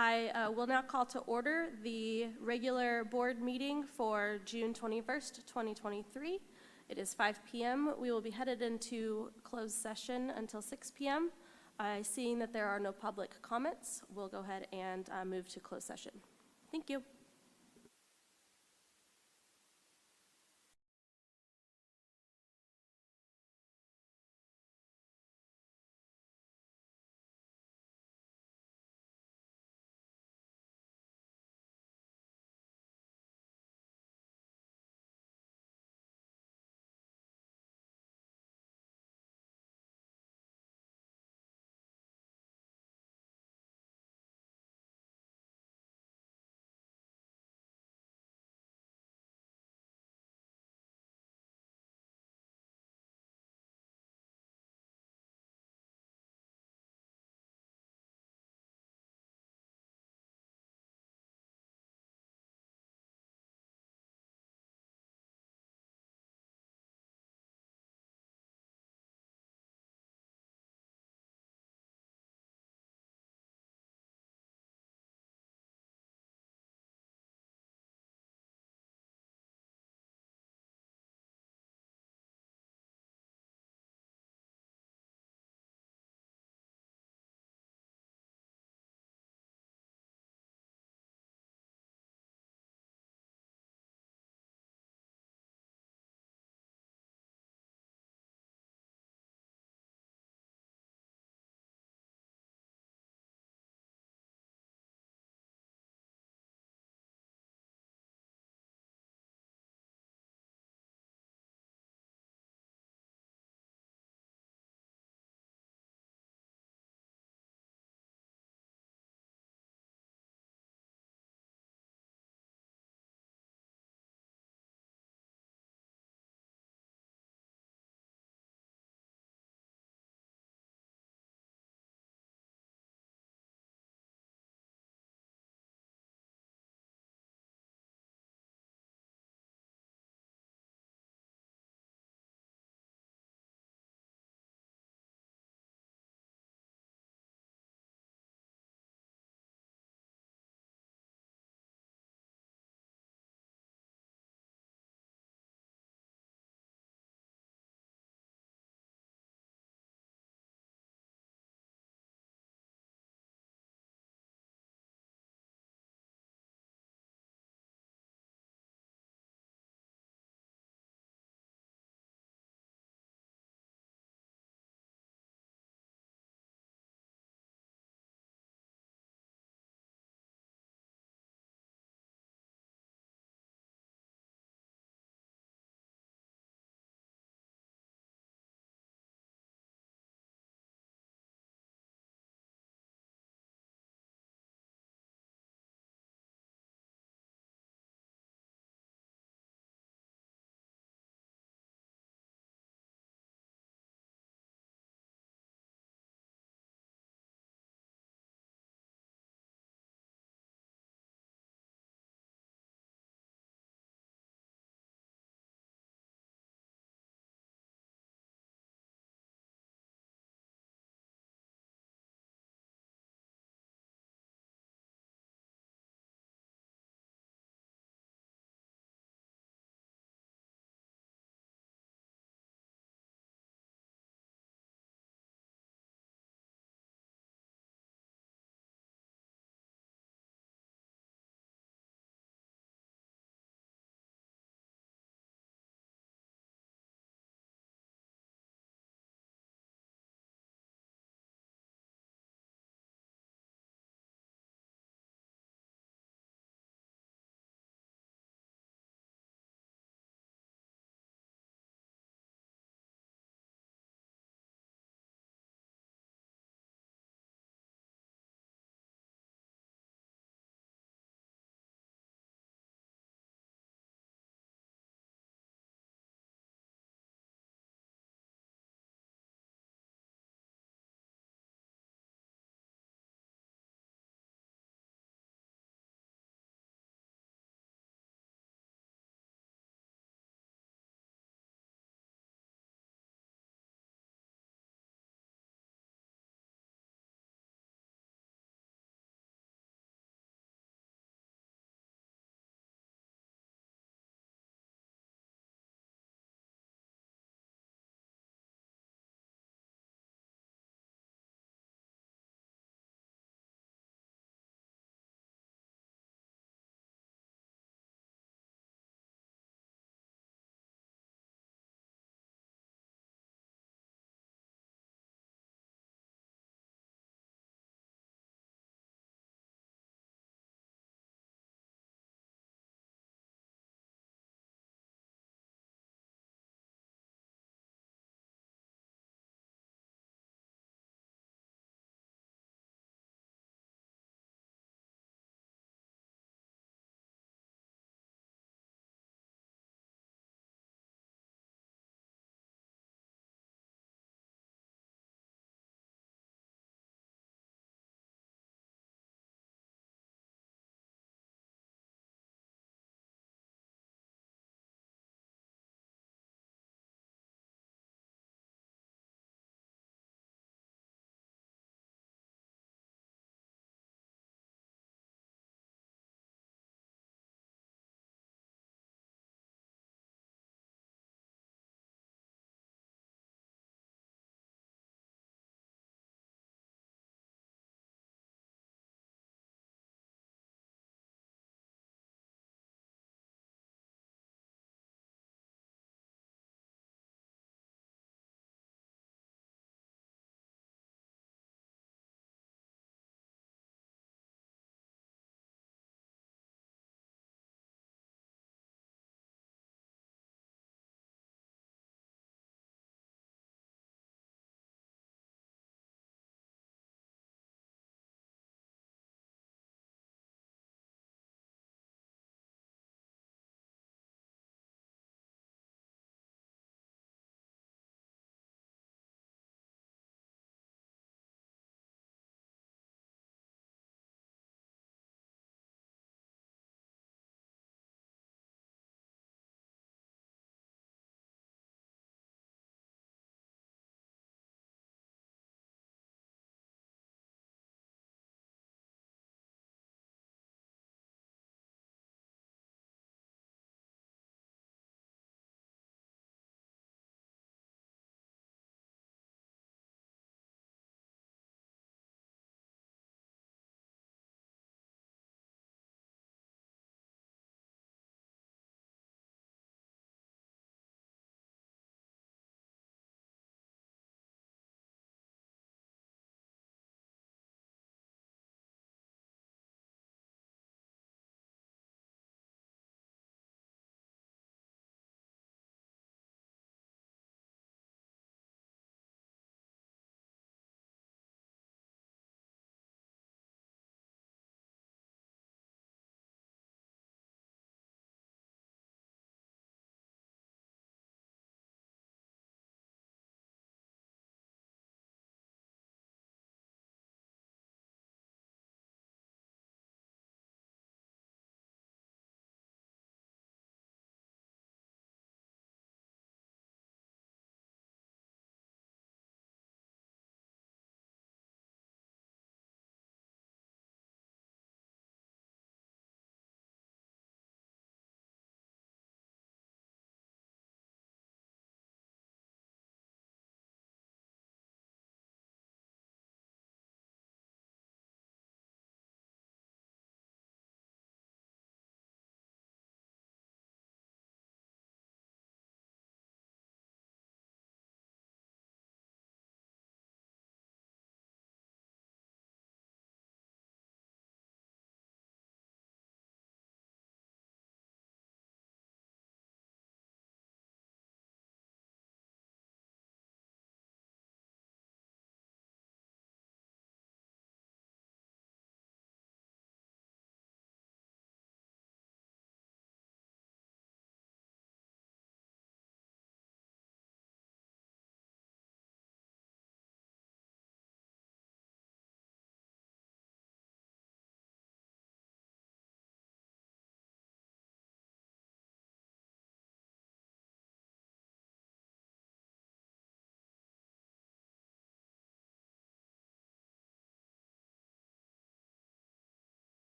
I will now call to order the regular board meeting for June 21st, 2023. It is 5 p.m. We will be headed into closed session until 6 p.m. Seeing that there are no public comments, we'll go ahead and move to closed session. Thank you.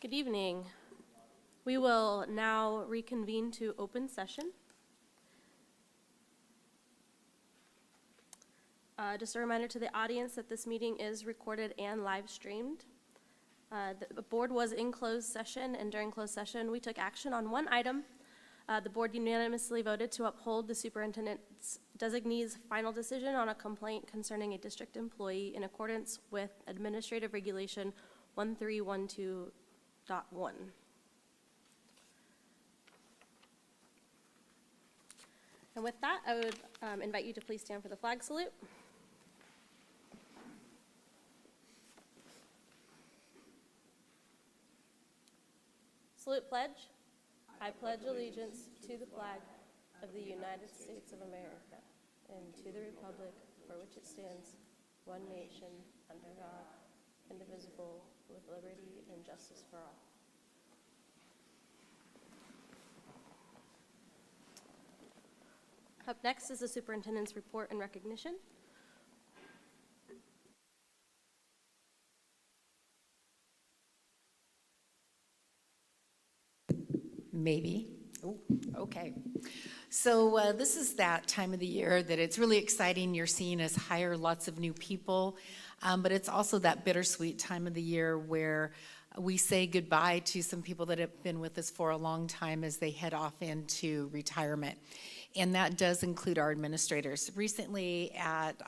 Good evening. We will now reconvene to open session. Just a reminder to the audience that this meeting is recorded and live streamed. The board was in closed session, and during closed session, we took action on one item. The board unanimously voted to uphold the superintendent's designee's final decision on a complaint concerning a district employee in accordance with Administrative Regulation 1312.1. And with that, I would invite you to please stand for the flag salute. Salute pledge. I pledge allegiance to the flag of the United States of America and to the republic for which it stands, one nation, under God, indivisible, with liberty and justice for all. Up next is the superintendent's report and recognition. Maybe. Oh, okay. So this is that time of the year that it's really exciting. You're seeing us hire lots of new people, but it's also that bittersweet time of the year where we say goodbye to some people that have been with us for a long time as they head off into retirement. And that does include our administrators. Recently at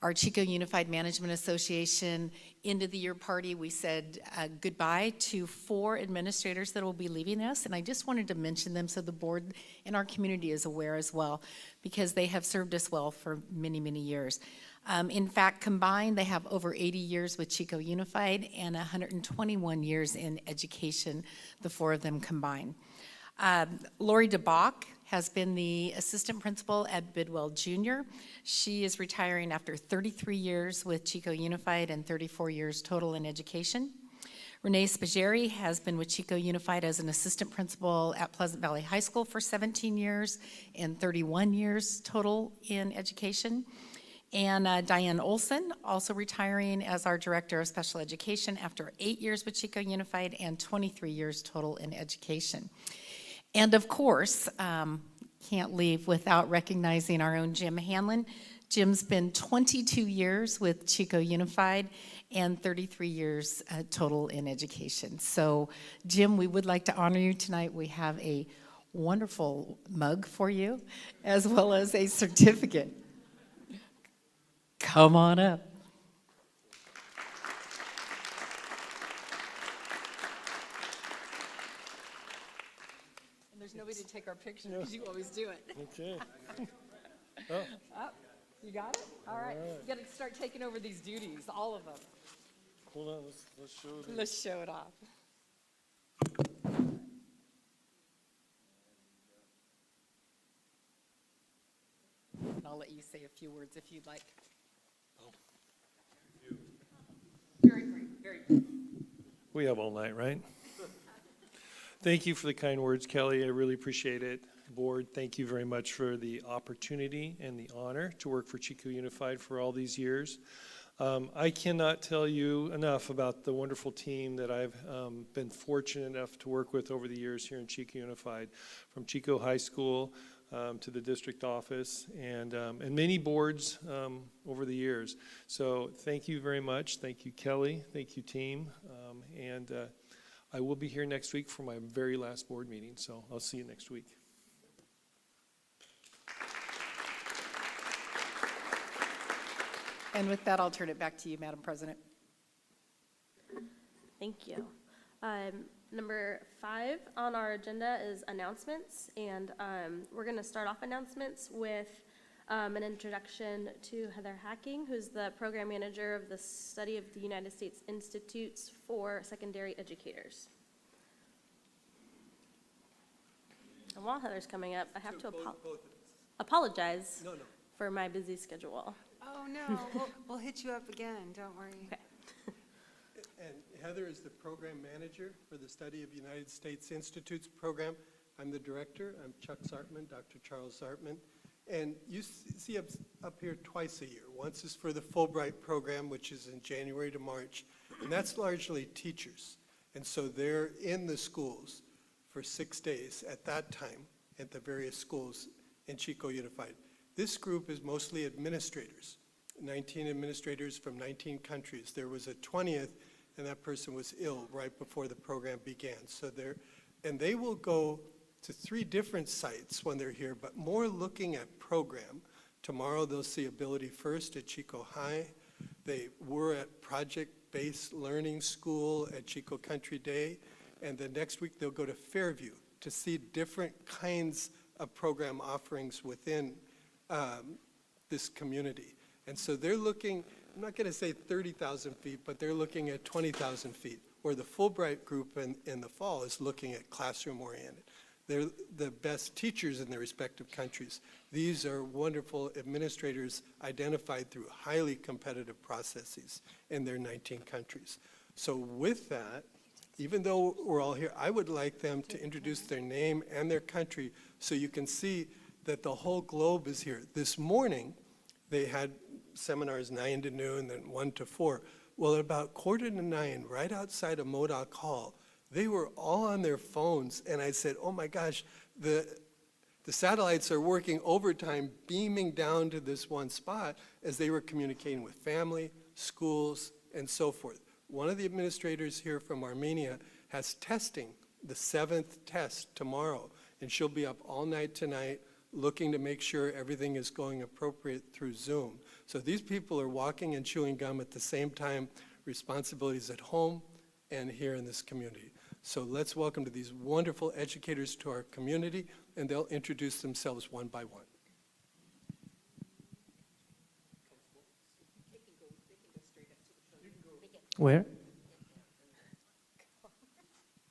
our Chico Unified Management Association end of the year party, we said goodbye to 4 administrators that will be leaving us. And I just wanted to mention them so the board and our community is aware as well, because they have served us well for many, many years. In fact, combined, they have over 80 years with Chico Unified and 121 years in education, the 4 of them combined. Lori DeBach has been the assistant principal at Bidwell Jr. She is retiring after 33 years with Chico Unified and 34 years total in education. Renee Spageri has been with Chico Unified as an assistant principal at Pleasant Valley High School for 17 years and 31 years total in education. And Diane Olson, also retiring as our Director of Special Education after 8 years with Chico Unified and 23 years total in education. And of course, can't leave without recognizing our own Jim Hanlon. Jim's been 22 years with Chico Unified and 33 years total in education. So, Jim, we would like to honor you tonight. We have a wonderful mug for you, as well as a certificate. Come on up. There's nobody to take our picture because you always do it. Okay. Oh, you got it? All right. You got to start taking over these duties, all of them. Hold on, let's show it. Let's show it off. And I'll let you say a few words if you'd like. Oh. Very great, very good. We have all night, right? Thank you for the kind words, Kelly. I really appreciate it. Board, thank you very much for the opportunity and the honor to work for Chico Unified for all these years. I cannot tell you enough about the wonderful team that I've been fortunate enough to work with over the years here in Chico Unified, from Chico High School to the district office and many boards over the years. So thank you very much. Thank you, Kelly. Thank you, team. I will be here next week for my very last board meeting, so I'll see you next week. And with that, I'll turn it back to you, Madam President. Thank you. Number 5 on our agenda is announcements, and we're going to start off announcements with an introduction to Heather Hacking, who's the program manager of the Study of the United States Institutes for Secondary Educators. And while Heather's coming up, I have to apologize for my busy schedule. Oh, no, we'll hit you up again, don't worry. Okay. And Heather is the program manager for the Study of United States Institutes program. I'm the director. I'm Chuck Sartman, Dr. Charles Sartman. And you see up here twice a year. Once is for the Fulbright program, which is in January to March, and that's largely teachers. And so they're in the schools for 6 days at that time at the various schools in Chico Unified. This group is mostly administrators, 19 administrators from 19 countries. There was a 20th, and that person was ill right before the program began. So they will go to 3 different sites when they're here, but more looking at program. Tomorrow they'll see Ability First at Chico High. They were at Project-Based Learning School at Chico Country Day. And the next week they'll go to Fairview to see different kinds of program offerings within this community. And so they're looking, I'm not going to say 30,000 feet, but they're looking at 20,000 feet, where the Fulbright group in the fall is looking at classroom-oriented. They're the best teachers in their respective countries. These are wonderful administrators identified through highly competitive processes in their 19 countries. So with that, even though we're all here, I would like them to introduce their name and their country so you can see that the whole globe is here. This morning, they had seminars 9 to noon, then 1 to 4. Well, at about 8:45, right outside of Modoc Hall, they were all on their phones, and I said, oh my gosh, the satellites are working overtime, beaming down to this one spot as they were communicating with family, schools, and so forth. One of the administrators here from Armenia has testing, the 7th test tomorrow, and she'll be up all night tonight looking to make sure everything is going appropriate through Zoom. So these people are walking and chewing gum at the same time, responsibilities at home and here in this community. So let's welcome to these wonderful educators to our community, and they'll introduce themselves one by one. Where?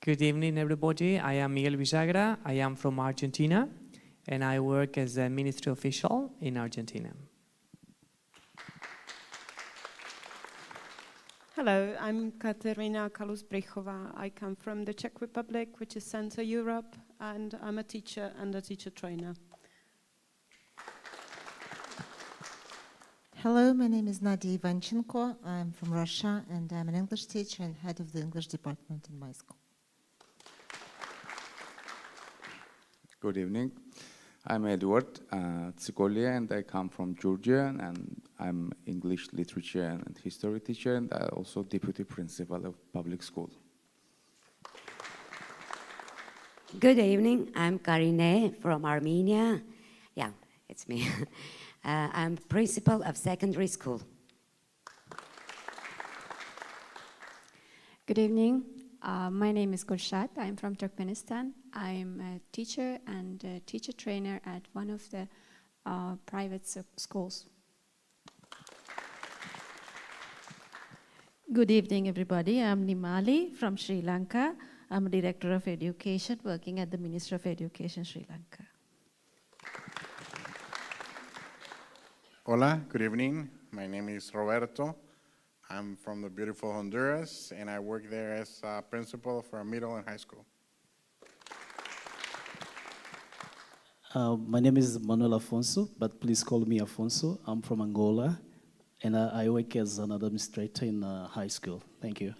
Good evening, everybody. I am Miguel Villagra. I am from Argentina, and I work as a ministry official in Argentina. Hello, I'm Katerina Kalus-Brechova. I come from the Czech Republic, which is Central Europe, and I'm a teacher and a teacher trainer. Hello, my name is Nadia Ivanchenko. I'm from Russia, and I'm an English teacher and head of the English department in my school. Good evening. I'm Edward Tsikolia, and I come from Georgia, and I'm English literature and history teacher, and I'm also deputy principal of public school. Good evening. I'm Karine from Armenia. Yeah, it's me. I'm principal of secondary school. Good evening. My name is Gulshat. I'm from Turkmenistan. I'm a teacher and a teacher trainer at one of the private schools. Good evening, everybody. I'm Nimali from Sri Lanka. I'm a director of education working at the Ministry of Education, Sri Lanka. Hola, good evening. My name is Roberto. I'm from the beautiful Honduras, and I work there as a principal for a middle and high school. My name is Manuel Afonso, but please call me Afonso. I'm from Angola, and I work as an administrator in high school. Thank you.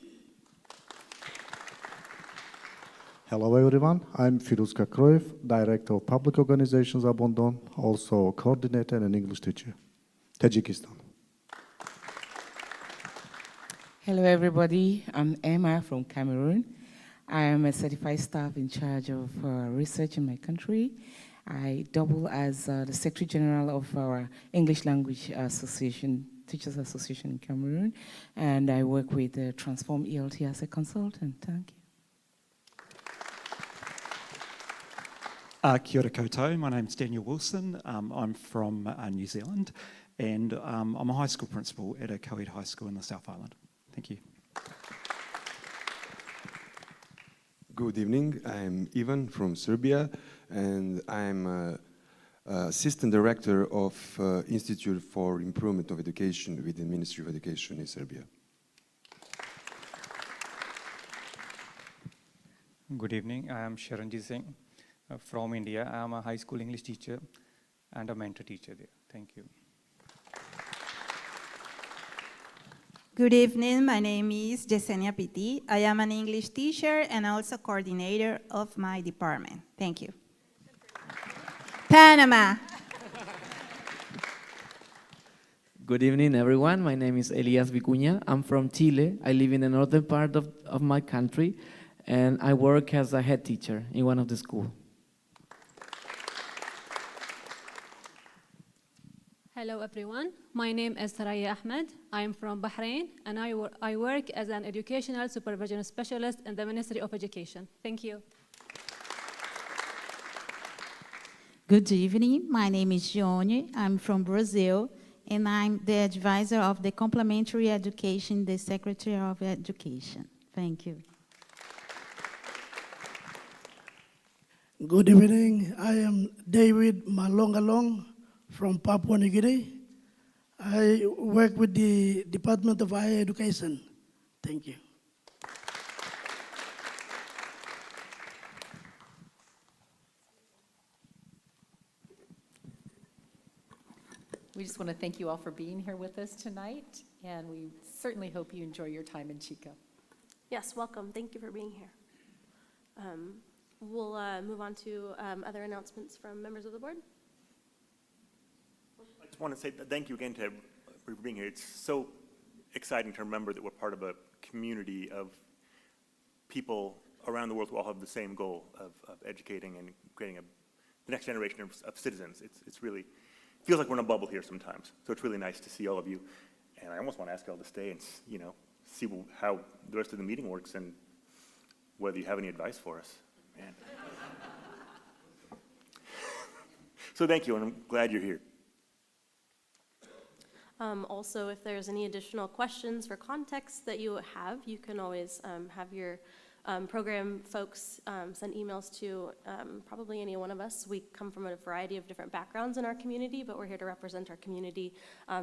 Hello everyone, I'm Firuz Kakroev, Director of Public Organizations Abondon, also coordinator and English teacher, Tajikistan. Hello everybody, I'm Emma from Cameroon. I am a certified staff in charge of research in my country. I double as the Secretary General of our English Language Association, Teachers Association in Cameroon, and I work with Transform ELT as a consultant. Thank you. Kia ora koutou. My name's Daniel Wilson. I'm from New Zealand, and I'm a high school principal at a co-ed high school in the South Island. Thank you. Good evening. I'm Ivan from Serbia, and I'm Assistant Director of Institute for Improvement of Education within the Ministry of Education in Serbia. Good evening. I am Sharanjit Singh from India. I am a high school English teacher and a mentor teacher there. Thank you. Good evening, my name is Yesenia Piti. I am an English teacher and also coordinator of my department. Thank you. Panama. Good evening, everyone. My name is Elias Vicuña. I'm from Chile. I live in the northern part of my country, and I work as a head teacher in one of the schools. Hello everyone, my name is Saraya Ahmed. I am from Bahrain and I work as an educational supervision specialist in the Ministry of Education. Thank you. Good evening, my name is Johnny. I'm from Brazil and I'm the advisor of the complementary education, the Secretary of Education. Thank you. Good evening, I am David Malongalong from Papua New Guinea. I work with the Department of Higher Education. Thank you. We just want to thank you all for being here with us tonight, and we certainly hope you enjoy your time in Chico. Yes, welcome. Thank you for being here. We'll move on to other announcements from members of the board. I just want to say thank you again for being here. It's so exciting to remember that we're part of a community of people around the world who all have the same goal of educating and creating the next generation of citizens. It's really, feels like we're in a bubble here sometimes. So it's really nice to see all of you. And I almost want to ask you all to stay and, see how the rest of the meeting works and whether you have any advice for us. Man. So thank you, and I'm glad you're here. Also, if there's any additional questions for context that you have, you can always have your program folks send emails to probably any one of us. We come from a variety of different backgrounds in our community, but we're here to represent our community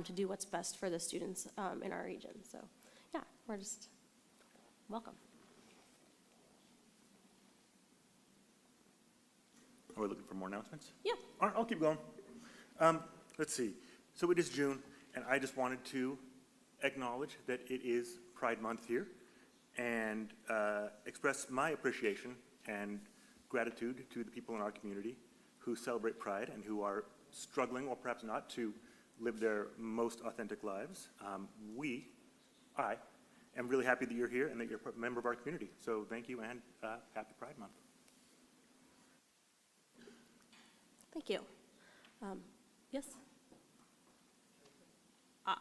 to do what's best for the students in our region. So yeah, we're just welcome. Are we looking for more announcements? Yeah. All right, I'll keep going. Let's see. So it is June, and I just wanted to acknowledge that it is Pride Month here and express my appreciation and gratitude to the people in our community who celebrate Pride and who are struggling, or perhaps not, to live their most authentic lives. I am really happy that you're here and that you're a member of our community. So thank you, and happy Pride Month. Thank you. Yes? I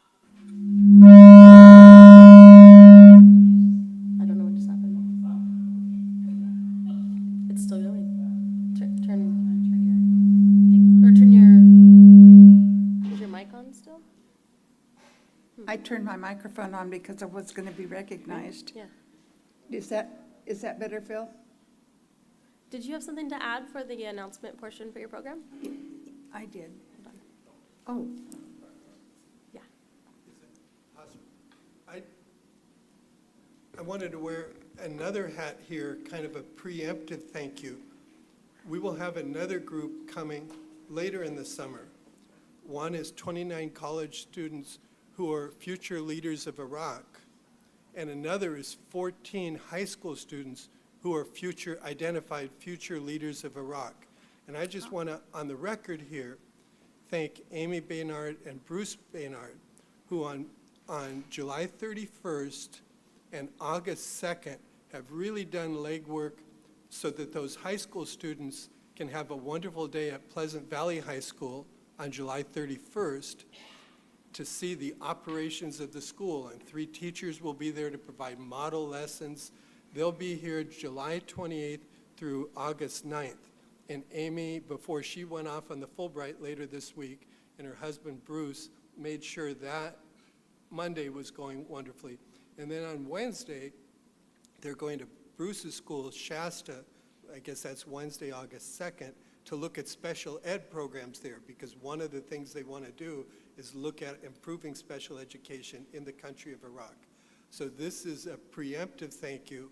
don't know what just happened. It's still going. Is your mic on still? I turned my microphone on because I was going to be recognized. Yeah. Is that better, Phil? Did you have something to add for the announcement portion for your program? I did. Oh. Yeah. I wanted to wear another hat here, kind of a preemptive thank you. We will have another group coming later in the summer. One is 29 college students who are future leaders of Iraq, and another is 14 high school students who are identified future leaders of Iraq. And I just want to, on the record here, thank Amy Baynard and Bruce Baynard, who on July 31st and August 2nd have really done legwork so that those high school students can have a wonderful day at Pleasant Valley High School on July 31st to see the operations of the school. And 3 teachers will be there to provide model lessons. They'll be here July 28th through August 9th. And Amy, before she went off on the Fulbright later this week, and her husband Bruce made sure that Monday was going wonderfully. And then on Wednesday, they're going to Bruce's school, Shasta, I guess that's Wednesday, August 2nd, to look at special ed programs there, because one of the things they want to do is look at improving special education in the country of Iraq. So this is a preemptive thank you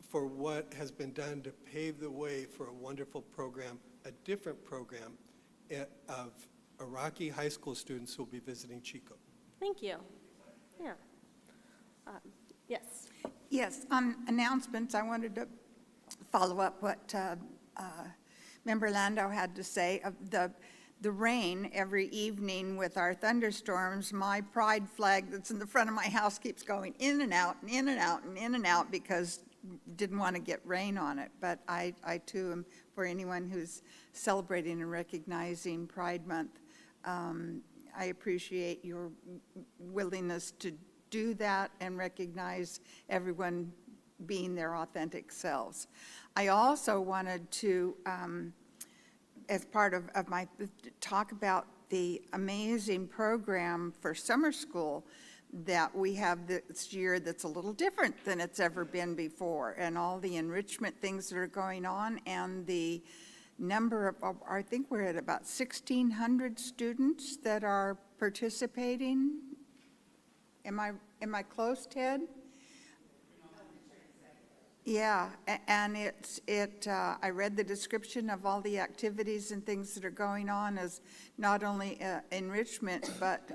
for what has been done to pave the way for a wonderful program, a different program of Iraqi high school students who will be visiting Chico. Thank you. Yeah. Yes. Yes, on announcements, I wanted to follow up what Member Landau had to say. Of the rain every evening with our thunderstorms, my pride flag that's in the front of my house keeps going in and out and in and out and in and out because didn't want to get rain on it. But I too am for anyone who's celebrating and recognizing Pride Month. I appreciate your willingness to do that and recognize everyone being their authentic selves. I also wanted to, as part of my talk about the amazing program for summer school that we have this year that's a little different than it's ever been before, and all the enrichment things that are going on, and the number of, I think we're at about 1,600 students that are participating. Am I close, Ted? Yeah, and I read the description of all the activities and things that are going on as not only enrichment, but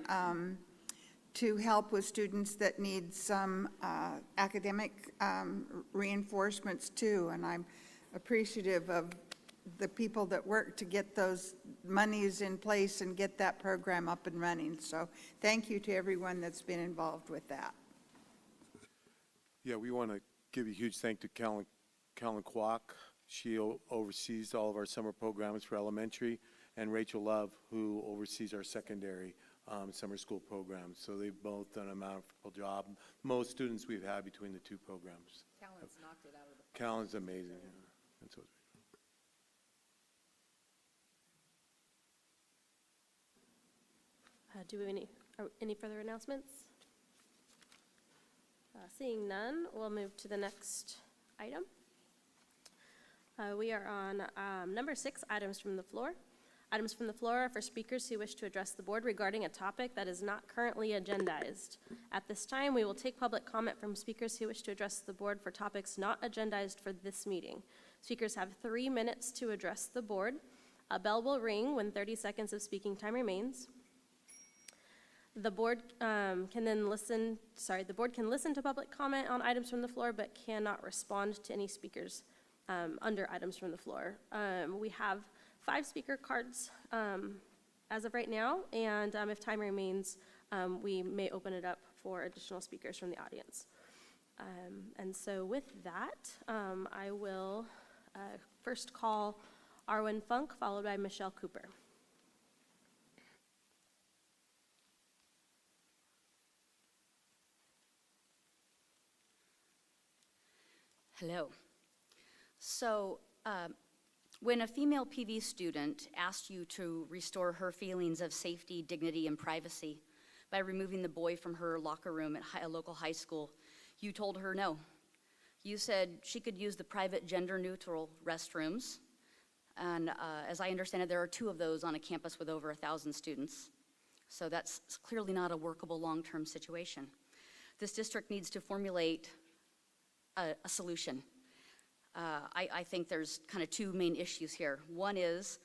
to help with students that need some academic reinforcements too. And I'm appreciative of the people that work to get those monies in place and get that program up and running. So thank you to everyone that's been involved with that. Yeah, we want to give a huge thank to Callan Kwok. She oversees all of our summer programs for elementary, and Rachel Love, who oversees our secondary summer school programs. So they've both done a wonderful job. Most students we've had between the two programs. Callan's knocked it out of the park. Callan's amazing. Yeah. And so Do we have any further announcements? Seeing none, we'll move to the next item. We are on number 6, items from the floor. Items from the floor are for speakers who wish to address the board regarding a topic that is not currently agendized. At this time, we will take public comment from speakers who wish to address the board for topics not agendized for this meeting. Speakers have 3 minutes to address the board. A bell will ring when 30 seconds of speaking time remains. The board can listen to public comment on items from the floor, but cannot respond to any speakers under items from the floor. We have 5 speaker cards as of right now, and if time remains, we may open it up for additional speakers from the audience. And so with that, I will first call Arwen Funk, followed by Michelle Cooper. Hello. So when a female PV student asked you to restore her feelings of safety, dignity, and privacy by removing the boy from her locker room at a local high school, you told her no. You said she could use the private gender-neutral restrooms, and as I understand it, there are 2 of those on a campus with over 1,000 students. So that's clearly not a workable long-term situation. This district needs to formulate a solution. I think there's kind of 2 main issues here. One is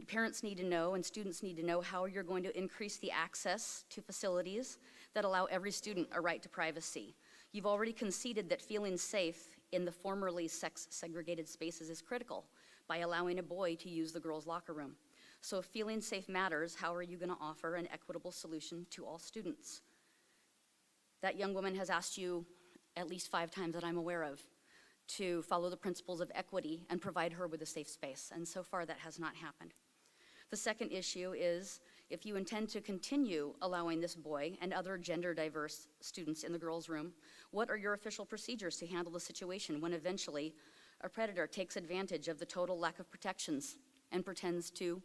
parents need to know and students need to know how you're going to increase the access to facilities that allow every student a right to privacy. You've already conceded that feeling safe in the formerly sex-segregated spaces is critical by allowing a boy to use the girls' locker room. So if feeling safe matters, how are you going to offer an equitable solution to all students? That young woman has asked you at least 5 times that I'm aware of, to follow the principles of equity and provide her with a safe space, and so far that has not happened. The second issue is, if you intend to continue allowing this boy and other gender diverse students in the girls' room, what are your official procedures to handle the situation when eventually a predator takes advantage of the total lack of protections and pretends to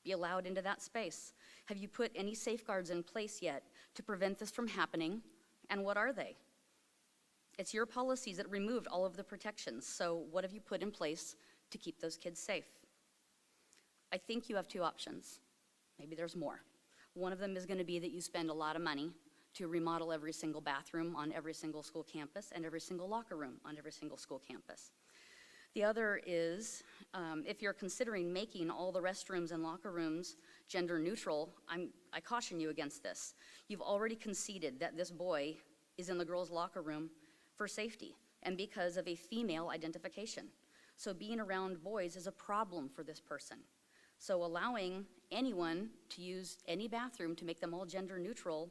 be allowed into that space? Have you put any safeguards in place yet to prevent this from happening, and what are they? It's your policies that removed all of the protections, so what have you put in place to keep those kids safe? I think you have 2 options. Maybe there's more. One of them is going to be that you spend a lot of money to remodel every single bathroom on every single school campus and every single locker room on every single school campus. The other is, if you're considering making all the restrooms and locker rooms gender neutral, I caution you against this. You've already conceded that this boy is in the girls' locker room for safety and because of a female identification. So being around boys is a problem for this person. So allowing anyone to use any bathroom to make them all gender neutral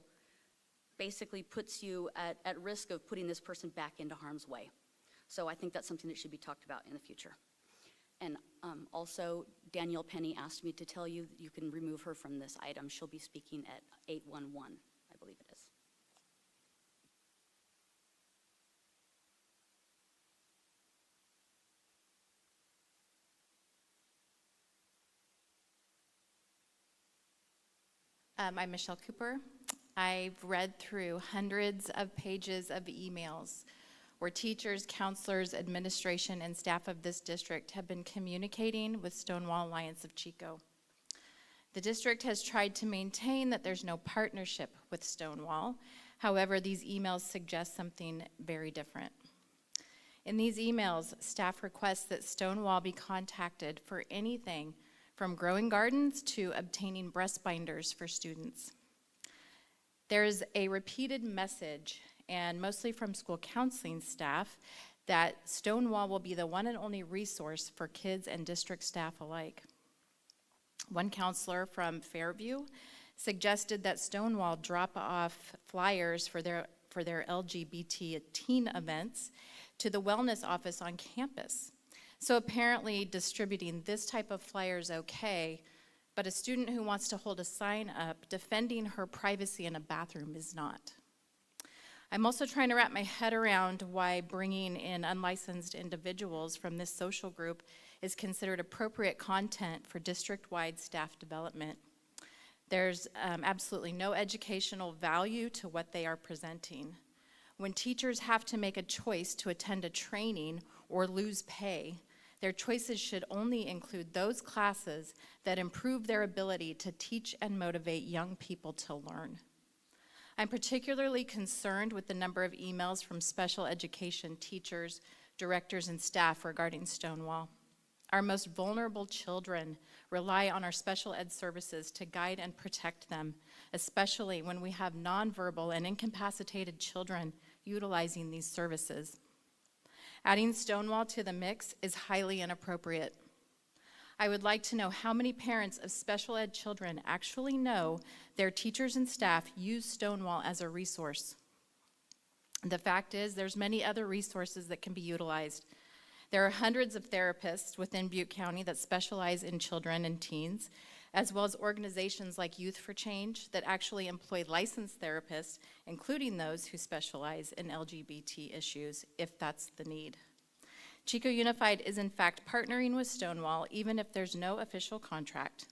basically puts you at risk of putting this person back into harm's way. So I think that's something that should be talked about in the future. And also, Danielle Penny asked me to tell you that you can remove her from this item. She'll be speaking at 811, I believe it is. I'm Michelle Cooper. I've read through hundreds of pages of emails where teachers, counselors, administration, and staff of this district have been communicating with Stonewall Alliance of Chico. The district has tried to maintain that there's no partnership with Stonewall. However, these emails suggest something very different. In these emails, staff requests that Stonewall be contacted for anything from growing gardens to obtaining breast binders for students. There's a repeated message, and mostly from school counseling staff, that Stonewall will be the one and only resource for kids and district staff alike. One counselor from Fairview suggested that Stonewall drop off flyers for their LGBT teen events to the wellness office on campus. So apparently distributing this type of flyer is okay, but a student who wants to hold a sign up defending her privacy in a bathroom is not. I'm also trying to wrap my head around why bringing in unlicensed individuals from this social group is considered appropriate content for district-wide staff development. There's absolutely no educational value to what they are presenting. When teachers have to make a choice to attend a training or lose pay, their choices should only include those classes that improve their ability to teach and motivate young people to learn. I'm particularly concerned with the number of emails from special education teachers, directors, and staff regarding Stonewall. Our most vulnerable children rely on our special ed services to guide and protect them, especially when we have nonverbal and incapacitated children utilizing these services. Adding Stonewall to the mix is highly inappropriate. I would like to know how many parents of special ed children actually know their teachers and staff use Stonewall as a resource. The fact is, there's many other resources that can be utilized. There are hundreds of therapists within Butte County that specialize in children and teens, as well as organizations like Youth for Change that actually employ licensed therapists, including those who specialize in LGBT issues, if that's the need. Chico Unified is in fact partnering with Stonewall, even if there's no official contract.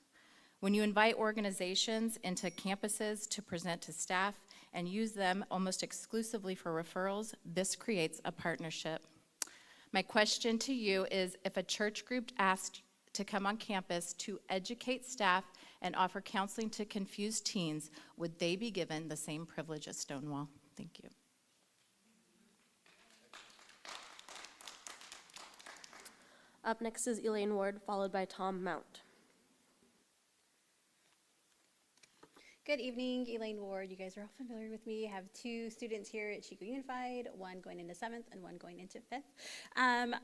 When you invite organizations into campuses to present to staff and use them almost exclusively for referrals, this creates a partnership. My question to you is, if a church group asked to come on campus to educate staff and offer counseling to confused teens, would they be given the same privilege as Stonewall? Thank you. Up next is Elaine Ward, followed by Tom Mount. Good evening, Elaine Ward. You guys are all familiar with me. I have two students here at Chico Unified, one going into 7th and one going into 5th.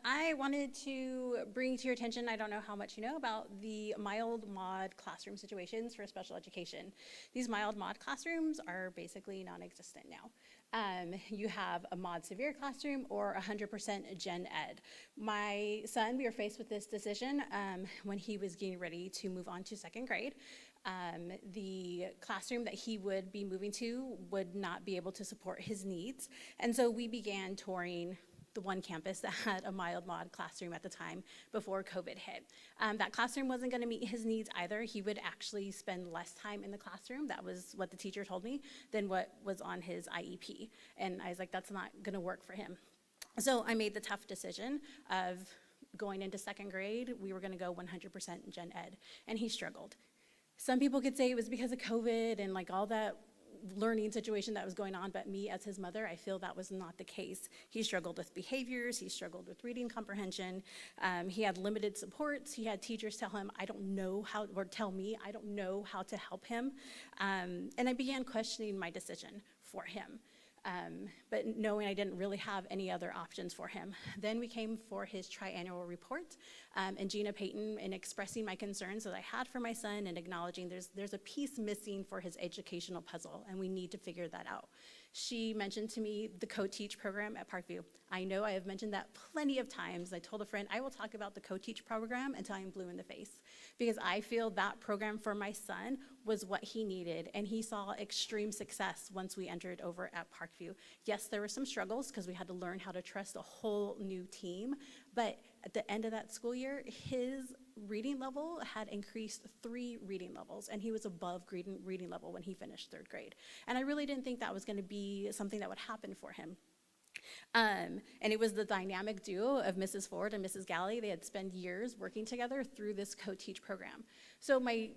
I wanted to bring to your attention, I don't know how much you know about the mild mod classroom situations for special education. These mild mod classrooms are basically non-existent now. You have a mod severe classroom or 100% gen ed. My son, we were faced with this decision when he was getting ready to move on to 2nd grade. The classroom that he would be moving to would not be able to support his needs. And so we began touring the one campus that had a mild mod classroom at the time before COVID hit. That classroom wasn't gonna meet his needs either. He would actually spend less time in the classroom, that was what the teacher told me, than what was on his IEP. And I was like, that's not gonna work for him. So I made the tough decision of going into 2nd grade, we were gonna go 100% gen ed, and he struggled. Some people could say it was because of COVID and like all that learning situation that was going on, but me as his mother, I feel that was not the case. He struggled with behaviors, he struggled with reading comprehension, he had limited supports, he had teachers tell him, I don't know how, or tell me, I don't know how to help him. And I began questioning my decision for him. but knowing I didn't really have any other options for him. Then we came for his triannual report, and Gina Payton, in expressing my concerns that I had for my son and acknowledging there's a piece missing for his educational puzzle, and we need to figure that out. She mentioned to me the co-teach program at Parkview. I know I have mentioned that plenty of times. I told a friend I will talk about the co-teach program until I'm blue in the face, because I feel that program for my son was what he needed, and he saw extreme success once we entered over at Parkview. Yes, there were some struggles because we had to learn how to trust a whole new team, but at the end of that school year, his reading level had increased 3 reading levels, and he was above reading level when he finished 3rd grade. And I really didn't think that was going to be something that would happen for him. And it was the dynamic duo of Mrs. Ford and Mrs. Galley. They had spent years working together through this co-teach program. So my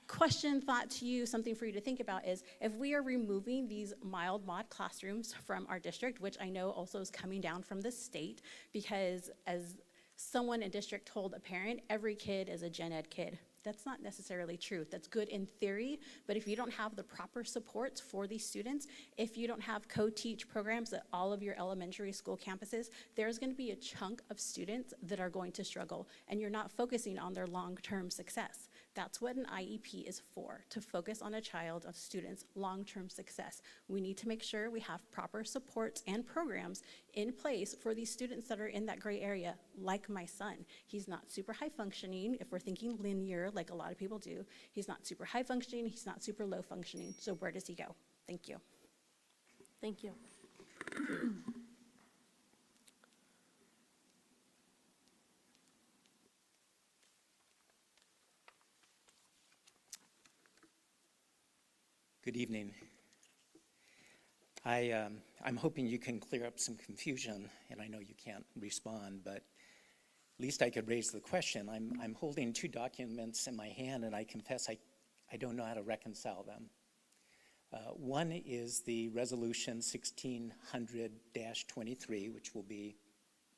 thought to you, something for you to think about is, if we are removing these mild mod classrooms from our district, which I know also is coming down from the state, because as someone in district told a parent, every kid is a gen ed kid. That's not necessarily true. That's good in theory, but if you don't have the proper supports for these students, if you don't have co-teach programs at all of your elementary school campuses, there's going to be a chunk of students that are going to struggle, and you're not focusing on their long-term success. That's what an IEP is for, to focus on a child, a student's long-term success. We need to make sure we have proper supports and programs in place for these students that are in that gray area, like my son. He's not super high functioning, if we're thinking linear, like a lot of people do. He's not super high functioning, he's not super low functioning. So where does he go? Thank you. Thank you. Good evening. I'm hoping you can clear up some confusion, and I know you can't respond, but at least I could raise the question. I'm holding 2 documents in my hand, and I confess I don't know how to reconcile them. One is the Resolution 1600-23, which will be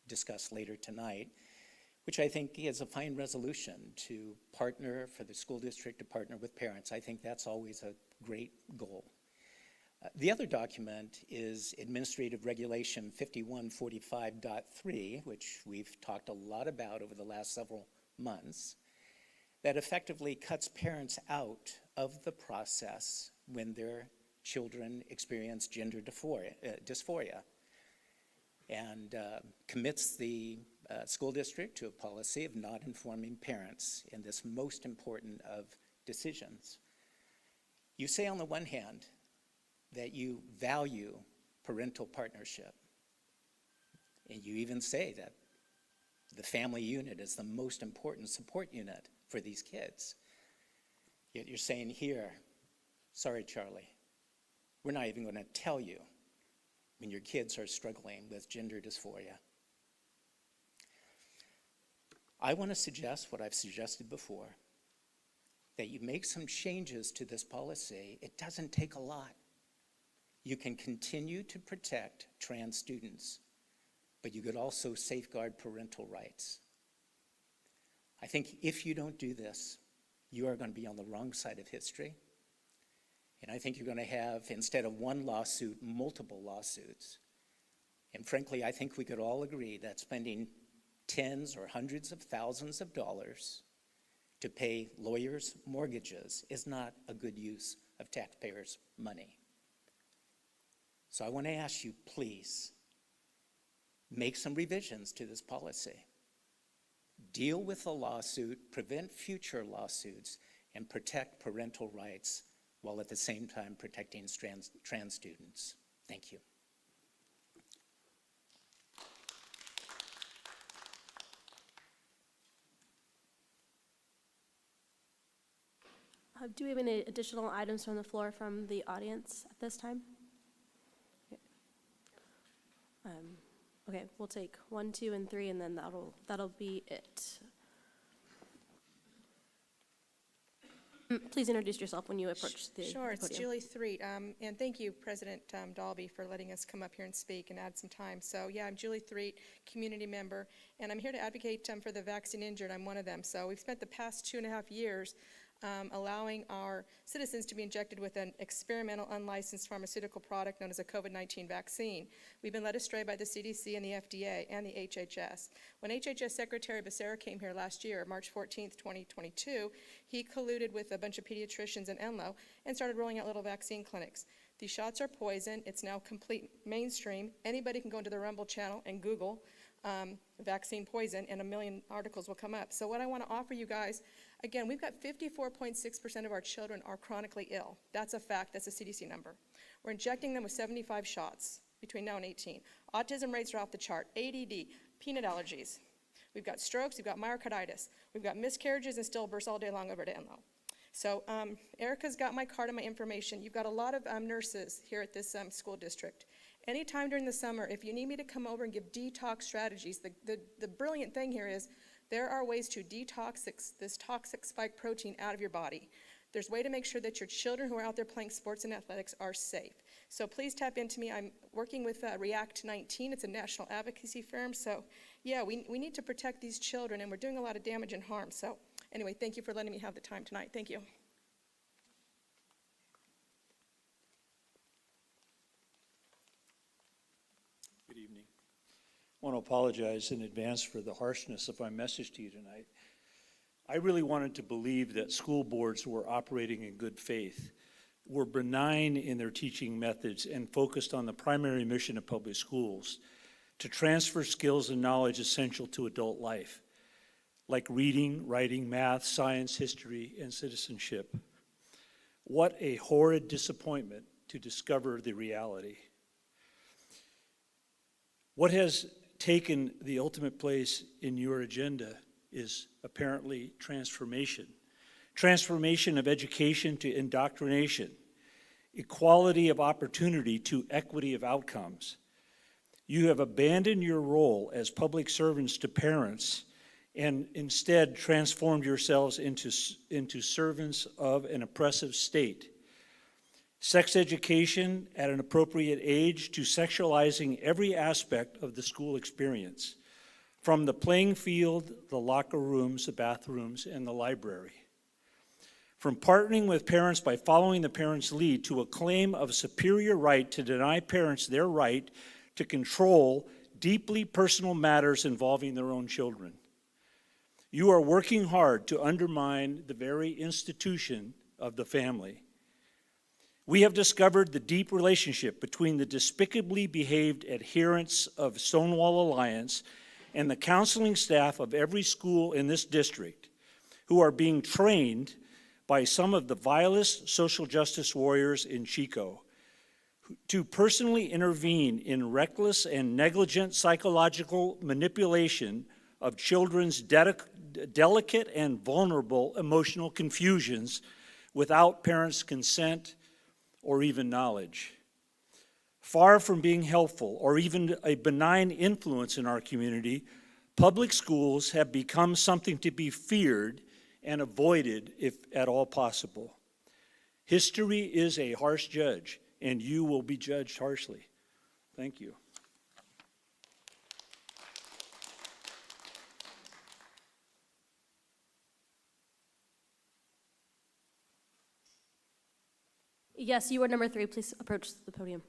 discussed later tonight, which I think is a fine resolution to partner, for the school district to partner with parents. I think that's always a great goal. The other document is Administrative Regulation 5145.3, which we've talked a lot about over the last several months, that effectively cuts parents out of the process when their children experience gender dysphoria, and commits the school district to a policy of not informing parents in this most important of decisions. You say on the one hand that you value parental partnership, and you even say that the family unit is the most important support unit for these kids. Yet you're saying here, sorry, Charlie, we're not even going to tell you when your kids are struggling with gender dysphoria. I want to suggest what I've suggested before, that you make some changes to this policy. It doesn't take a lot. You can continue to protect trans students, but you could also safeguard parental rights. I think if you don't do this, you are going to be on the wrong side of history. And I think you're going to have, instead of one lawsuit, multiple lawsuits. And frankly, I think we could all agree that spending tens or hundreds of thousands of dollars to pay lawyers' mortgages is not a good use of taxpayers' money. So I want to ask you, please, make some revisions to this policy. Deal with the lawsuit, prevent future lawsuits, and protect parental rights while at the same time protecting trans students. Thank you. Do we have any additional items from the floor from the audience at this time? Okay, we'll take 1, 2, and 3, and then that'll be it. Please introduce yourself when you approach the Sure, it's podium. Julie Threet, and thank you, President Dalby, for letting us come up here and speak and add some time. So yeah, I'm Julie Threet, community member, and I'm here to advocate for the vaccine injured. I'm one of them. So we've spent the past 2.5 years allowing our citizens to be injected with an experimental unlicensed pharmaceutical product known as a COVID-19 vaccine. We've been led astray by the CDC and the FDA and the HHS. When HHS Secretary Becerra came here last year, March 14th, 2022, he colluded with a bunch of pediatricians in Enloe and started rolling out little vaccine clinics. These shots are poison. It's now complete mainstream. Anybody can go into the Rumble channel and Google vaccine poison, and 1 million articles will come up. So what I want to offer you guys, again, we've got 54.6% of our children are chronically ill. That's a fact. That's a CDC number. We're injecting them with 75 shots between now and 18. Autism rates are off the chart. ADD, peanut allergies. We've got strokes. We've got myocarditis. We've got miscarriages and stillbirths all day long over to Enloe. So Erica's got my card and my information. You've got a lot of nurses here at this school district. Anytime during the summer, if you need me to come over and give detox strategies, the brilliant thing here is there are ways to detox this toxic spike protein out of your body. There's a way to make sure that your children who are out there playing sports and athletics are safe. So please tap into me. I'm working with React 19. It's a national advocacy firm. So yeah, we need to protect these children, and we're doing a lot of damage and harm. So anyway, thank you for letting me have the time tonight. Thank you. Good evening. I want to apologize in advance for the harshness of my message to you tonight. I really wanted to believe that school boards were operating in good faith, were benign in their teaching methods, and focused on the primary mission of public schools, to transfer skills and knowledge essential to adult life, like reading, writing, math, science, history, and citizenship. What a horrid disappointment to discover the reality. What has taken the ultimate place in your agenda is apparently transformation. Transformation of education to indoctrination, equality of opportunity to equity of outcomes. You have abandoned your role as public servants to parents and instead transformed yourselves into servants of an oppressive state. Sex education at an appropriate age to sexualizing every aspect of the school experience, from the playing field, the locker rooms, the bathrooms, and the library. From partnering with parents by following the parents' lead to a claim of superior right to deny parents their right to control deeply personal matters involving their own children. You are working hard to undermine the very institution of the family. We have discovered the deep relationship between the despicably behaved adherents of Stonewall Alliance and the counseling staff of every school in this district, who are being trained by some of the vilest social justice warriors in Chico to personally intervene in reckless and negligent psychological manipulation of children's delicate and vulnerable emotional confusions without parents' consent or even knowledge. Far from being helpful or even a benign influence in our community, public schools have become something to be feared and avoided if at all possible. History is a harsh judge, and you will be judged harshly. Thank you. Yes, you are number 3. Please approach the podium.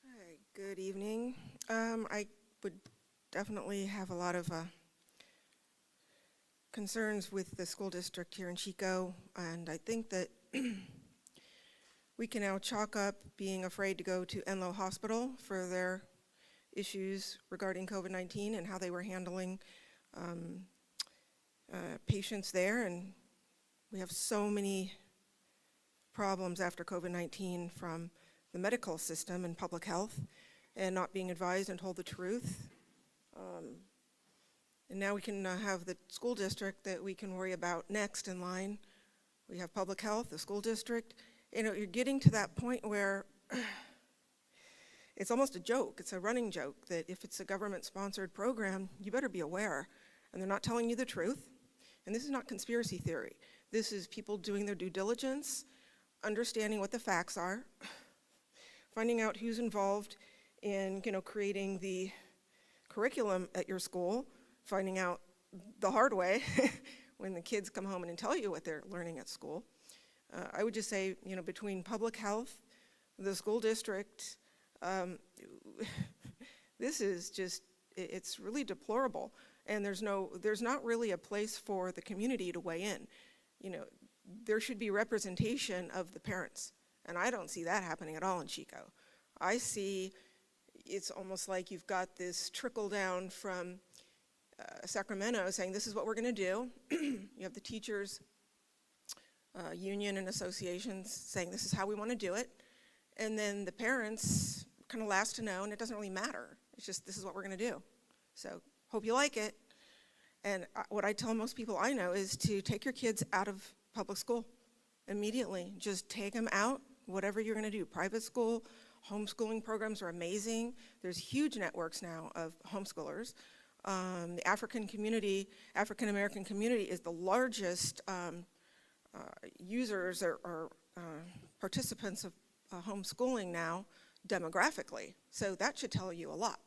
Hi, good evening. I would definitely have a lot of concerns with the school district here in Chico, and I think that we can now chalk up being afraid to go to Enloe Hospital for their issues regarding COVID-19 and how they were handling patients there. And we have so many problems after COVID-19 from the medical system and public health and not being advised and told the truth. And now we can have the school district that we can worry about next in line. We have public health, the school district. You know, you're getting to that point where it's almost a joke. It's a running joke that if it's a government-sponsored program, you better be aware. And they're not telling you the truth. And this is not conspiracy theory. This is people doing their due diligence, understanding what the facts are, finding out who's involved in, creating the curriculum at your school, finding out the hard way when the kids come home and tell you what they're learning at school. I would just say, between public health, the school district, this is just, it's really deplorable. And there's not really a place for the community to weigh in. There should be representation of the parents. And I don't see that happening at all in Chico. I see it's almost like you've got this trickle down from Sacramento saying this is what we're going to do. You have the teachers union and associations saying this is how we want to do it. And then the parents kind of last to know, and it doesn't really matter. It's just this is what we're going to do. So hope you like it. And what I tell most people I know is to take your kids out of public school immediately. Just take them out, whatever you're going to do. Private school, homeschooling programs are amazing. There's huge networks now of homeschoolers. The African American community is the largest users or participants of homeschooling now demographically. So that should tell you a lot.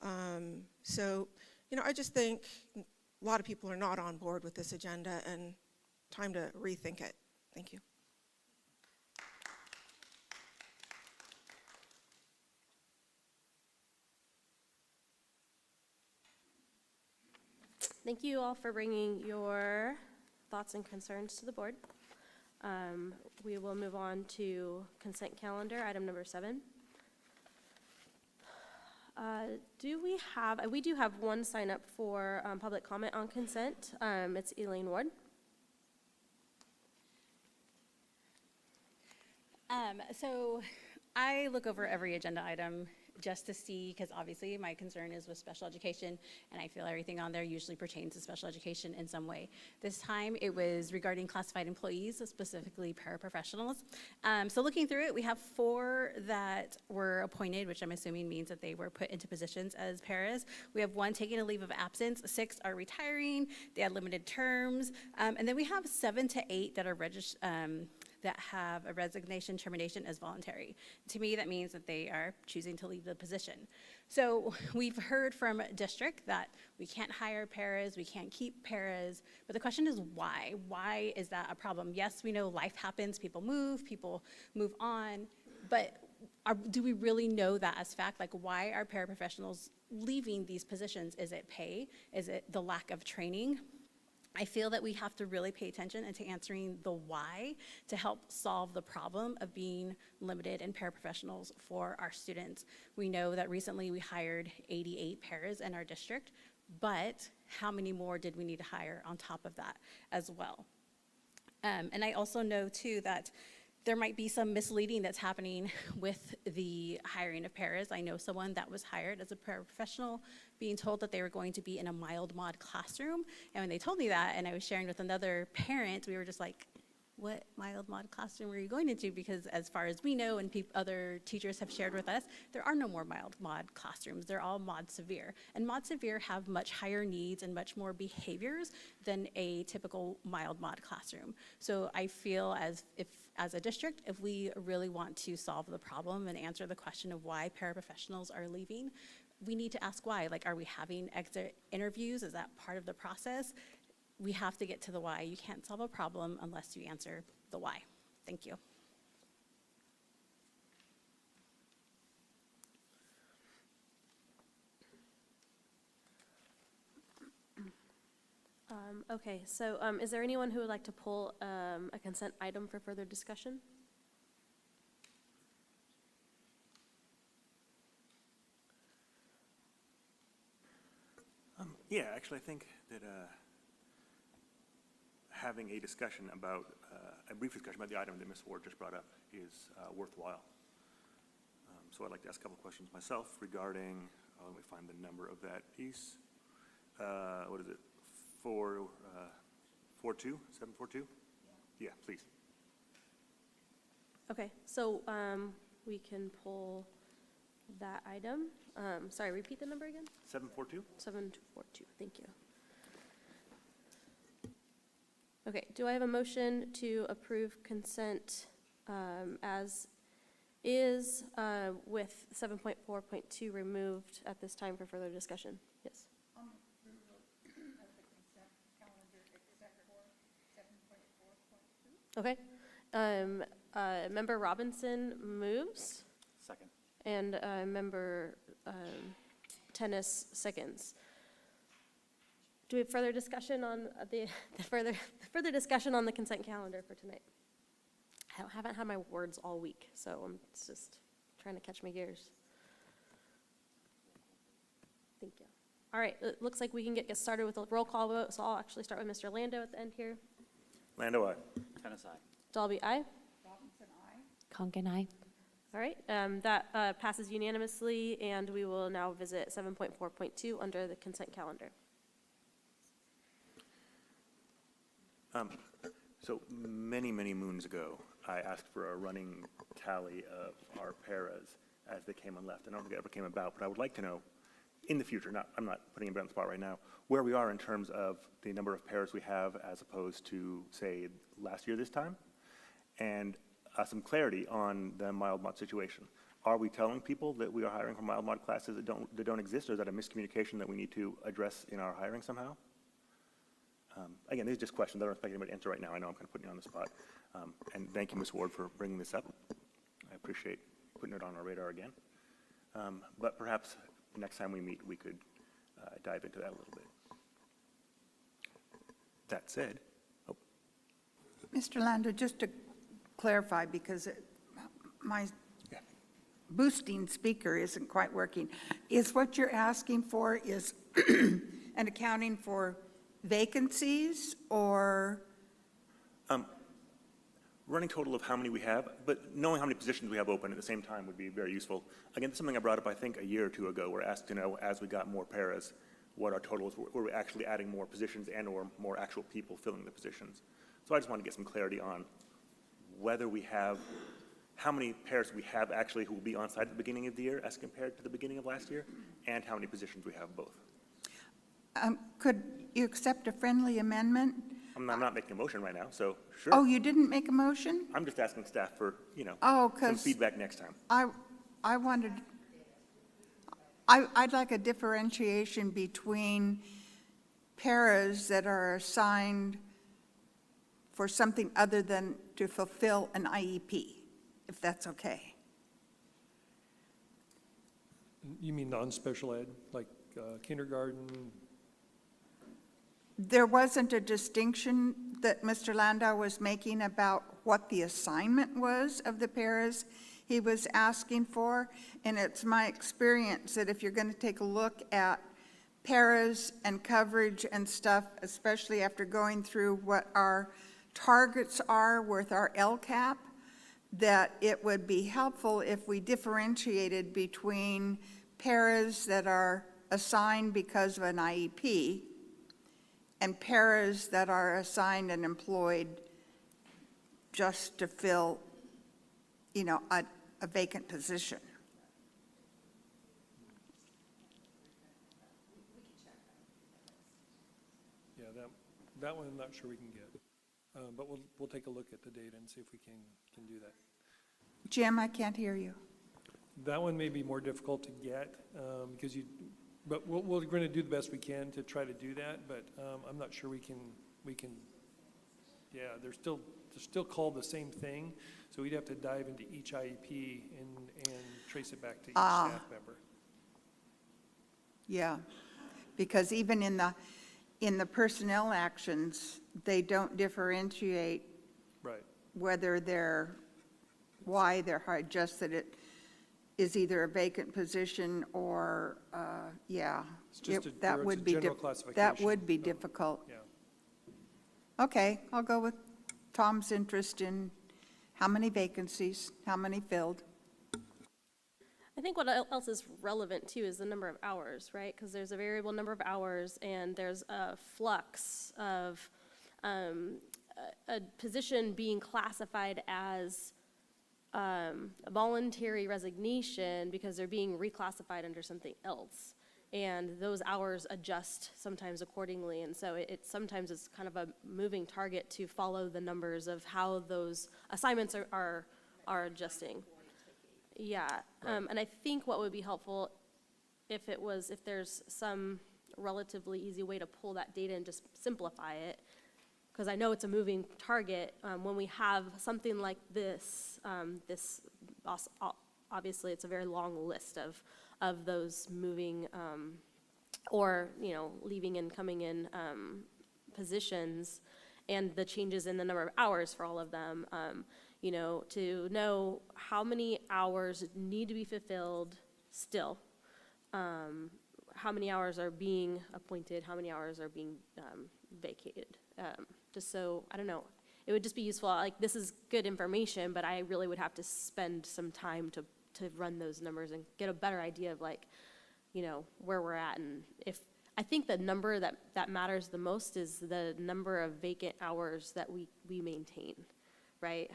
I just think a lot of people are not on board with this agenda, and time to rethink it. Thank you. Thank you all for bringing your thoughts and concerns to the board. We will move on to consent calendar, item number 7. We do have one sign up for public comment on consent. It's Elaine Ward. So I look over every agenda item just to see, because obviously my concern is with special education, and I feel everything on there usually pertains to special education in some way. This time it was regarding classified employees, specifically paraprofessionals. So looking through it, we have 4 that were appointed, which I'm assuming means that they were put into positions as paras. We have 1 taking a leave of absence, 6 are retiring, they had limited terms, and then we have 7 to 8 that are that have a resignation termination as voluntary. To me, that means that they are choosing to leave the position. So we've heard from district that we can't hire paras, we can't keep paras, but the question is why? Why is that a problem? Yes, we know life happens, people move on, but do we really know that as fact? Like, why are paraprofessionals leaving these positions? Is it pay? Is it the lack of training? I feel that we have to really pay attention into answering the why to help solve the problem of being limited in paraprofessionals for our students. We know that recently we hired 88 paras in our district, but how many more did we need to hire on top of that as well? And I also know too that there might be some misleading that's happening with the hiring of paras. I know someone that was hired as a paraprofessional being told that they were going to be in a mild mod classroom. And when they told me that, and I was sharing with another parent, we were just like, what mild mod classroom are you going into? Because as far as we know, and other teachers have shared with us, there are no more mild mod classrooms. They're all mod severe. And mod severe have much higher needs and much more behaviors than a typical mild mod classroom. So I feel as a district, if we really want to solve the problem and answer the question of why paraprofessionals are leaving, we need to ask why. Like, are we having exit interviews? Is that part of the process? We have to get to the why. You can't solve a problem unless you answer the why. Thank you. Okay, so is there anyone who would like to pull a consent item for further discussion? Yeah, actually, I think that having a discussion about, a brief discussion about the item that Ms. Ward just brought up is worthwhile. So I'd like to ask a couple questions myself regarding, let me find the number of that piece. What is it? 742? Yeah, please. Okay, so we can pull that item. Sorry, repeat the number again? 742? 742, thank you. Okay, do I have a motion to approve consent as is with 7.4.2 removed at this time for further discussion. Yes. Okay. Member Robinson moves. Second. And Member Tennis seconds. Do we have further discussion on the further discussion on the consent calendar for tonight? I haven't had my words all week, so I'm just trying to catch my gears. Thank you. All right, it looks like we can get started with a roll call vote, so I'll actually start with Mr. Lando at the end here. Lando, aye. Tennis, aye. Dalby, aye. Conkin, aye. All right, that passes unanimously, and we will now visit 7.4.2 under the consent calendar. So many, many moons ago, I asked for a running tally of our paras as they came and left. I don't think it ever came about, but I would like to know, in the future, I'm not putting anybody on the spot right now, where we are in terms of the number of paras we have as opposed to, say, last year this time, and some clarity on the mild mod situation. Are we telling people that we are hiring for mild mod classes that don't exist, or is that a miscommunication that we need to address in our hiring somehow? Again, these are just questions I don't expect anybody to answer right now. I know I'm kind of putting you on the spot. And thank you, Ms. Ward, for bringing this up. I appreciate putting it on our radar again. But perhaps next time we meet, we could dive into that a little bit. That said, Mr. Lando, just to clarify, because my boosting speaker isn't quite working, is what you're asking for is an accounting for vacancies or? Running total of how many we have, but knowing how many positions we have open at the same time would be very useful. Again, this is something I brought up, I think, a year or two ago. We're asked to know, as we got more paras, what our totals were. Were we actually adding more positions and or more actual people filling the positions? So I just want to get some clarity on whether we have, how many paras we have actually who will be on site at the beginning of the year as compared to the beginning of last year, and how many positions we have both. Could you accept a friendly amendment? I'm not making a motion right now, so sure. Oh, you didn't make a motion? I'm just asking staff for, Oh, some 'cause feedback next time. I wanted, I'd like a differentiation between paras that are assigned for something other than to fulfill an IEP, if that's okay. You mean non-special ed, like kindergarten? There wasn't a distinction that Mr. Landau was making about what the assignment was of the paras he was asking for. And it's my experience that if you're going to take a look at paras and coverage and stuff, especially after going through what our targets are with our LCAP, that it would be helpful if we differentiated between paras that are assigned because of an IEP and paras that are assigned and employed just to fill, a vacant position. Yeah, that one I'm not sure we can get. But we'll take a look at the data and see if we can do that. Jim, I can't hear you. That one may be more difficult to get because but we're going to do the best we can to try to do that, but I'm not sure we can, yeah, they're still called the same thing, so we'd have to dive into each IEP and trace it back to each staff member. Yeah, because even in the personnel actions, they don't differentiate right. whether why they're hired, just that it is either a vacant position or, yeah. It's just that would be general classification. That would be difficult. Yeah. Okay, I'll go with Tom's interest in how many vacancies, how many filled. I think what else is relevant too is the number of hours, right? Because there's a variable number of hours and there's a flux of a position being classified as a voluntary resignation because they're being reclassified under something else. And those hours adjust sometimes accordingly. And so it sometimes is kind of a moving target to follow the numbers of how those assignments are adjusting. Yeah, and I think what would be helpful if there's some relatively easy way to pull that data and just simplify it, because I know it's a moving target, when we have something like this, obviously it's a very long list of those moving, or, leaving and coming in, positions, and the changes in the number of hours for all of them, to know how many hours need to be fulfilled still, how many hours are being appointed, how many hours are being vacated. Just so, I don't know, it would just be useful, like, this is good information, but I really would have to spend some time to run those numbers and get a better idea of, like, where we're at. And I think the number that matters the most is the number of vacant hours that we maintain, right?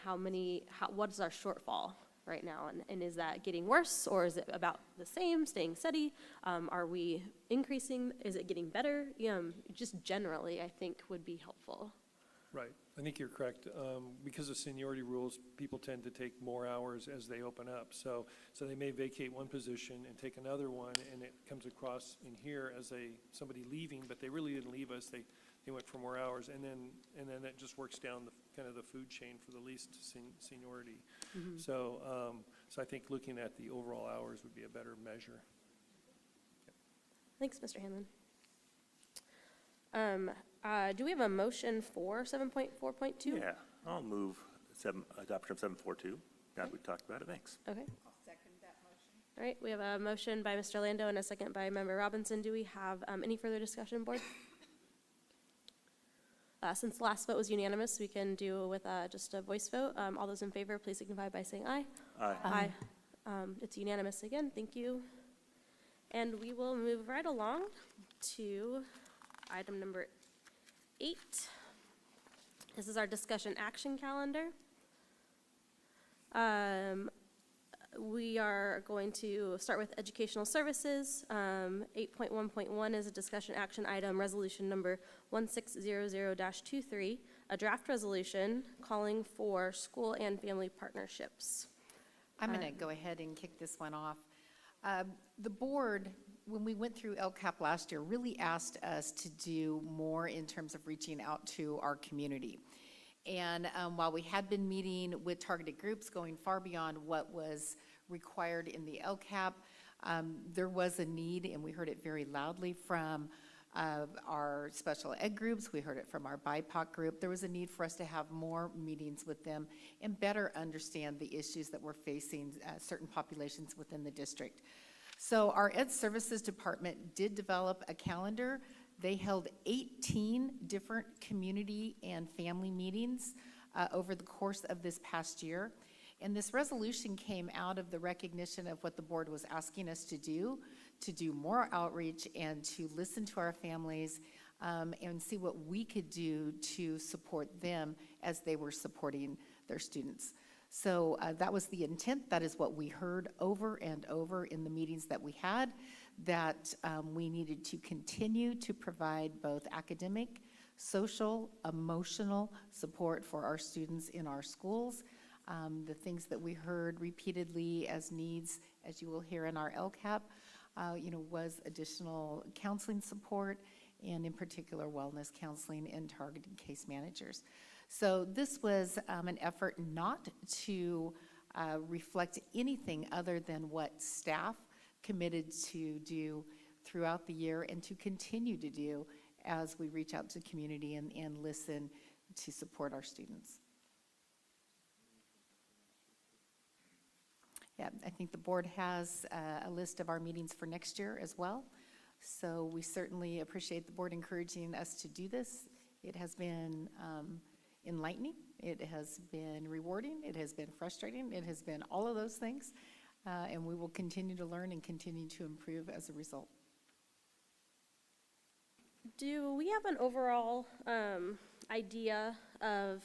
What is our shortfall right now? And is that getting worse, or is it about the same, staying steady? Are we increasing? Is it getting better? Just generally, I think would be helpful. Right, I think you're correct. Because of seniority rules, people tend to take more hours as they open up. So they may vacate one position and take another one, and it comes across in here as somebody leaving, but they really didn't leave us. They went for more hours, and then that just works down kind of the food chain for the least seniority. Mm-hmm. So I think looking at the overall hours would be a better measure. Thanks, Mr. Hanlon. Do we have a motion for 7.4.2? Yeah, I'll move adoption of 742. Now we talked about it, thanks. Okay. I'll second that motion. All right, we have a motion by Mr. Lando and a second by Member Robinson. Do we have any further discussion, board? Since the last vote was unanimous, we can do with just a voice vote. All those in favor, please signify by saying aye. Aye. Aye. It's unanimous again, thank you. And we will move right along to item number 8. This is our discussion action calendar. We are going to start with educational services. 8.1.1 is a discussion action item, resolution number 1600-23, a draft resolution calling for school and family partnerships. I'm going to go ahead and kick this one off. The board, when we went through LCAP last year, really asked us to do more in terms of reaching out to our community. And while we had been meeting with targeted groups going far beyond what was required in the LCAP, there was a need, and we heard it very loudly from our special ed groups. We heard it from our BIPOC group. There was a need for us to have more meetings with them and better understand the issues that we're facing certain populations within the district. So our Ed Services Department did develop a calendar. They held 18 different community and family meetings over the course of this past year. And this resolution came out of the recognition of what the board was asking us to do more outreach and to listen to our families and see what we could do to support them as they were supporting their students. So that was the intent. That is what we heard over and over in the meetings that we had, that we needed to continue to provide both academic, social, emotional support for our students in our schools. The things that we heard repeatedly as needs, as you will hear in our LCAP, was additional counseling support, and in particular wellness counseling and targeted case managers. So this was an effort not to reflect anything other than what staff committed to do throughout the year and to continue to do as we reach out to the community and listen to support our students. Yeah, I think the board has a list of our meetings for next year as well. So we certainly appreciate the board encouraging us to do this. It has been enlightening, it has been rewarding, it has been frustrating, it has been all of those things. And we will continue to learn and continue to improve as a result. Do we have an overall idea of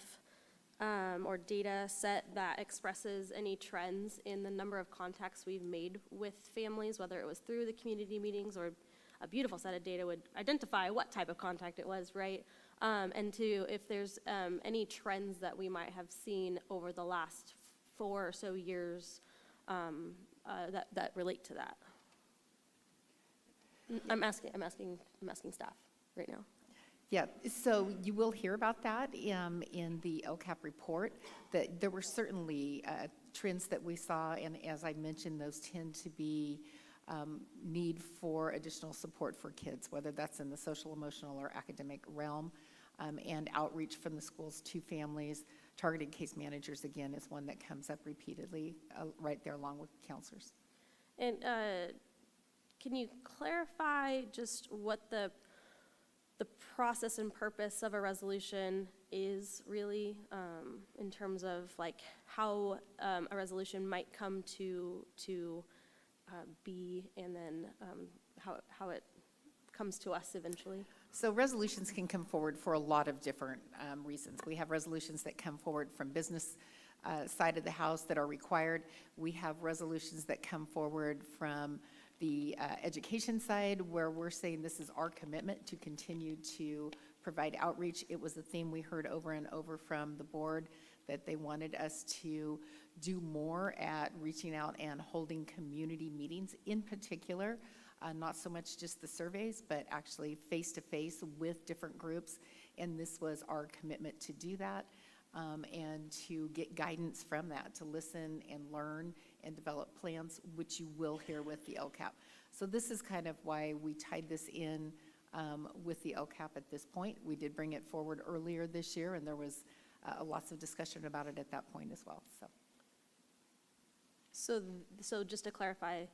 or data set that expresses any trends in the number of contacts we've made with families, whether it was through the community meetings, or a beautiful set of data would identify what type of contact it was, right? And if there's any trends that we might have seen over the last 4 or so years that relate to that. I'm asking staff right now. Yeah, so you will hear about that in the LCAP report, that there were certainly trends that we saw, and as I mentioned, those tend to be need for additional support for kids, whether that's in the social, emotional, or academic realm, and outreach from the schools to families. Targeted case managers, again, is one that comes up repeatedly right there along with counselors. And can you clarify just what the process and purpose of a resolution is really, in terms of like how a resolution might come to be, and then how it comes to us eventually? So resolutions can come forward for a lot of different reasons. We have resolutions that come forward from business side of the house that are required. We have resolutions that come forward from the education side, where we're saying this is our commitment to continue to provide outreach. It was a theme we heard over and over from the board, that they wanted us to do more at reaching out and holding community meetings in particular, not so much just the surveys, but actually face-to-face with different groups. And this was our commitment to do that, and to get guidance from that, to listen and learn and develop plans, which you will hear with the LCAP. So this is kind of why we tied this in with the LCAP at this point. We did bring it forward earlier this year, and there was lots of discussion about it at that point as well. So just to clarify,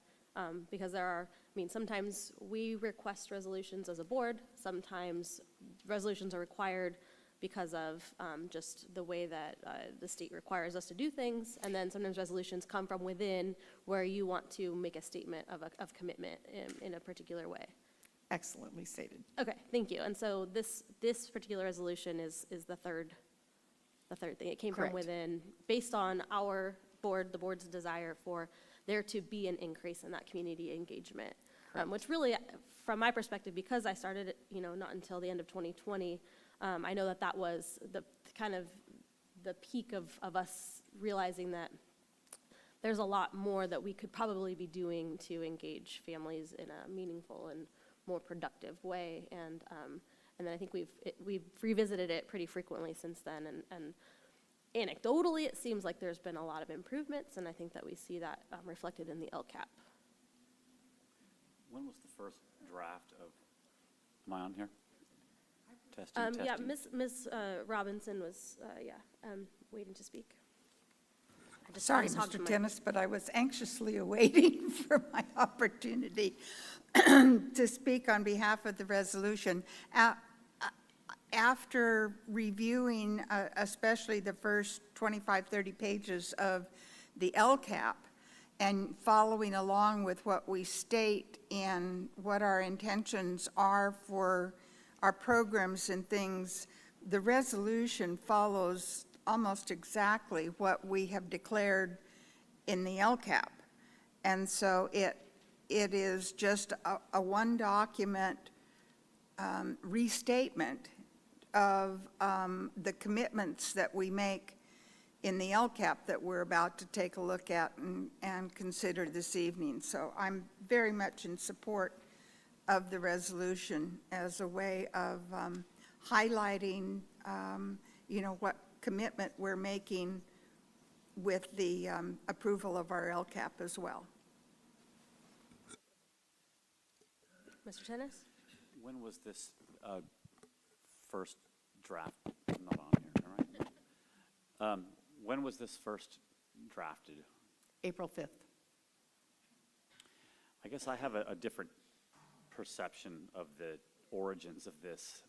because there are, sometimes we request resolutions as a board, sometimes resolutions are required because of just the way that the state requires us to do things, and then sometimes resolutions come from within where you want to make a statement of commitment in a particular way. Excellently stated. Okay, thank you. And so this particular resolution is the third thing. It came Correct. from within, based on our board, the board's desire for there to be an increase in that community engagement, which really, from my perspective, because I started it, not until the end of 2020. I know that was the kind of the peak of us realizing that there's a lot more that we could probably be doing to engage families in a meaningful and more productive way. And then I think we've revisited it pretty frequently since then. And anecdotally, it seems like there's been a lot of improvements, and I think that we see that reflected in the LCAP. When was the first draft of, am I on here? Testing. Yeah, Ms. Robinson was, waiting to speak. Sorry, Mr. Tennis, but I was anxiously awaiting for my opportunity to speak on behalf of the resolution. After reviewing especially the first 25, 30 pages of the LCAP and following along with what we state and what our intentions are for our programs and things, the resolution follows almost exactly what we have declared in the LCAP. And so it is just a one document restatement of the commitments that we make in the LCAP that we're about to take a look at and consider this evening. So I'm very much in support of the resolution as a way of highlighting, what commitment we're making with the approval of our LCAP as well. Mr. Tennis? When was this first draft? I'm not on here, all right. When was this first drafted? April 5th. I guess I have a different perception of the origins of this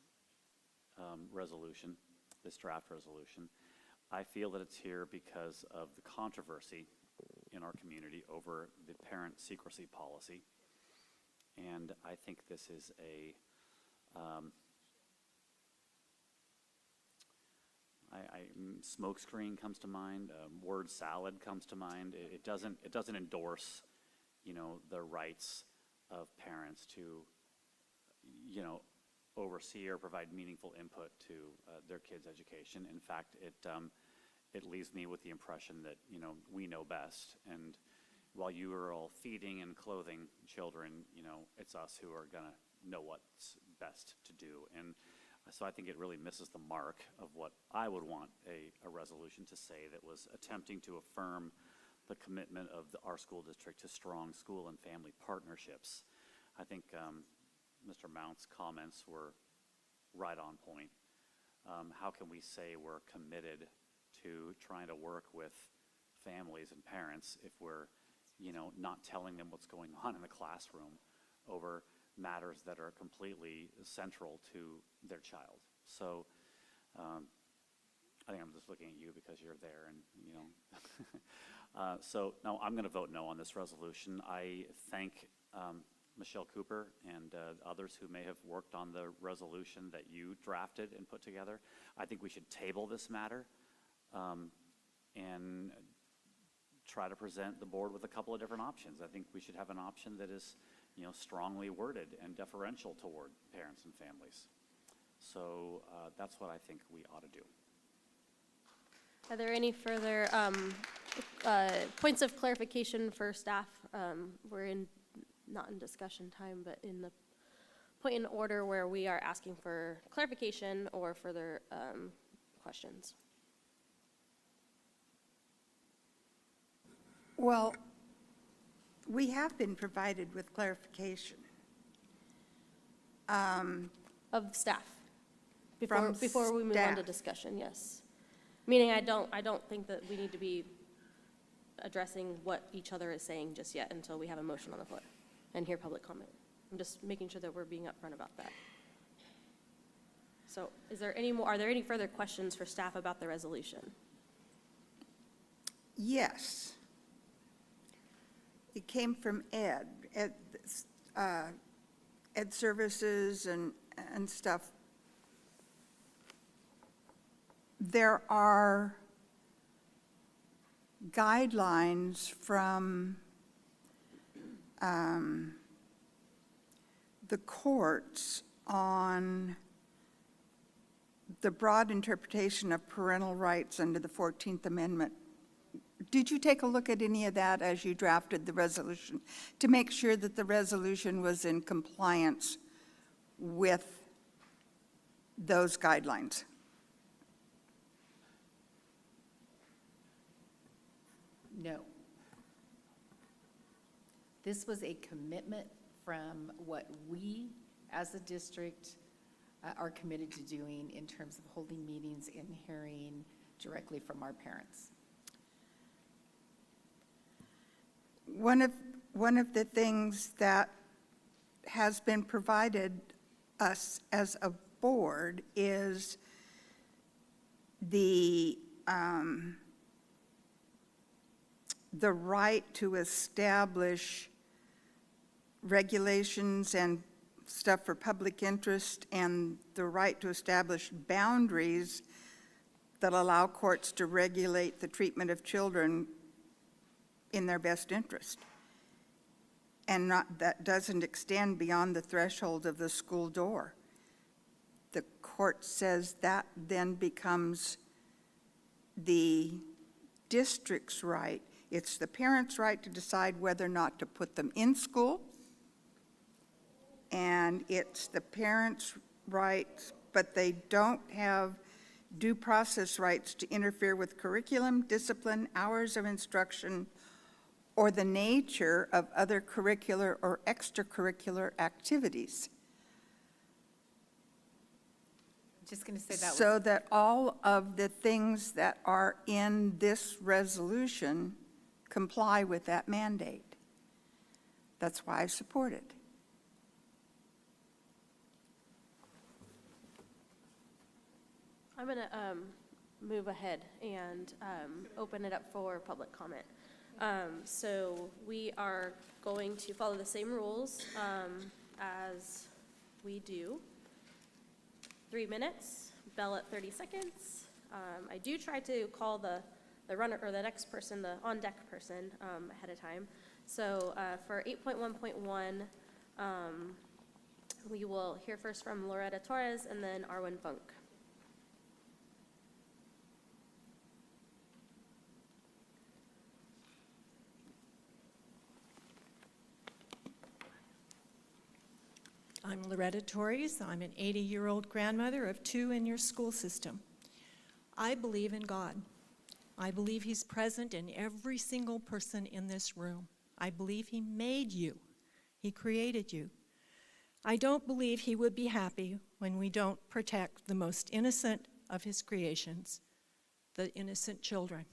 resolution, this draft resolution. I feel that it's here because of the controversy in our community over the parent secrecy policy. And I think this is a, smokescreen comes to mind, word salad comes to mind. It doesn't endorse, the rights of parents to, oversee or provide meaningful input to their kids' education. In fact, it leaves me with the impression that, we know best. And, while you are all feeding and clothing children, it's us who are gonna know what's best to do. And so I think it really misses the mark of what I would want a resolution to say, that was attempting to affirm the commitment of our school district to strong school and family partnerships. I think Mr. Mount's comments were right on point. How can we say we're committed to trying to work with families and parents if we're, not telling them what's going on in the classroom over matters that are completely central to their child? So I think I'm just looking at you because you're there, and so no, I'm going to vote no on this resolution. I thank Michelle Cooper and others who may have worked on the resolution that you drafted and put together. I think we should table this matter and try to present the board with a couple of different options. I think we should have an option that is, strongly worded and deferential toward parents and families. So that's what I think we ought to do. Are there any further points of clarification for staff? We're not in discussion time, but in the point in order where we are asking for clarification or further questions. Well, we have been provided with clarification. Of staff, From before we move on to staff. discussion, yes. Meaning I don't think that we need to be addressing what each other is saying just yet until we have a motion on the floor and hear public comment. I'm just making sure that we're being upfront about that. So are there any further questions for staff about the resolution? Yes. It came from Ed Services and stuff. There are guidelines from the courts on the broad interpretation of parental rights under the 14th Amendment. Did you take a look at any of that as you drafted the resolution to make sure that the resolution was in compliance with those guidelines? No. This was a commitment from what we, as a district, are committed to doing in terms of holding meetings and hearing directly from our parents. One of the things that has been provided us as a board is the right to establish regulations and stuff for public interest, and the right to establish boundaries that allow courts to regulate the treatment of children in their best interest. And that doesn't extend beyond the threshold of the school door. The court says that then becomes the district's right. It's the parents' right to decide whether or not to put them in school, and it's the parents' rights, but they don't have due process rights to interfere with curriculum, discipline, hours of instruction, or the nature of other curricular or extracurricular activities. Just going to say that So that all of the things that are in this resolution comply with that mandate. That's why I support it. I'm going to move ahead and open it up for public comment. So we are going to follow the same rules as we do. 3 minutes, bell at 30 seconds. I do try to call the runner or the next person, the on-deck person, ahead of time. So for 8.1.1, we will hear first from Loretta Torres and then Arwen Funk. Loretta Torres. I'm an 80-year-old grandmother of 2 in your school system. I believe in God. I believe He's present in every single person in this room. I believe He made you. He created you. I don't believe He would be happy when we don't protect the most innocent of His creations, the innocent children.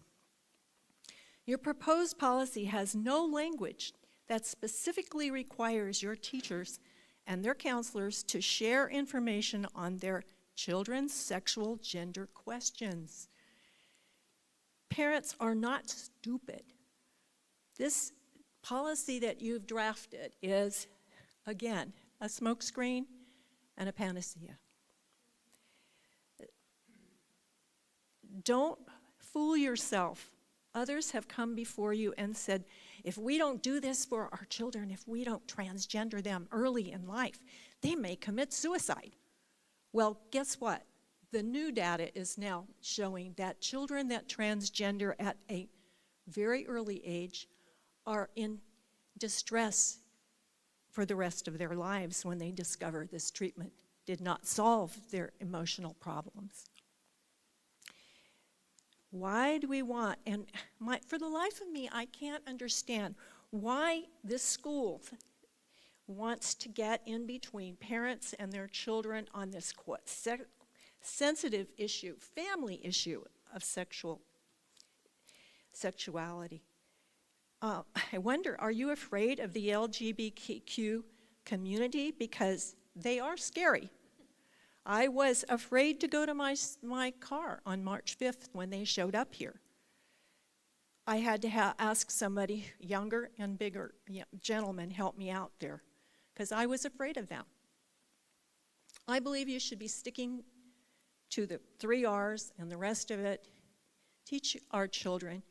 Your proposed policy has no language that specifically requires your teachers and their counselors to share information on their children's sexual gender questions. Parents are not stupid. This policy that you've drafted is, again, a smokescreen and a panacea. Don't fool yourself. Others have come before you and said, if we don't do this for our children, if we don't transgender them early in life, they may commit suicide. Well, guess what? The new data is now showing that children that transgender at a very early age are in distress for the rest of their lives when they discover this treatment did not solve their emotional problems. Why do we want, and for the life of me, I can't understand why this school wants to get in between parents and their children on this sensitive issue, family issue of sexuality. I wonder, are you afraid of the LGBTQ community? Because they are scary. I was afraid to go to my car on March 5th when they showed up here. I had to ask somebody younger and bigger gentleman help me out there because I was afraid of them. I believe you should be sticking to the 3 R's and the rest of it. Teach our children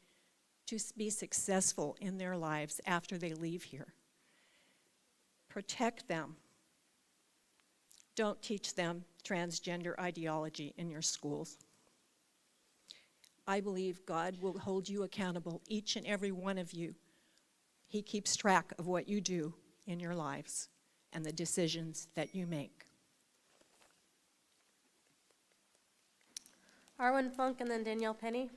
to be successful in their lives after they leave here. Protect them. Don't teach them transgender ideology in your schools. I believe God will hold you accountable, each and every one of you. He keeps track of what you do in your lives and the decisions that you make. Arwen Funk and then Danielle Penny.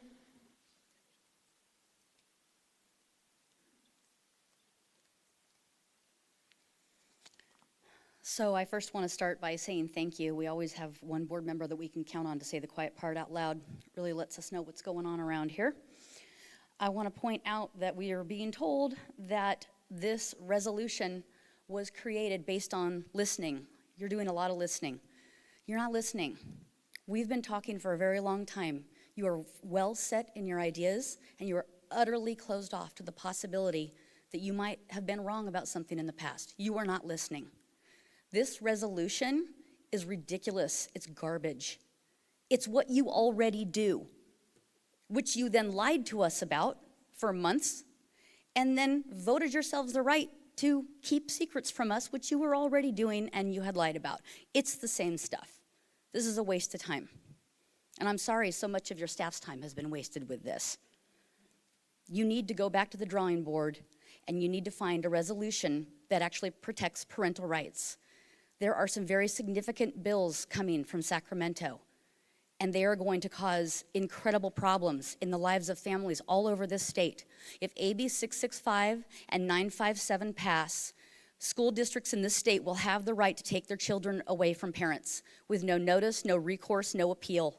So I first want to start by saying thank you. We always have one board member that we can count on to say the quiet part out loud. It really lets us know what's going on around here. I want to point out that we are being told that this resolution was created based on listening. You're doing a lot of listening. You're not listening. We've been talking for a very long time. You are well set in your ideas, and you are utterly closed off to the possibility that you might have been wrong about something in the past. You are not listening. This resolution is ridiculous. It's garbage. It's what you already do, which you then lied to us about for months, and then voted yourselves the right to keep secrets from us, which you were already doing and you had lied about. It's the same stuff. This is a waste of time. And I'm sorry so much of your staff's time has been wasted with this. You need to go back to the drawing board, and you need to find a resolution that actually protects parental rights. There are some very significant bills coming from Sacramento, and they are going to cause incredible problems in the lives of families all over this state. If AB 665 and 957 pass, school districts in this state will have the right to take their children away from parents with no notice, no recourse, no appeal.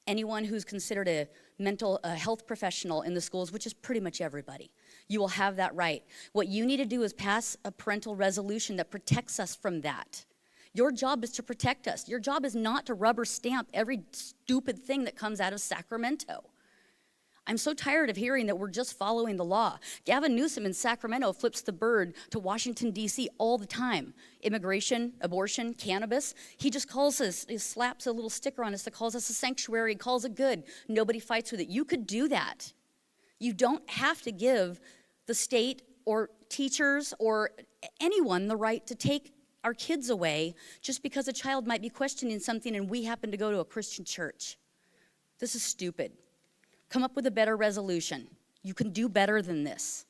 Anyone who's considered a mental health professional in the schools, which is pretty much everybody, you will have that right. What you need to do is pass a parental resolution that protects us from that. Your job is to protect us. Your job is not to rubber stamp every stupid thing that comes out of Sacramento. I'm so tired of hearing that we're just following the law. Gavin Newsom in Sacramento flips the bird to Washington, D.C. all the time. Immigration, abortion, cannabis. He just calls us, he slaps a little sticker on us that calls us a sanctuary, calls it good. Nobody fights with it. You could do that. You don't have to give the state or teachers or anyone the right to take our kids away just because a child might be questioning something and we happen to go to a Christian church. This is stupid. Come up with a better resolution. You can do better than this.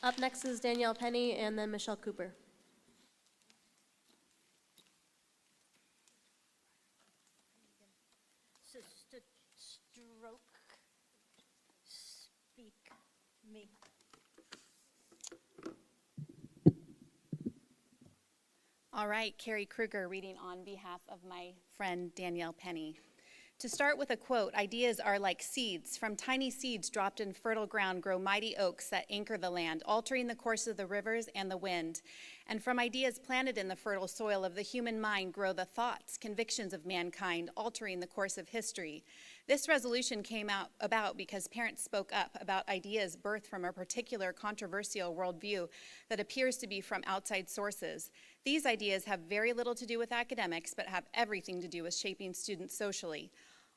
Up next is Danielle Penny and then Michelle Cooper. Stroke, speak, me. All right, Carrie Kruger reading on behalf of my friend Danielle Penny. To start with a quote, ideas are like seeds. From tiny seeds dropped in fertile ground grow mighty oaks that anchor the land, altering the course of the rivers and the wind. And from ideas planted in the fertile soil of the human mind grow the thoughts, convictions of mankind, altering the course of history. This resolution came about because parents spoke up about ideas birthed from a particular controversial worldview that appears to be from outside sources. These ideas have very little to do with academics, but have everything to do with shaping students socially.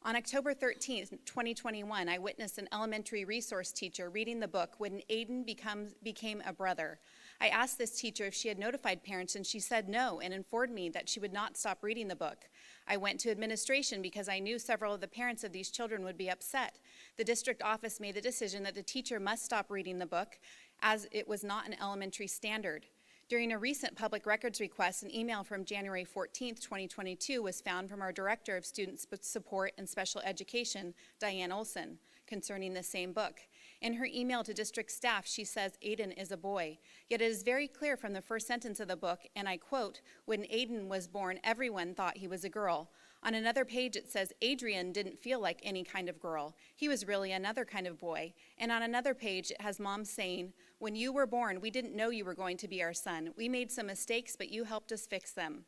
On October 13, 2021, I witnessed an elementary resource teacher reading the book When Aiden Became a Brother. I asked this teacher if she had notified parents, and she said no, and informed me that she would not stop reading the book. I went to administration because I knew several of the parents of these children would be upset. The district office made the decision that the teacher must stop reading the book, as it was not an elementary standard. During a recent public records request, an email from January 14, 2022 was found from our Director of Student Support and Special Education, Diane Olson, concerning the same book. In her email to district staff, she says Aiden is a boy. Yet it is very clear from the first sentence of the book, and I quote, "When Aiden was born, everyone thought he was a girl." On another page, it says Adrian didn't feel like any kind of girl. He was really another kind of boy. And on another page, it has mom saying, "When you were born, we didn't know you were going to be our son. We made some mistakes, but you helped us fix them."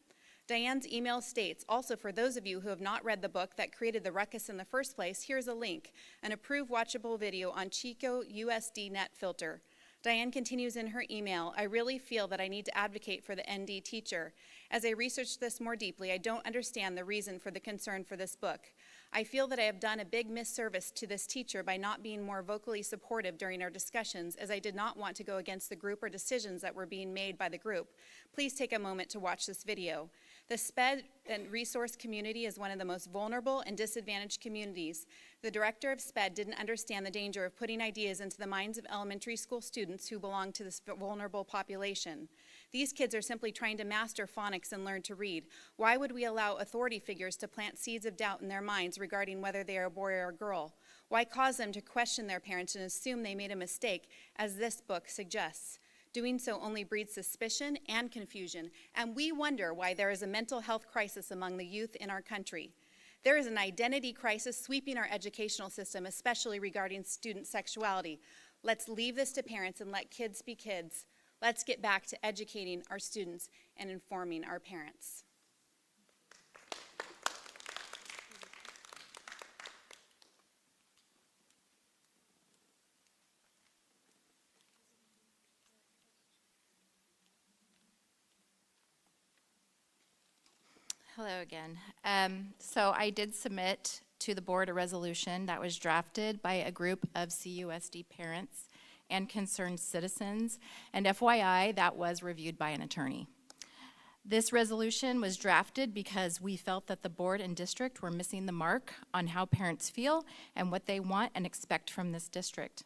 Diane's email states, also for those of you who have not read the book that created the ruckus in the first place, here's a link, an approved watchable video on Chico USD Net Filter. Diane continues in her email, "I really feel that I need to advocate for the ND teacher. As I researched this more deeply, I don't understand the reason for the concern for this book. I feel that I have done a big misservice to this teacher by not being more vocally supportive during our discussions, as I did not want to go against the group or decisions that were being made by the group. Please take a moment to watch this video. The SPED and resource community is one of the most vulnerable and disadvantaged communities. The director of SPED didn't understand the danger of putting ideas into the minds of elementary school students who belong to this vulnerable population. These kids are simply trying to master phonics and learn to read. Why would we allow authority figures to plant seeds of doubt in their minds regarding whether they are a boy or a girl? Why cause them to question their parents and assume they made a mistake, as this book suggests? Doing so only breeds suspicion and confusion, and we wonder why there is a mental health crisis among the youth in our country. There is an identity crisis sweeping our educational system, especially regarding student sexuality. Let's leave this to parents and let kids be kids. Let's get back to educating our students and informing our parents." Hello again. So I did submit to the board a resolution that was drafted by a group of CUSD parents and concerned citizens, and FYI, that was reviewed by an attorney. This resolution was drafted because we felt that the board and district were missing the mark on how parents feel and what they want and expect from this district.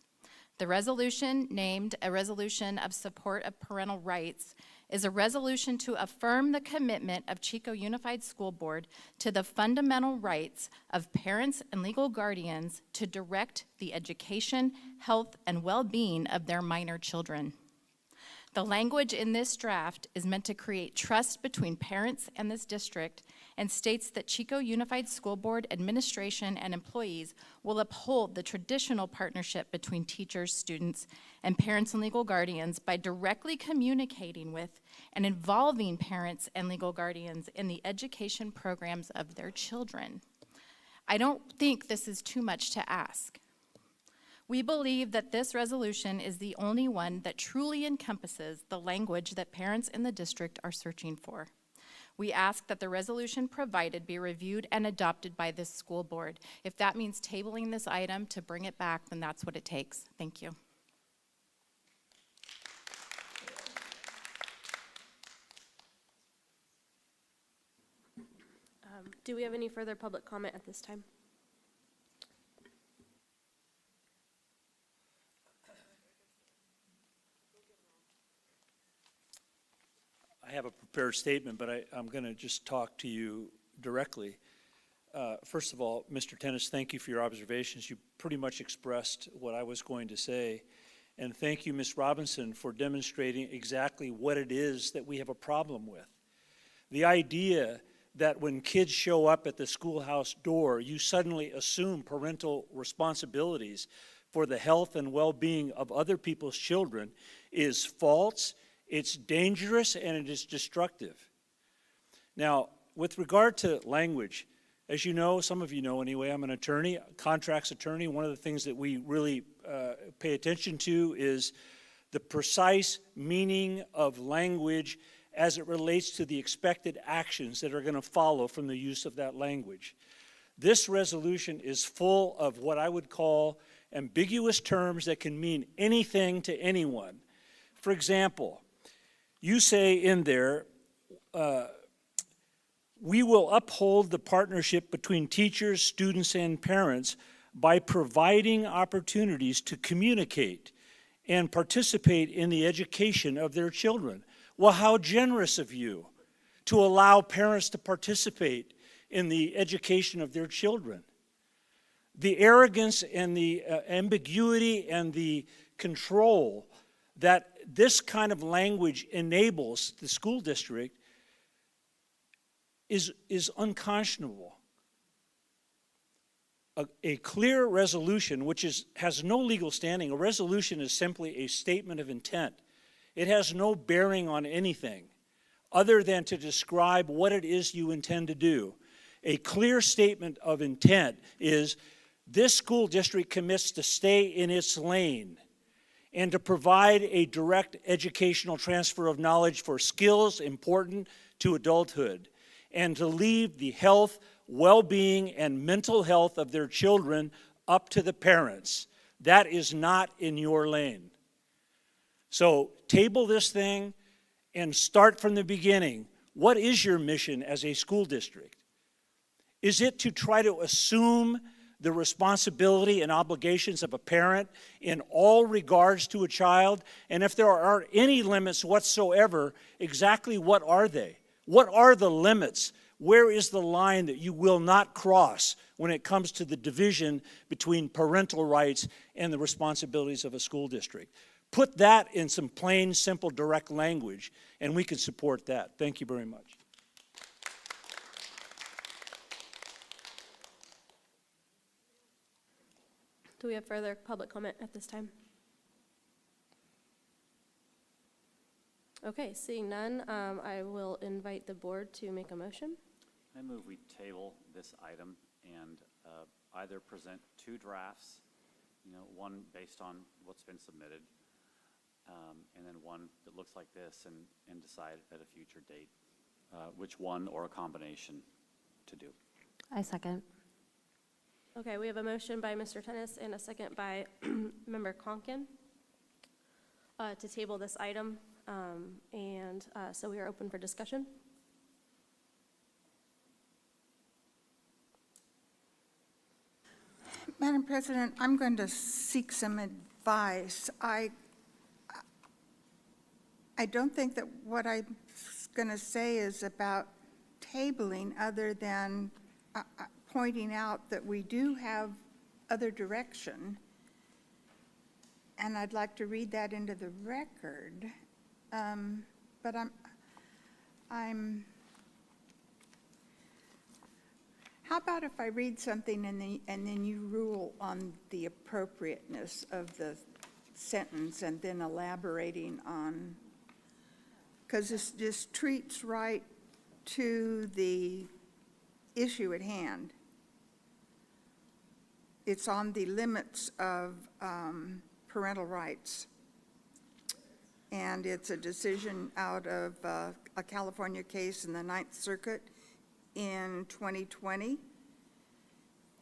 The resolution, named a resolution of support of parental rights, is a resolution to affirm the commitment of Chico Unified School Board to the fundamental rights of parents and legal guardians to direct the education, health, and well-being of their minor children. The language in this draft is meant to create trust between parents and this district and states that Chico Unified School Board administration and employees will uphold the traditional partnership between teachers, students, and parents and legal guardians by directly communicating with and involving parents and legal guardians in the education programs of their children. I don't think this is too much to ask. We believe that this resolution is the only one that truly encompasses the language that parents in the district are searching for. We ask that the resolution provided be reviewed and adopted by this school board. If that means tabling this item to bring it back, then that's what it takes. Thank you. Do we have any further public comment at this time? I have a prepared statement, but I'm going to just talk to you directly. First of all, Mr. Tennis, thank you for your observations. You pretty much expressed what I was going to say. And thank you, Ms. Robinson, for demonstrating exactly what it is that we have a problem with. The idea that when kids show up at the schoolhouse door, you suddenly assume parental responsibilities for the health and well-being of other people's children is false, it's dangerous, and it is destructive. Now, with regard to language, as you know, some of you know anyway, I'm an attorney, a contracts attorney. One of the things that we really pay attention to is the precise meaning of language as it relates to the expected actions that are going to follow from the use of that language. This resolution is full of what I would call ambiguous terms that can mean anything to anyone. For example, you say in there, we will uphold the partnership between teachers, students, and parents by providing opportunities to communicate and participate in the education of their children. Well, how generous of you to allow parents to participate in the education of their children. The arrogance and the ambiguity and the control that this kind of language enables the school district is unconscionable. A clear resolution, which has no legal standing, a resolution is simply a statement of intent. It has no bearing on anything other than to describe what it is you intend to do. A clear statement of intent is this school district commits to stay in its lane and to provide a direct educational transfer of knowledge for skills important to adulthood, and to leave the health, well-being, and mental health of their children up to the parents. That is not in your lane. So table this thing and start from the beginning. What is your mission as a school district? Is it to try to assume the responsibility and obligations of a parent in all regards to a child? And if there are any limits whatsoever, exactly what are they? What are the limits? Where is the line that you will not cross when it comes to the division between parental rights and the responsibilities of a school district? Put that in some plain, simple, direct language, and we can support that. Thank you very much. Do we have further public comment at this time? Okay, seeing none, I will invite the board to make a motion. I move we table this item and either present two drafts, one based on what's been submitted, and then one that looks like this, and decide at a future date which one or a combination to do. I second. Okay, we have a motion by Mr. Tennis and a second by Member Conkin to table this item, so we are open for discussion. Madam President, I'm going to seek some advice. I don't think that what I'm going to say is about tabling, other than pointing out that we do have other direction, and I'd like to read that into the record. But how about if I read something and then you rule on the appropriateness of the sentence and then elaborating on, because this just treats right to the issue at hand. It's on the limits of parental rights. And it's a decision out of a California case in the Ninth Circuit in 2020.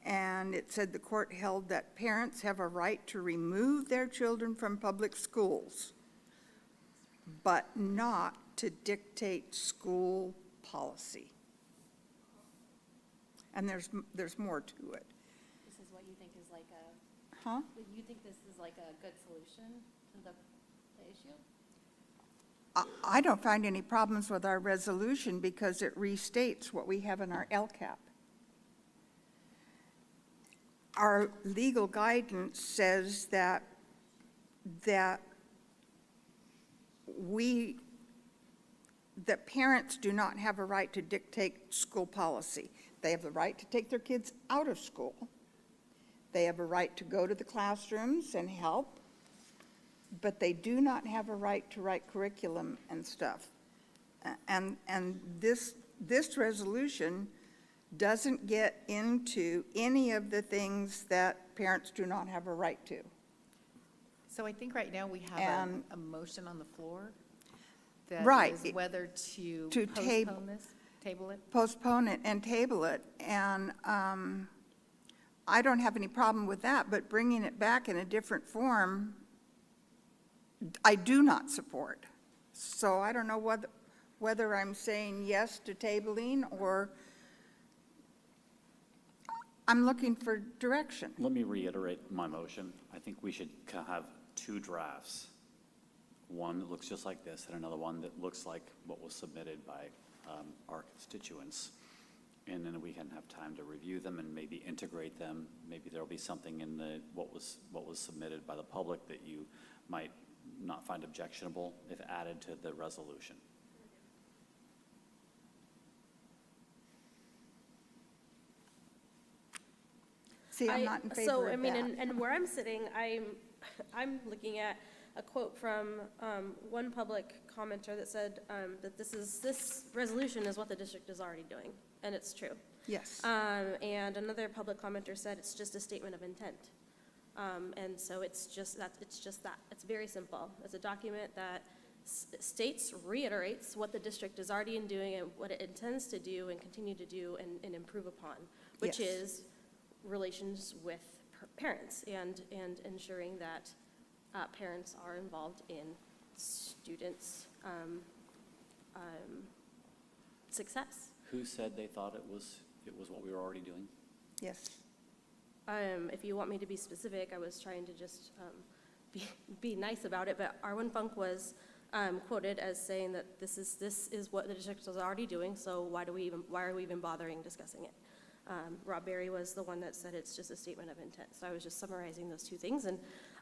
And it said the court held that parents have a right to remove their children from public schools, but not to dictate school policy. And there's more to it. This is what you think is like a, Huh? you think this is like a good solution to the issue? I don't find any problems with our resolution because it restates what we have in our LCAP. Our legal guidance says that parents do not have a right to dictate school policy. They have the right to take their kids out of school. They have a right to go to the classrooms and help, but they do not have a right to write curriculum and stuff. And this resolution doesn't get into any of the things that parents do not have a right to. So I think right now we have And- a motion on the floor that Right. is whether to To postpone this, table it. Postpone it and table it, and I don't have any problem with that, but bringing it back in a different form, I do not support. So I don't know whether I'm saying yes to tabling, or I'm looking for direction. Let me reiterate my motion. I think we should have two drafts. One that looks just like this, and another one that looks like what was submitted by our constituents. And then we can have time to review them and maybe integrate them. Maybe there'll be something in what was submitted by the public that you might not find objectionable if added to the resolution. See, I'm not in favor So, of I mean, that. and where I'm sitting, I'm looking at a quote from one public commenter that said that this resolution is what the district is already doing, and it's true. Yes. And another public commenter said it's just a statement of intent. And so it's just that. It's very simple. It's a document that reiterates what the district is already doing and what it intends to do and continue to do and improve upon, which Yes. is relations with parents and ensuring that parents are involved in students' success. Who said they thought it was what we were already doing? Yes. If you want me to be specific, I was trying to just be nice about it, but Arwen Funk was quoted as saying that this is what the district is already doing, so why are we even bothering discussing it? Rob Berry was the one that said it's just a statement of intent. So I was just summarizing those two things, and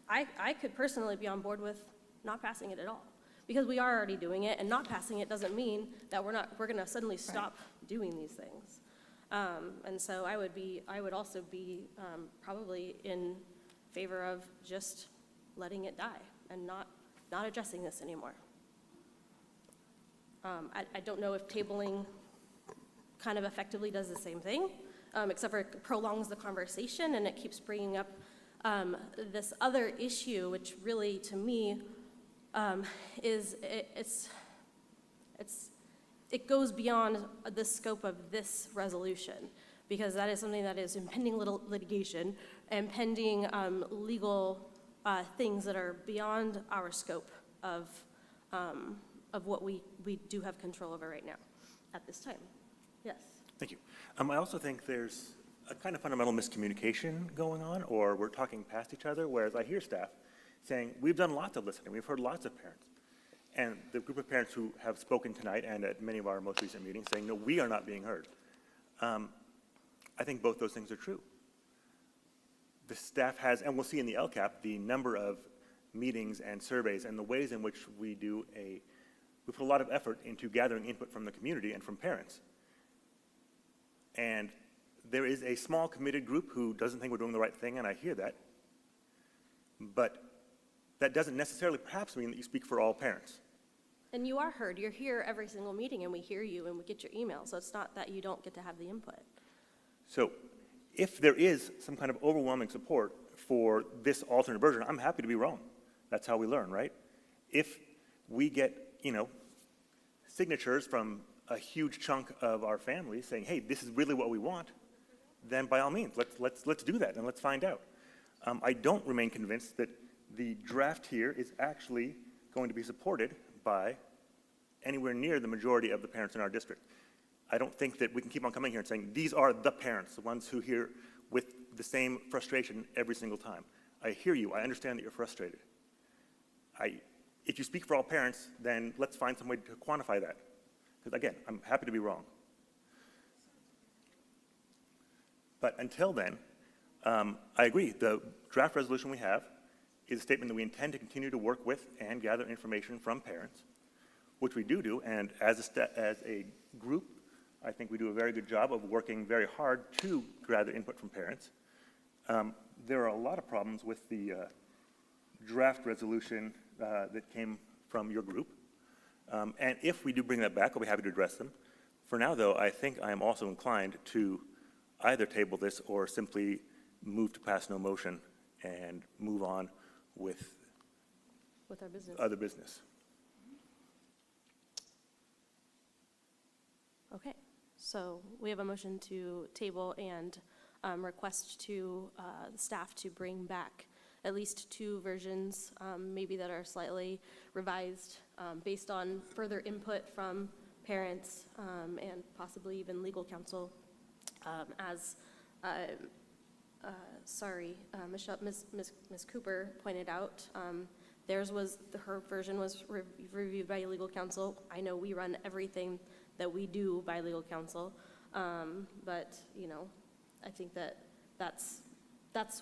I could personally be on board with not passing it at all, because we are already doing it, and not passing it doesn't mean that we're going to suddenly stop doing these things. And so I would also be probably in favor of just letting it die and not addressing this anymore. I don't know if tabling kind of effectively does the same thing, except for it prolongs the conversation and it keeps bringing up this other issue, which really, to me, it goes beyond the scope of this resolution, because that is something that is impending litigation and pending legal things that are beyond our scope of what we do have control over right now at this time. Yes. Thank you. I also think there's a kind of fundamental miscommunication going on, or we're talking past each other, whereas I hear staff saying, we've done lots of listening, we've heard lots of parents. And the group of parents who have spoken tonight and at many of our most recent meetings saying, no, we are not being heard. I think both those things are true. The staff has, and we'll see in the LCAP, the number of meetings and surveys and the ways in which we put a lot of effort into gathering input from the community and from parents. And there is a small committed group who doesn't think we're doing the right thing, and I hear that. But that doesn't necessarily perhaps mean that you speak for all parents. And you are heard. You're here every single meeting, and we hear you, and we get your email. So it's not that you don't get to have the input. So if there is some kind of overwhelming support for this alternate version, I'm happy to be wrong. That's how we learn, right? If we get, signatures from a huge chunk of our family saying, hey, this is really what we want, then by all means, let's do that and let's find out. I don't remain convinced that the draft here is actually going to be supported by anywhere near the majority of the parents in our district. I don't think that we can keep on coming here and saying, these are the parents, the ones who hear with the same frustration every single time. I hear you. I understand that you're frustrated. if you speak for all parents, then let's find some way to quantify that. Because again, I'm happy to be wrong. But until then, I agree. The draft resolution we have is a statement that we intend to continue to work with and gather information from parents, which we do, and as a group, I think we do a very good job of working very hard to gather input from parents. There are a lot of problems with the draft resolution that came from your group. And if we do bring that back, I'll be happy to address them. For now, though, I think I am also inclined to either table this or simply move to pass no motion and move on with our business. other business. Okay, so we have a motion to table and request to the staff to bring back at least 2 versions, maybe that are slightly revised based on further input from parents and possibly even legal counsel. Ms. Cooper pointed out, her version was reviewed by legal counsel. I know we run everything that we do by legal counsel, but, I think that's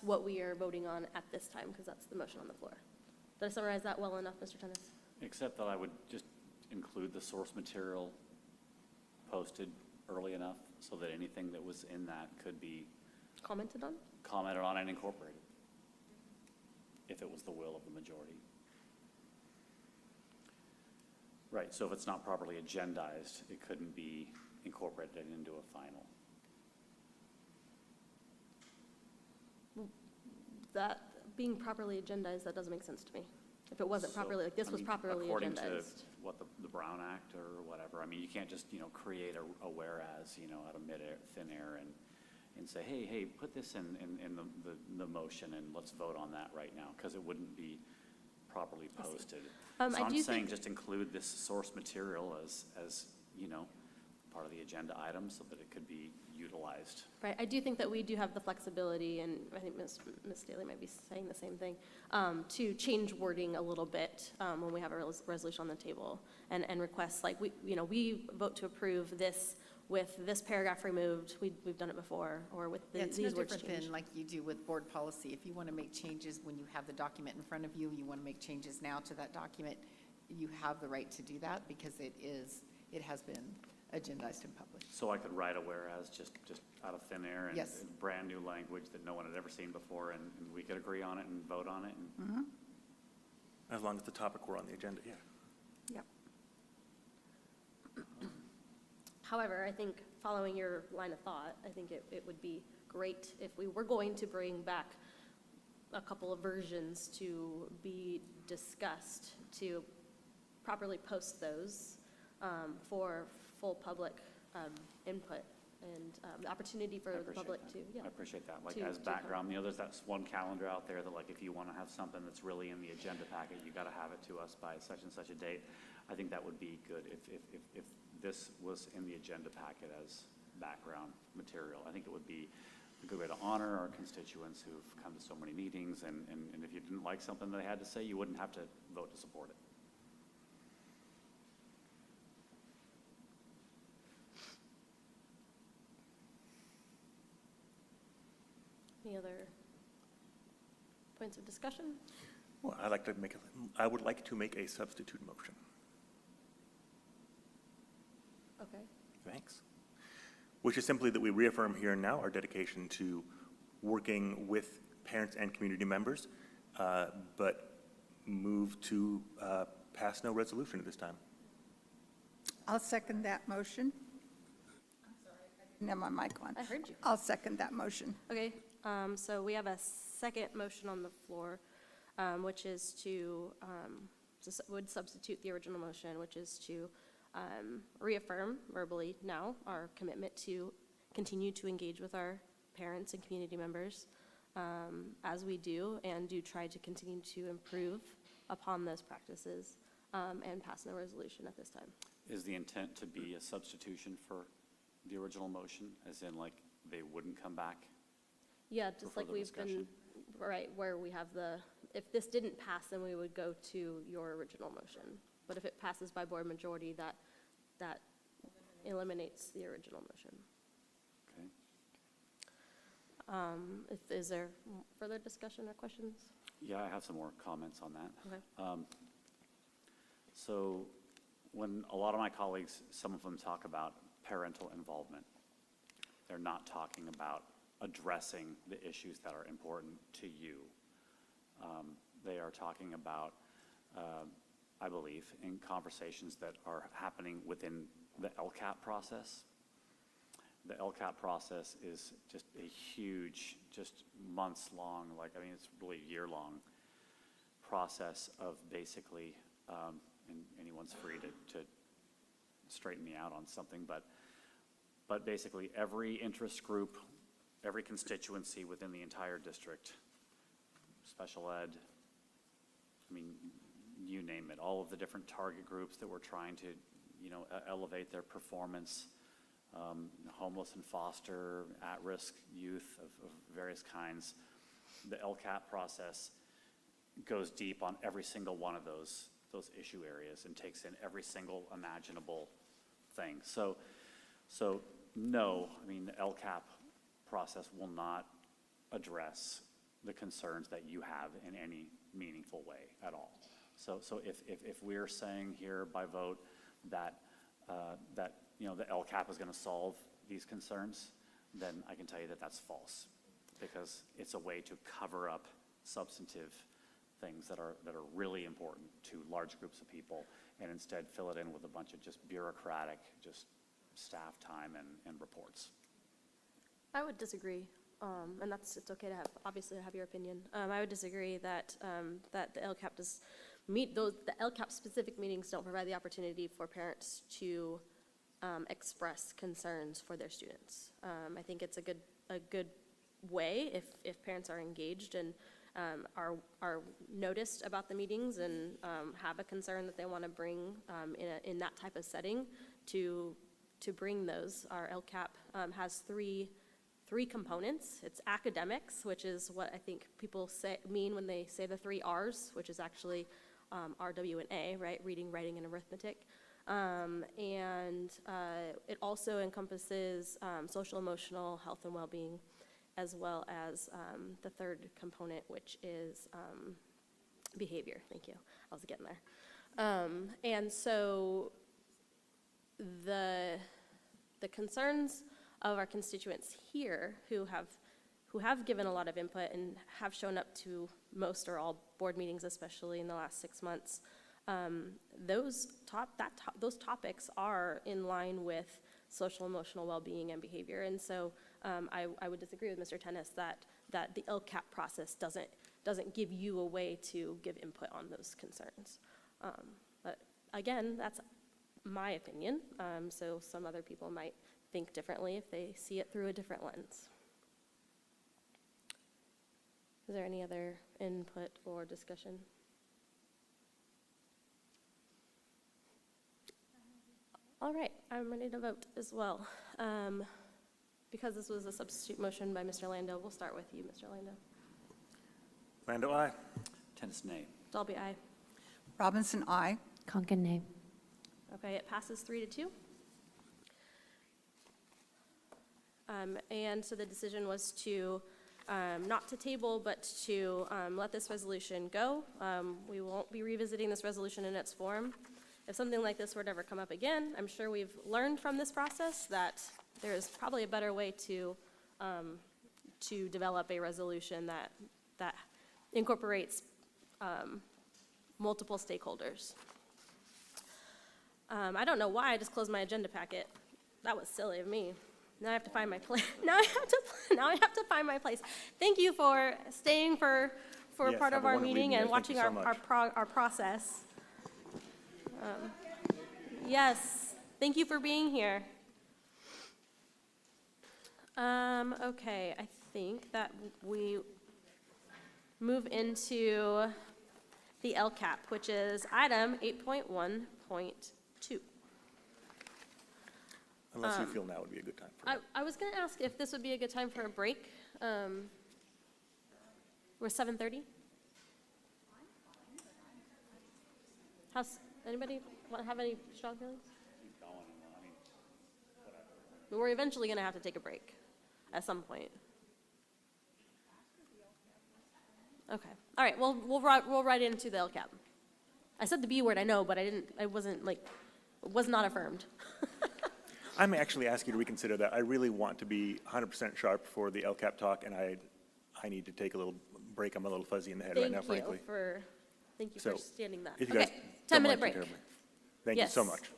what we are voting on at this time, because that's the motion on the floor. Did I summarize that well enough, Mr. Tennis? Except that I would just include the source material posted early enough so that anything that was in that could be Commented on and incorporated, if it was the will of the majority. Right, so if it's not properly agendized, it couldn't be incorporated into a final. That being properly agendized, that doesn't make sense to me. If it wasn't properly, like this was properly according agendized. to what the Brown Act or whatever, I mean, you can't just, create a whereas, out of thin air and say, hey, put this in the motion and let's vote on that right now, because it wouldn't be properly posted. So I'm saying just include this source material as part of the agenda item so that it could be utilized. Right, I do think that we do have the flexibility, and I think Ms. Staley might be saying the same thing, to change wording a little bit when we have a resolution on the table and requests, like, we vote to approve this with this paragraph removed. We've done it before, or with It's these no words different changed. than like you do with board policy. If you want to make changes when you have the document in front of you, you want to make changes now to that document, you have the right to do that because it has been agendized and published. So I could write a whereas just out of thin air and Yes. brand new language that no one had ever seen before, and we could agree on it and vote on it. And As long as the topic were on the agenda, yeah. Yep. However, I think following your line of thought, I think it would be great if we were going to bring back a couple of versions to be discussed, to properly post those for full public input and the opportunity for the public to, I appreciate that. Like, to- as to background, there's that one calendar out there that, like, if you want to have something that's really in the agenda packet, you got to have it to us by such and such a date. I think that would be good if this was in the agenda packet as background material. I think it would be a good way to honor our constituents who've come to so many meetings, and if you didn't like something they had to say, you wouldn't have to vote to support it. Any other points of discussion? Well, I would like to make a substitute motion. Okay. Thanks. Which is simply that we reaffirm here and now our dedication to working with parents and community members, but move to pass no resolution at this time. I'll second that motion. I'm sorry, I didn't have my mic on. I heard you. I'll second that motion. Okay, so we have a second motion on the floor, which is would substitute the original motion, which is to reaffirm verbally now our commitment to continue to engage with our parents and community members as we do, and do try to continue to improve upon those practices and pass no resolution at this time. Is the intent to be a substitution for the original motion, as in, like, they wouldn't come back? Yeah, just For like further we've been discussion. right, where we have if this didn't pass, then we would go to your original motion. But if it passes by board majority, that eliminates the original motion. Okay. Is there further discussion or questions? Yeah, I have some more comments on that. Okay. So when a lot of my colleagues, some of them talk about parental involvement, they're not talking about addressing the issues that are important to you. They are talking about, I believe, in conversations that are happening within the LCAP process. The LCAP process is just a huge, just months-long, it's really year-long process of basically, and anyone's free to straighten me out on something, but basically every interest group, every constituency within the entire district, special ed, you name it, all of the different target groups that we're trying to, elevate their performance, homeless and foster, at-risk youth of various kinds. The LCAP process goes deep on every single one of those issue areas and takes in every single imaginable thing. So no, the LCAP process will not address the concerns that you have in any meaningful way at all. So if we're saying here by vote that the LCAP is going to solve these concerns, then I can tell you that that's false, because it's a way to cover up substantive things that are really important to large groups of people, and instead fill it in with a bunch of just bureaucratic, just staff time and reports. I would disagree, and it's okay to obviously have your opinion. I would disagree that the LCAP does meet the LCAP specific meetings don't provide the opportunity for parents to express concerns for their students. I think it's a good way if parents are engaged and are noticed about the meetings and have a concern that they want to bring in that type of setting to bring those. Our LCAP has three components. It's academics, which is what I think people mean when they say the 3 R's, which is actually R, W, and A, right? Reading, writing, and arithmetic. And it also encompasses social, emotional, health, and well-being, as well as the third component, which is behavior. Thank you. I was getting there. And so the concerns of our constituents here who have given a lot of input and have shown up to most or all board meetings, especially in the last 6 months, those topics are in line with social, emotional well-being and behavior. And so I would disagree with Mr. Tennis that the LCAP process doesn't give you a way to give input on those concerns. But again, that's my opinion. So some other people might think differently if they see it through a different lens. Is there any other input or discussion? All right, I'm ready to vote as well. Because this was a substitute motion by Mr. Lando, we'll start with you, Mr. Lando. Lando, aye. Tennis, nay. Dalby, aye. Robinson, aye. Conkin, nay. Okay, it passes 3-2. And so the decision was to not to table, but to let this resolution go. We won't be revisiting this resolution in its form. If something like this were to ever come up again, I'm sure we've learned from this process that there is probably a better way to develop a resolution that incorporates multiple stakeholders. I don't know why I just closed my agenda packet. That was silly of me. Now I have to find my place. Now I have to find my place. Thank you for staying for Yes, part have of a our wonderful meeting evening, and guys. Thank watching you so much. our process. Yes, thank you for being here. Okay, I think that we move into the LCAP, which is item 8.1.2. Unless you feel now would be a good time for it. I was going to ask if this would be a good time for a break. We're 7:30? Anybody have any strong feelings? But we're eventually gonna have to take a break at some point. Okay, all right, well, we'll write into the LCAP. I said the B word, I know, but I wasn't like, it was not affirmed. I may actually ask you to reconsider that. I really want to be 100% sharp for the LCAP talk, and I need to take a little break. I'm a little fuzzy in the head right now, frankly. Thank you So, for standing that. if you guys Okay, don't 10-minute mind break. taking a break. Thank you so Yes. much.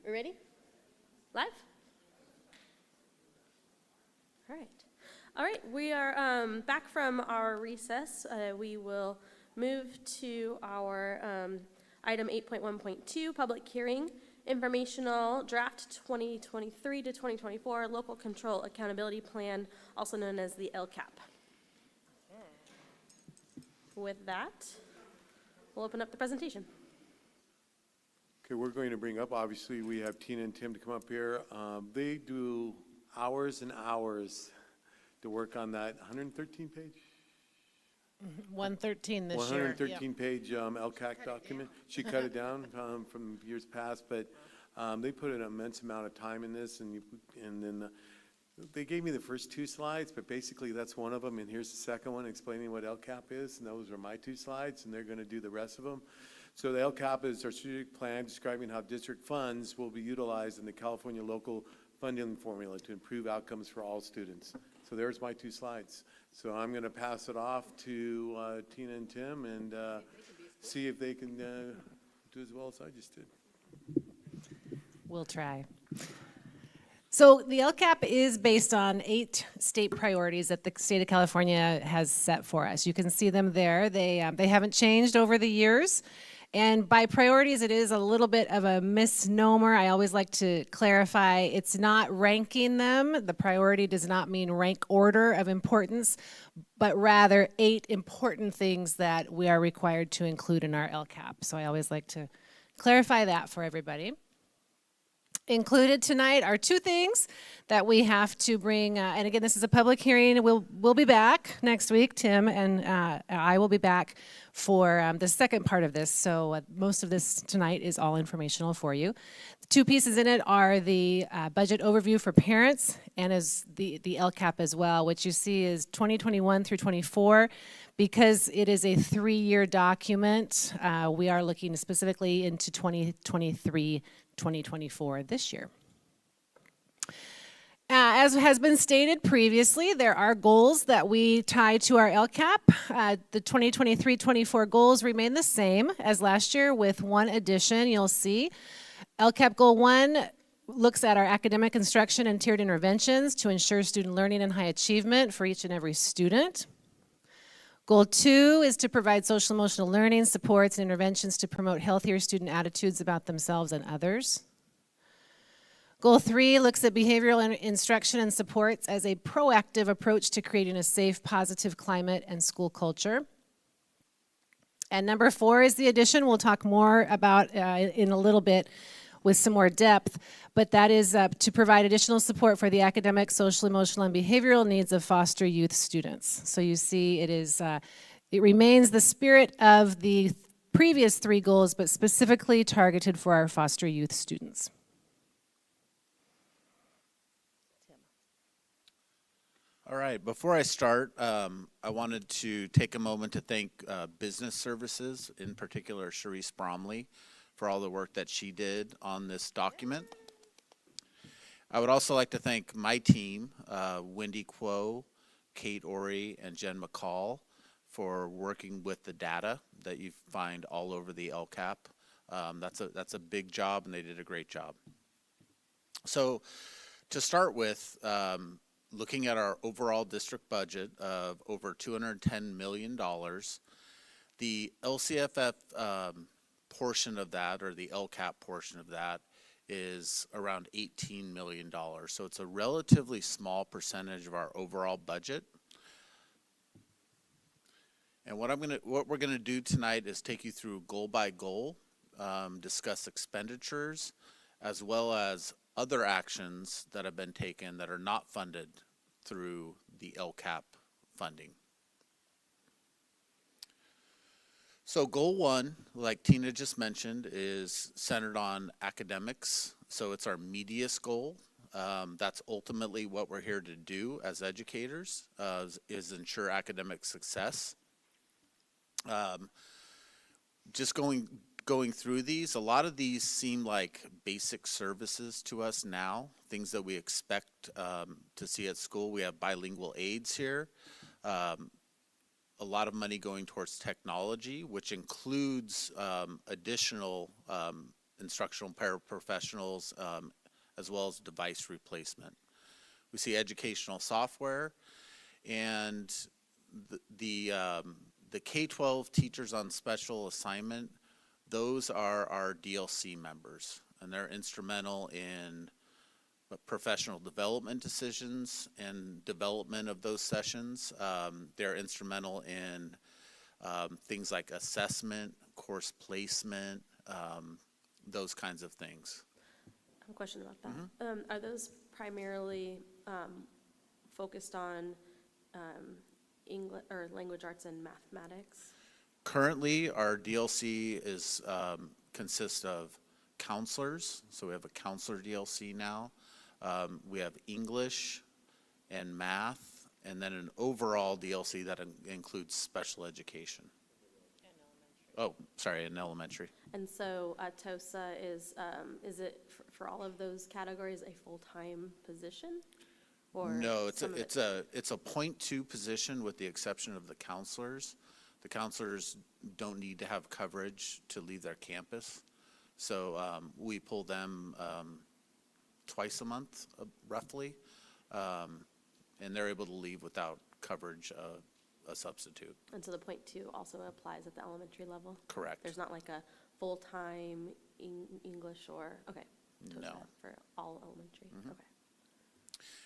We ready? Live? All right. All right, we are back from our recess. We will move to our item 8.1.2, public hearing, informational draft 2023 to 2024 local control accountability plan, also known as the LCAP. With that, we'll open up the presentation. Okay, we're going to bring up, obviously, we have Tina and Tim to come up here. They do hours and hours to work on that 113 page? 113 this year. 113 page LCAC document. She cut it down from years past, but they put an immense amount of time in this, and then they gave me the first 2 slides, but basically that's one of them, and here's the second one explaining what LCAP is, and those are my 2 slides, and they're going to do the rest of them. So the LCAP is our strategic plan describing how district funds will be utilized in the California local funding formula to improve outcomes for all students. So there's my 2 slides. So I'm going to pass it off to Tina and Tim and see if they can do as well as I just did. We'll try. So the LCAP is based on 8 state priorities that the state of California has set for us. You can see them there. They haven't changed over the years. And by priorities, it is a little bit of a misnomer. I always like to clarify, it's not ranking them. The priority does not mean rank order of importance, but rather 8 important things that we are required to include in our LCAP. So I always like to clarify that for everybody. Included tonight are 2 things that we have to bring, and again, this is a public hearing. We'll be back next week. Tim and I will be back for the second part of this. So most of this tonight is all informational for you. The 2 pieces in it are the budget overview for parents and as the LCAP as well, which you see is 2021 through 24. Because it is a 3-year document, we are looking specifically into 2023, 2024 this year. As has been stated previously, there are goals that we tie to our LCAP. The 2023-24 goals remain the same as last year with 1 addition. You'll see LCAP Goal 1 looks at our academic instruction and tiered interventions to ensure student learning and high achievement for each and every student. Goal 2 is to provide social emotional learning supports and interventions to promote healthier student attitudes about themselves and others. Goal 3 looks at behavioral instruction and supports as a proactive approach to creating a safe, positive climate and school culture. And number 4 is the addition. We'll talk more about in a little bit with some more depth, but that is to provide additional support for the academic, social, emotional, and behavioral needs of foster youth students. So you see it remains the spirit of the previous 3 goals, but specifically targeted for our foster youth students. All right, before I start, I wanted to take a moment to thank Business Services, in particular Sharice Bromley, for all the work that she did on this document. I would also like to thank my team, Wendy Kuo, Kate Ori, and Jen McCall, for working with the data that you find all over the LCAP. That's a big job, and they did a great job. So to start with, looking at our overall district budget of over $210 million, the LCFF portion of that, or the LCAP portion of that, is around $18 million. So it's a relatively small percentage of our overall budget. And what we're gonna do tonight is take you through goal by goal, discuss expenditures, as well as other actions that have been taken that are not funded through the LCAP funding. So goal 1, like Tina just mentioned, is centered on academics. So it's our medius goal. That's ultimately what we're here to do as educators, is ensure academic success. Just going through these, a lot of these seem like basic services to us now, things that we expect to see at school. We have bilingual aids here. A lot of money going towards technology, which includes additional instructional paraprofessionals, as well as device replacement. We see educational software, and the K-12 teachers on special assignment, those are our DLC members, and they're instrumental in professional development decisions and development of those sessions. They're instrumental in things like assessment, course placement, those kinds of things. I have a question about that. Are those primarily focused on English or language arts and mathematics? Currently, our DLC is consists of counselors, so we have a counselor DLC now. We have English and math, and then an overall DLC that includes special education. Oh, sorry, in elementary. And so TOSA is it for all of those categories a full-time position? Or No, it's some of a .2 position with the exception of the counselors. The counselors don't need to have coverage to leave their campus. So we pull them twice a month, roughly, and they're able to leave without coverage of a substitute. And so the .2 also applies at the elementary level? Correct. There's not like a full-time English or, okay. TOSA No. For all elementary, okay.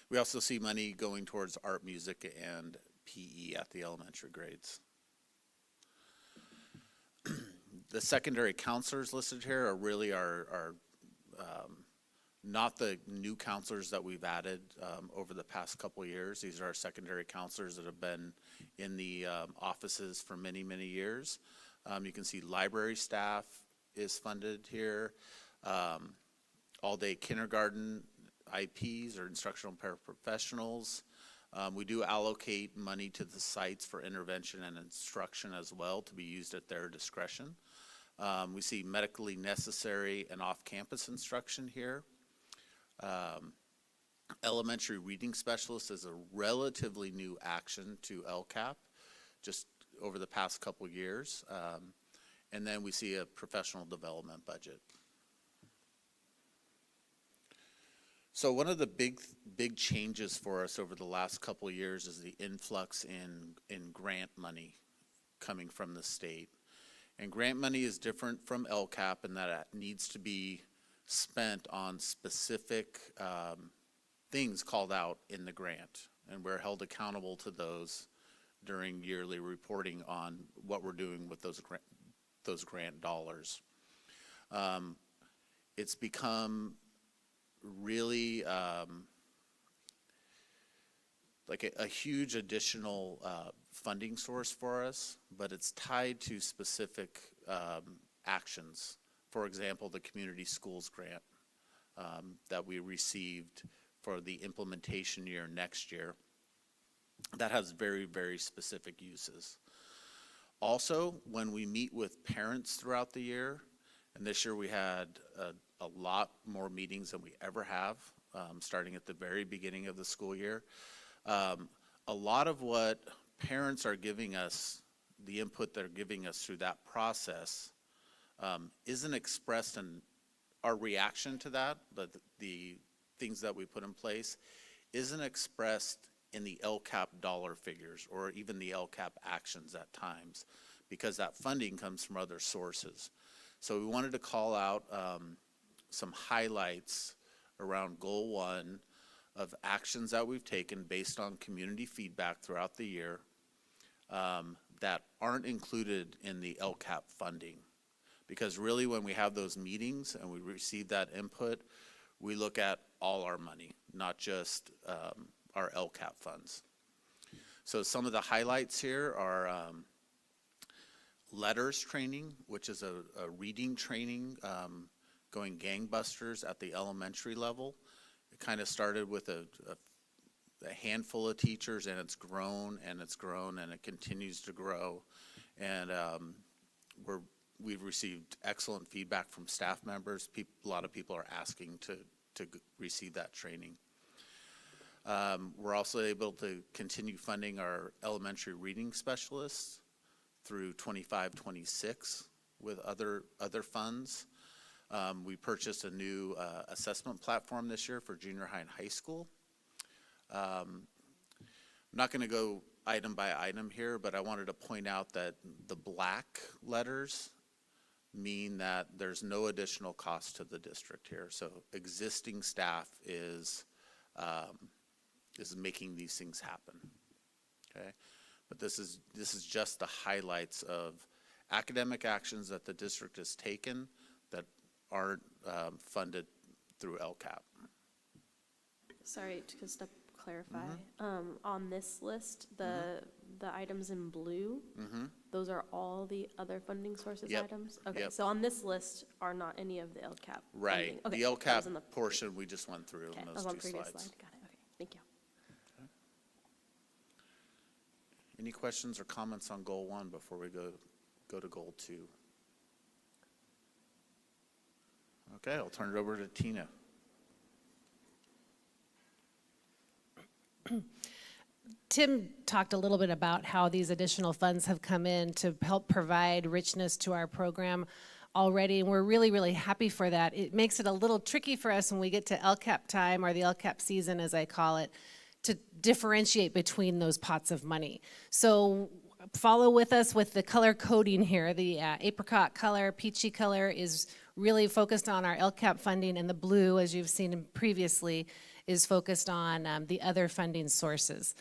We also see money going towards art, music, and PE at the elementary grades. The secondary counselors listed here are really our not the new counselors that we've added over the past couple of years. These are our secondary counselors that have been in the offices for many, many years. You can see library staff is funded here. All-day kindergarten IPs or instructional paraprofessionals. We do allocate money to the sites for intervention and instruction as well to be used at their discretion. We see medically necessary and off-campus instruction here. Elementary reading specialist is a relatively new action to LCAP just over the past couple years. And then we see a professional development budget. So one of the big changes for us over the last couple of years is the influx in grant money coming from the state. And grant money is different from LCAP in that it needs to be spent on specific things called out in the grant. And we're held accountable to those during yearly reporting on what we're doing with those grant dollars. It's become really like a huge additional funding source for us, but it's tied to specific actions. For example, the community schools grant that we received for the implementation year next year. That has very, very specific uses. Also, when we meet with parents throughout the year, and this year we had a lot more meetings than we ever have, starting at the very beginning of the school year. A lot of what parents are giving us, the input they're giving us through that process, isn't expressed in our reaction to that, but the things that we put in place isn't expressed in the LCAP dollar figures or even the LCAP actions at times, because that funding comes from other sources. So we wanted to call out some highlights around Goal 1 of actions that we've taken based on community feedback throughout the year that aren't included in the LCAP funding. Because really when we have those meetings and we receive that input, we look at all our money, not just our LCAP funds. So some of the highlights here are letters training, which is a reading training going gangbusters at the elementary level. It kind of started with a handful of teachers, and it's grown and it's grown and it continues to grow. And we've received excellent feedback from staff members. A lot of people are asking to receive that training. We're also able to continue funding our elementary reading specialists through 25-26 with other funds. We purchased a new assessment platform this year for junior high and high school. I'm not going to go item by item here, but I wanted to point out that the black letters mean that there's no additional cost to the district here. So existing staff is making these things happen. Okay, but this is just the highlights of academic actions that the district has taken that aren't funded through LCAP. Sorry, just to clarify, on this list, the items in blue, those are all the other funding sources Yep. items? Okay, Yep. so on this list are not any of the LCAP Right. funding? Okay, The that was in LCAP the- portion we just went through Okay, in that those was on two previous slides. slide. Got it, okay, thank you. Any questions or comments on goal 1 before we go to goal 2? Okay, I'll turn it over to Tina. Tim talked a little bit about how these additional funds have come in to help provide richness to our program already, and we're really, really happy for that. It makes it a little tricky for us when we get to LCAP time, or the LCAP season, as I call it, to differentiate between those pots of money. So follow with us with the color coding here. The apricot color, peachy color is really focused on our LCAP funding, and the blue, as you've seen previously, is focused on the other funding sources.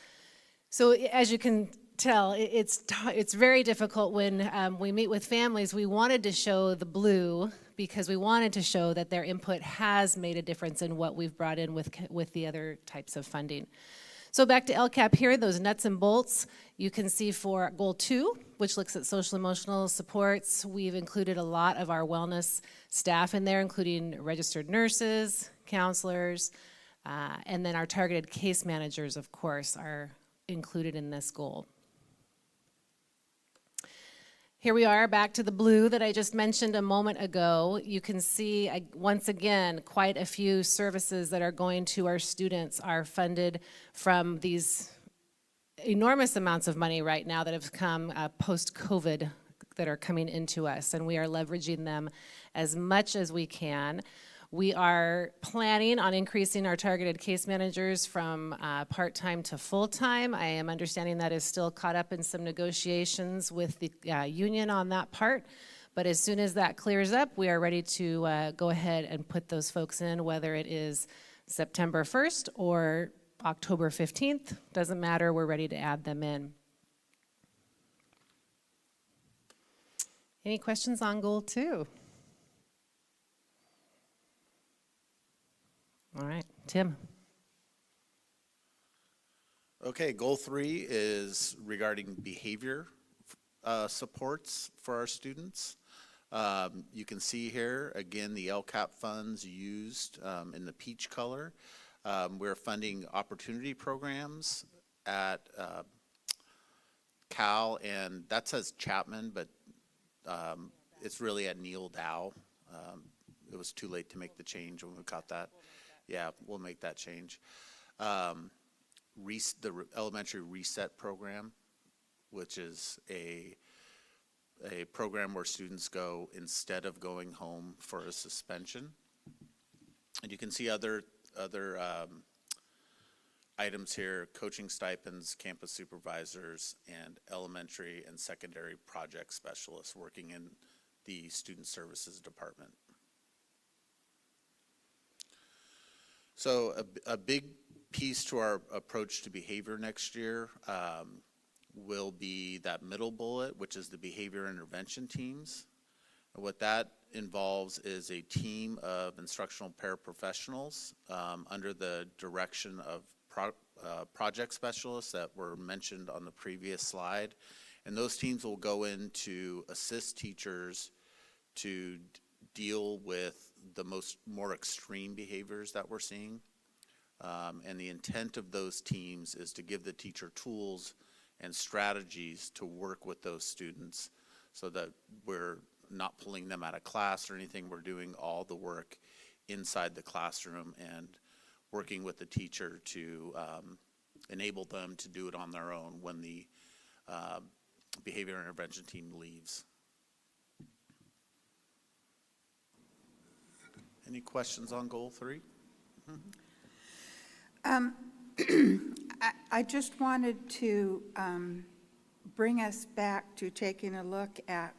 So as you can tell, it's very difficult when we meet with families. We wanted to show the blue because we wanted to show that their input has made a difference in what we've brought in with the other types of funding. So back to LCAP here, those nuts and bolts, you can see for goal 2, which looks at social emotional supports, we've included a lot of our wellness staff in there, including registered nurses, counselors, and then our targeted case managers, of course, are included in this goal. Here we are back to the blue that I just mentioned a moment ago. You can see, once again, quite a few services that are going to our students are funded from these enormous amounts of money right now that have come post-COVID that are coming into us, and we are leveraging them as much as we can. We are planning on increasing our targeted case managers from part-time to full-time. I am understanding that is still caught up in some negotiations with the union on that part, but as soon as that clears up, we are ready to go ahead and put those folks in, whether it is September 1st or October 15th, doesn't matter, we're ready to add them in. Any questions on goal 2? All right, Tim. Okay, goal 3 is regarding behavior supports for our students. You can see here, again, the LCAP funds used in the peach color. We're funding opportunity programs at Cal, and that says Chapman, but it's really at Neil Dow. It was too late to make the change when we caught that. Yeah, we'll make that change. The elementary reset program, which is a program where students go instead of going home for a suspension. And you can see other items here: coaching stipends, campus supervisors, and elementary and secondary project specialists working in the student services department. So a big piece to our approach to behavior next year will be that middle bullet, which is the behavior intervention teams. And what that involves is a team of instructional paraprofessionals under the direction of project specialists that were mentioned on the previous slide. And those teams will go in to assist teachers to deal with the more extreme behaviors that we're seeing. And the intent of those teams is to give the teacher tools and strategies to work with those students so that we're not pulling them out of class or anything. We're doing all the work inside the classroom and working with the teacher to enable them to do it on their own when the behavior intervention team leaves. Any questions on goal 3? I just wanted to bring us back to taking a look at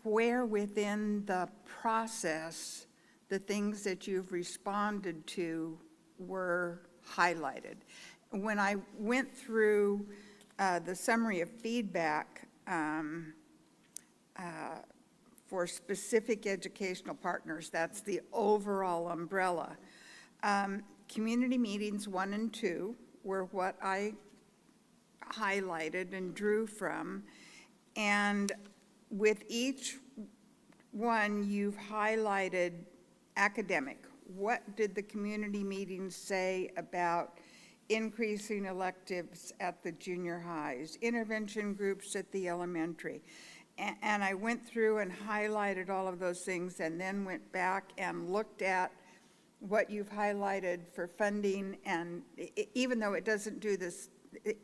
where within the process the things that you've responded to were highlighted. When I went through the summary of feedback for specific educational partners, that's the overall umbrella. Community meetings 1 and 2 were what I highlighted and drew from. And with each one, you've highlighted academic. What did the community meetings say about increasing electives at the junior highs, intervention groups at the elementary? And I went through and highlighted all of those things and then went back and looked at what you've highlighted for funding, and even though it doesn't do this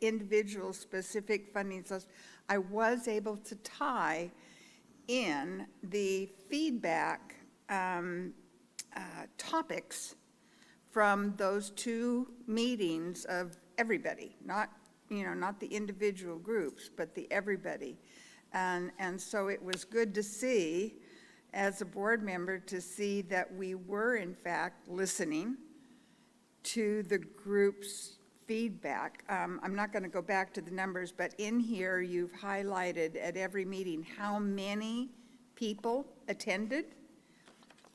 individual specific funding, so I was able to tie in the feedback topics from those 2 meetings of everybody, not the individual groups, but the everybody. And so it was good to see, as a board member, to see that we were in fact listening to the group's feedback. I'm not going to go back to the numbers, but in here you've highlighted at every meeting how many people attended.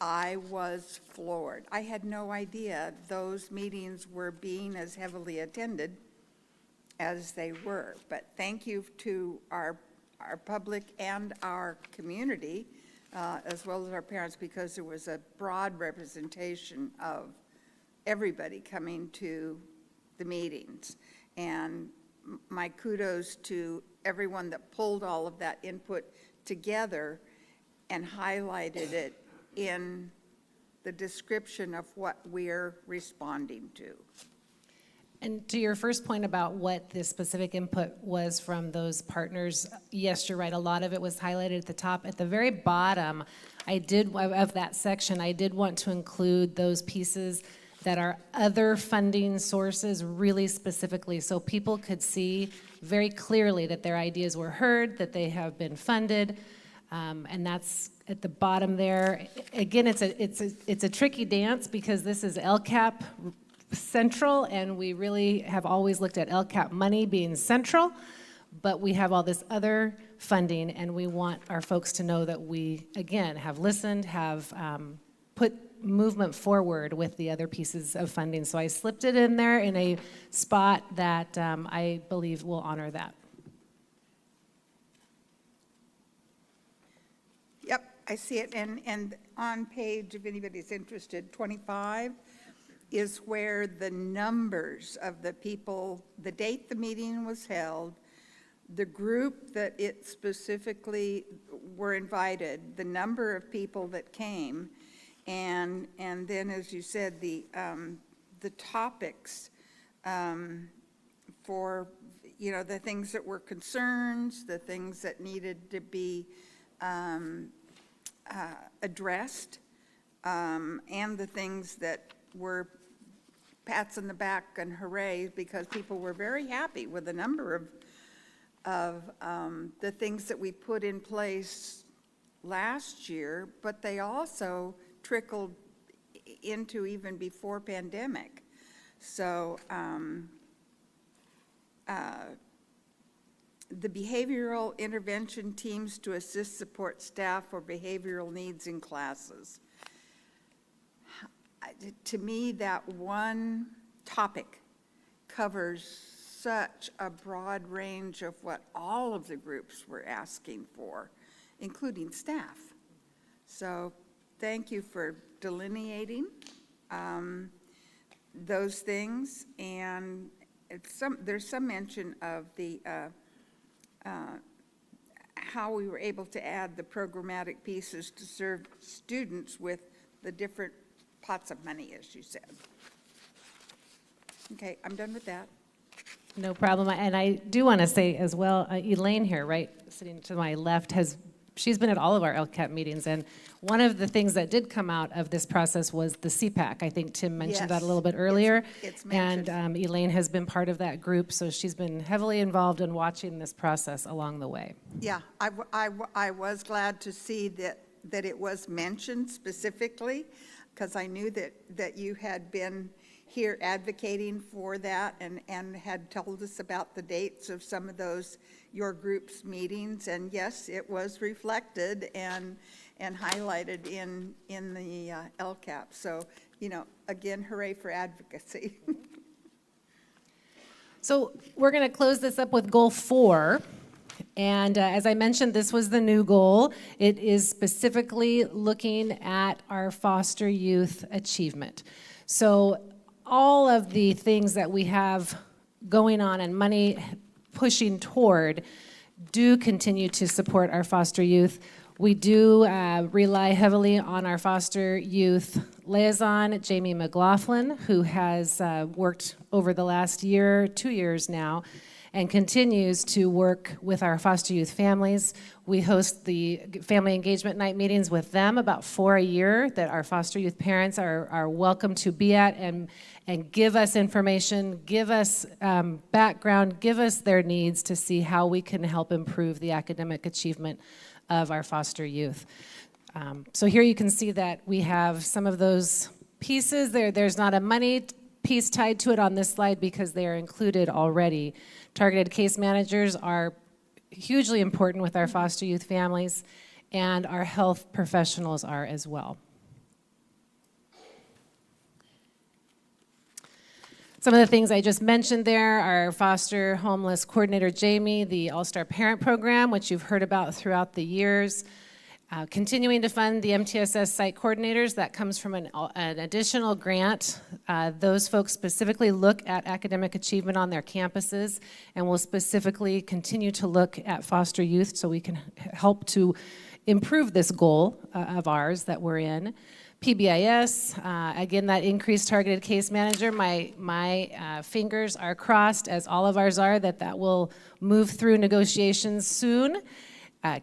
I was floored. I had no idea those meetings were being as heavily attended as they were. But thank you to our public and our community, as well as our parents, because there was a broad representation of everybody coming to the meetings. And my kudos to everyone that pulled all of that input together and highlighted it in the description of what we're responding to. And to your first point about what the specific input was from those partners, yes, you're right. A lot of it was highlighted at the top. At the very bottom, of that section, I did want to include those pieces that are other funding sources really specifically, so people could see very clearly that their ideas were heard, that they have been funded, and that's at the bottom there. Again, it's a tricky dance because this is LCAP central, and we really have always looked at LCAP money being central, but we have all this other funding, and we want our folks to know that we, again, have listened, have put movement forward with the other pieces of funding. So I slipped it in there in a spot that I believe will honor that. Yep, I see it. And on page, if anybody's interested, 25 is where the numbers of the people, the date the meeting was held, the group that it specifically were invited, the number of people that came, and then, as you said, the topics for, the things that were concerns, the things that needed to be addressed, and the things that were pats on the back and hooray, because people were very happy with a number of the things that we put in place last year, but they also trickled into even before pandemic. So the behavioral intervention teams to assist support staff for behavioral needs in classes. To me, that one topic covers such a broad range of what all of the groups were asking for, including staff. So thank you for delineating those things. And there's some mention of the how we were able to add the programmatic pieces to serve students with the different pots of money, as you said. Okay, I'm done with that. No problem. And I do want to say as well, Elaine here, right, sitting to my left, has she's been at all of our LCAP meetings, and one of the things that did come out of this process was the CPAC. I think Tim mentioned that a little bit earlier. It's And mentioned. Elaine has been part of that group, so she's been heavily involved in watching this process along the way. Yeah, I was glad to see that it was mentioned specifically, because I knew that you had been here advocating for that and had told us about the dates of some of those, your group's meetings. And yes, it was reflected and highlighted in the LCAP. So, again, hooray for advocacy. So we're going to close this up with goal 4. And as I mentioned, this was the new goal. It is specifically looking at our foster youth achievement. So all of the things that we have going on and money pushing toward do continue to support our foster youth. We do rely heavily on our foster youth liaison, Jamie McLaughlin, who has worked over the last year, 2 years now, and continues to work with our foster youth families. We host the family engagement night meetings with them, about 4 a year, that our foster youth parents are welcome to be at and give us information, give us background, give us their needs to see how we can help improve the academic achievement of our foster youth. So here you can see that we have some of those pieces. There's not a money piece tied to it on this slide because they are included already. Targeted case managers are hugely important with our foster youth families, and our health professionals are as well. Some of the things I just mentioned there are foster homeless coordinator Jamie, the All-Star Parent Program, which you've heard about throughout the years. Continuing to fund the MTSS site coordinators, that comes from an additional grant. Those folks specifically look at academic achievement on their campuses and will specifically continue to look at foster youth so we can help to improve this goal of ours that we're in. PBIS, again, that increased targeted case manager, my fingers are crossed, as all of ours are, that will move through negotiations soon.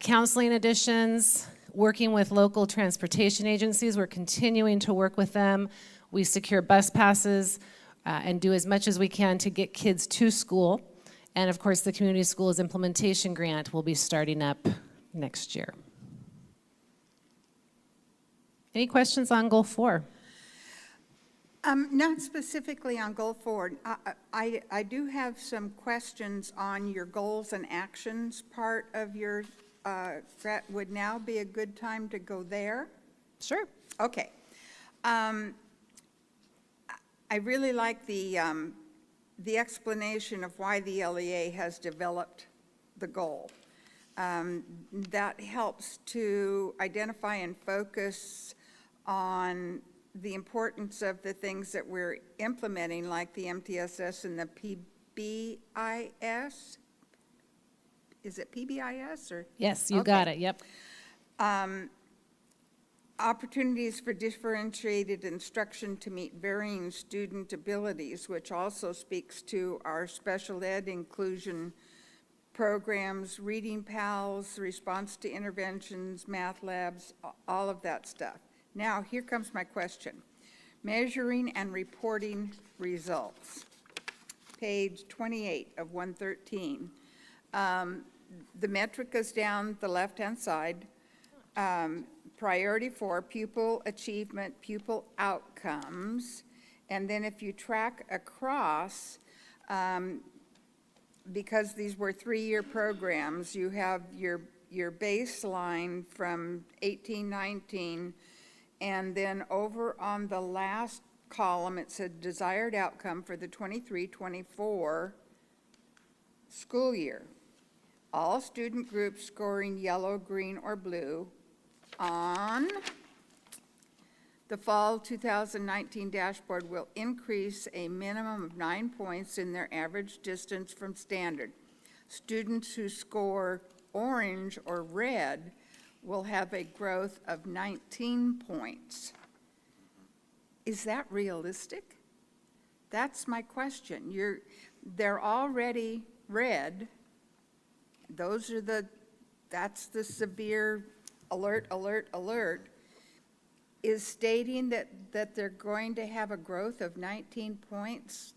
Counseling additions, working with local transportation agencies, we're continuing to work with them. We secure bus passes and do as much as we can to get kids to school. And of course, the Community Schools Implementation Grant will be starting up next year. Any questions on goal 4? Not specifically on goal 4. I do have some questions on your goals and actions part of your, would now be a good time to go there? Sure. Okay. I really like the explanation of why the LEA has developed the goal. That helps to identify and focus on the importance of the things that we're implementing, like the MTSS and the PBIS. Is it PBIS or? Yes, you got it, yep. Opportunities for differentiated instruction to meet varying student abilities, which also speaks to our special ed inclusion programs, reading pals, response to interventions, math labs, all of that stuff. Now, here comes my question. Measuring and reporting results. Page 28 of 113. The metric goes down the left-hand side. Priority 4, pupil achievement, pupil outcomes. And then if you track across, because these were 3-year programs, you have your baseline from 18-19, and then over on the last column, it said desired outcome for the 23-24 school year. All student groups scoring yellow, green, or blue on the fall 2019 dashboard will increase a minimum of 9 points in their average distance from standard. Students who score orange or red will have a growth of 19 points. Is that realistic? That's my question. They're already red. Those are the that's the severe alert, alert, alert, is stating that they're going to have a growth of 19 points.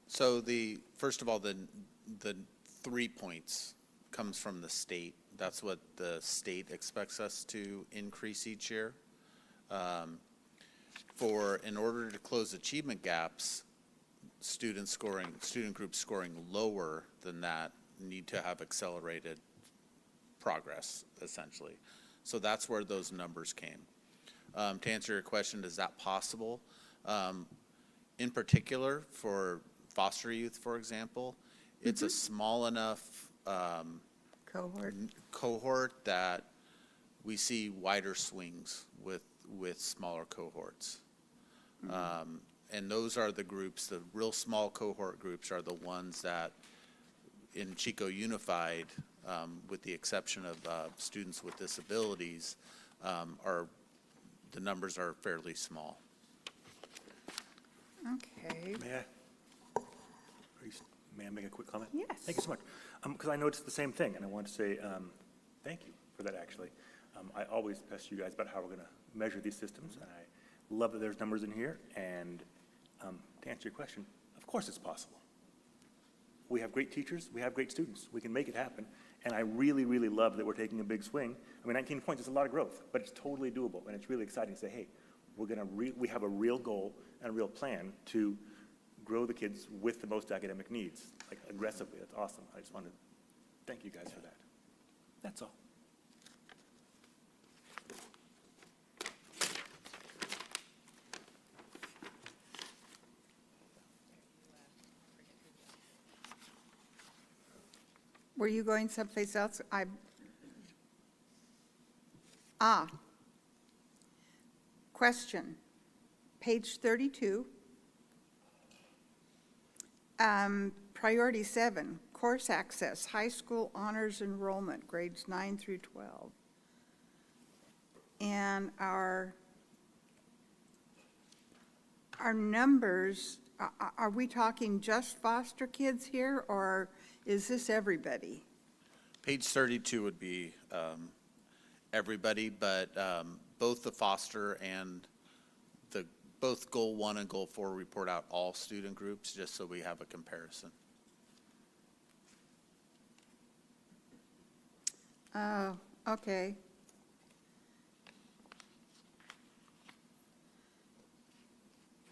So first of all, the 3 points comes from the state. That's what the state expects us to increase each year. In order to close achievement gaps, student groups scoring lower than that need to have accelerated progress, essentially. So that's where those numbers came. To answer your question, is that possible? In particular, for foster youth, for example, it's a small enough cohort that we see wider swings with smaller cohorts. And those are the groups, the real small cohort groups are the ones that in Chico Unified, with the exception of students with disabilities, the numbers are fairly small. Okay. May I make a quick comment? Yes. Thank you so much. Because I noticed the same thing, and I want to say thank you for that, actually. I always pester you guys about how we're going to measure these systems, and I love that there's numbers in here, and to answer your question, of course it's possible. We have great teachers, we have great students, we can make it happen, and I really, really love that we're taking a big swing. I mean, 19 points is a lot of growth, but it's totally doable, and it's really exciting to say, hey, we have a real goal and a real plan to grow the kids with the most academic needs, like aggressively. That's awesome. I just want to thank you guys for that. That's all. Were you going someplace else? Question. Page 32. Priority 7, course access, high school honors enrollment, grades 9 through 12. And our numbers, are we talking just foster kids here, or is this everybody? Page 32 would be everybody, but both the foster and both Goal 1 and Goal 4 report out all student groups, just so we have a comparison. Oh, okay.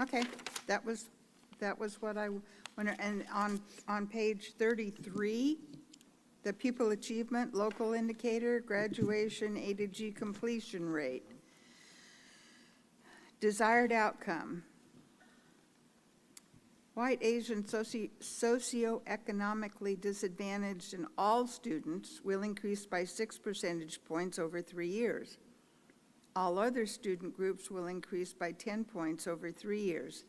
Okay, that was what I wanted. And on page 33, the pupil achievement, local indicator, graduation, A to G completion rate. Desired outcome. White, Asian, socioeconomically disadvantaged and all students will increase by 6 percentage points over 3 years. All other student groups will increase by 10 points over 3 years.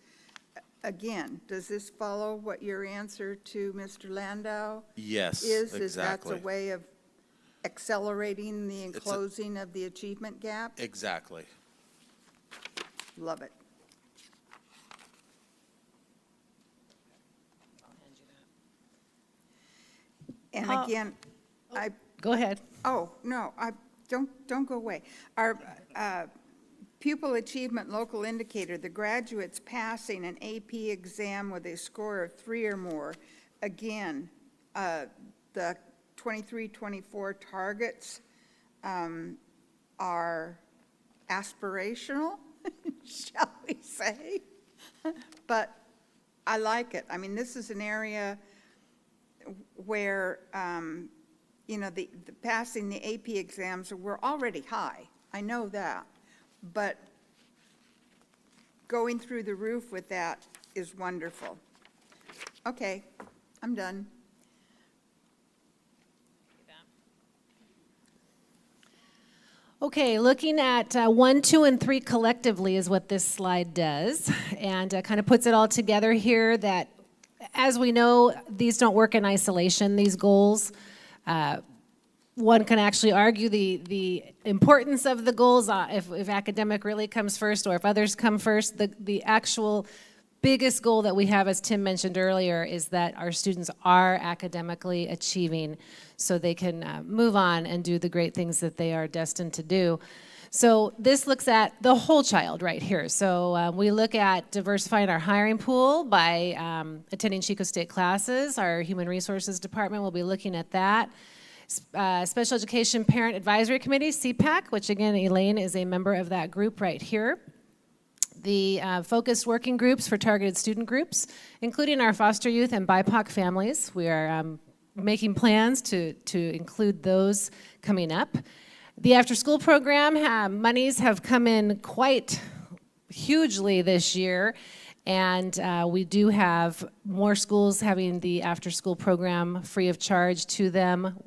Again, does this follow what your answer to Mr. Landau Yes, is? exactly. Is that a way of accelerating the enclosing of the achievement gap? Exactly. Love it. And again, Go ahead. Oh, no, don't go away. Our pupil achievement local indicator, the graduates passing an AP exam with a score of 3 or more. Again, the 23-24 targets are aspirational, shall we say? But I like it. I mean, this is an area where, the passing the AP exams were already high. I know that. But going through the roof with that is wonderful. Okay, I'm done. Okay, looking at 1, 2, and 3 collectively is what this slide does, and kind of puts it all together here that, as we know, these don't work in isolation, these goals. One can actually argue the importance of the goals, if academic really comes first or if others come first. The actual biggest goal that we have, as Tim mentioned earlier, is that our students are academically achieving so they can move on and do the great things that they are destined to do. So this looks at the whole child right here. So we look at diversifying our hiring pool by attending Chico State classes. Our Human Resources Department will be looking at that. Special Education Parent Advisory Committee, CPAC, which again, Elaine is a member of that group right here. The focused working groups for targeted student groups, including our foster youth and BIPOC families. We are making plans to include those coming up. The after-school program, monies have come in quite hugely this year, and we do have more schools having the after-school program free of charge to them,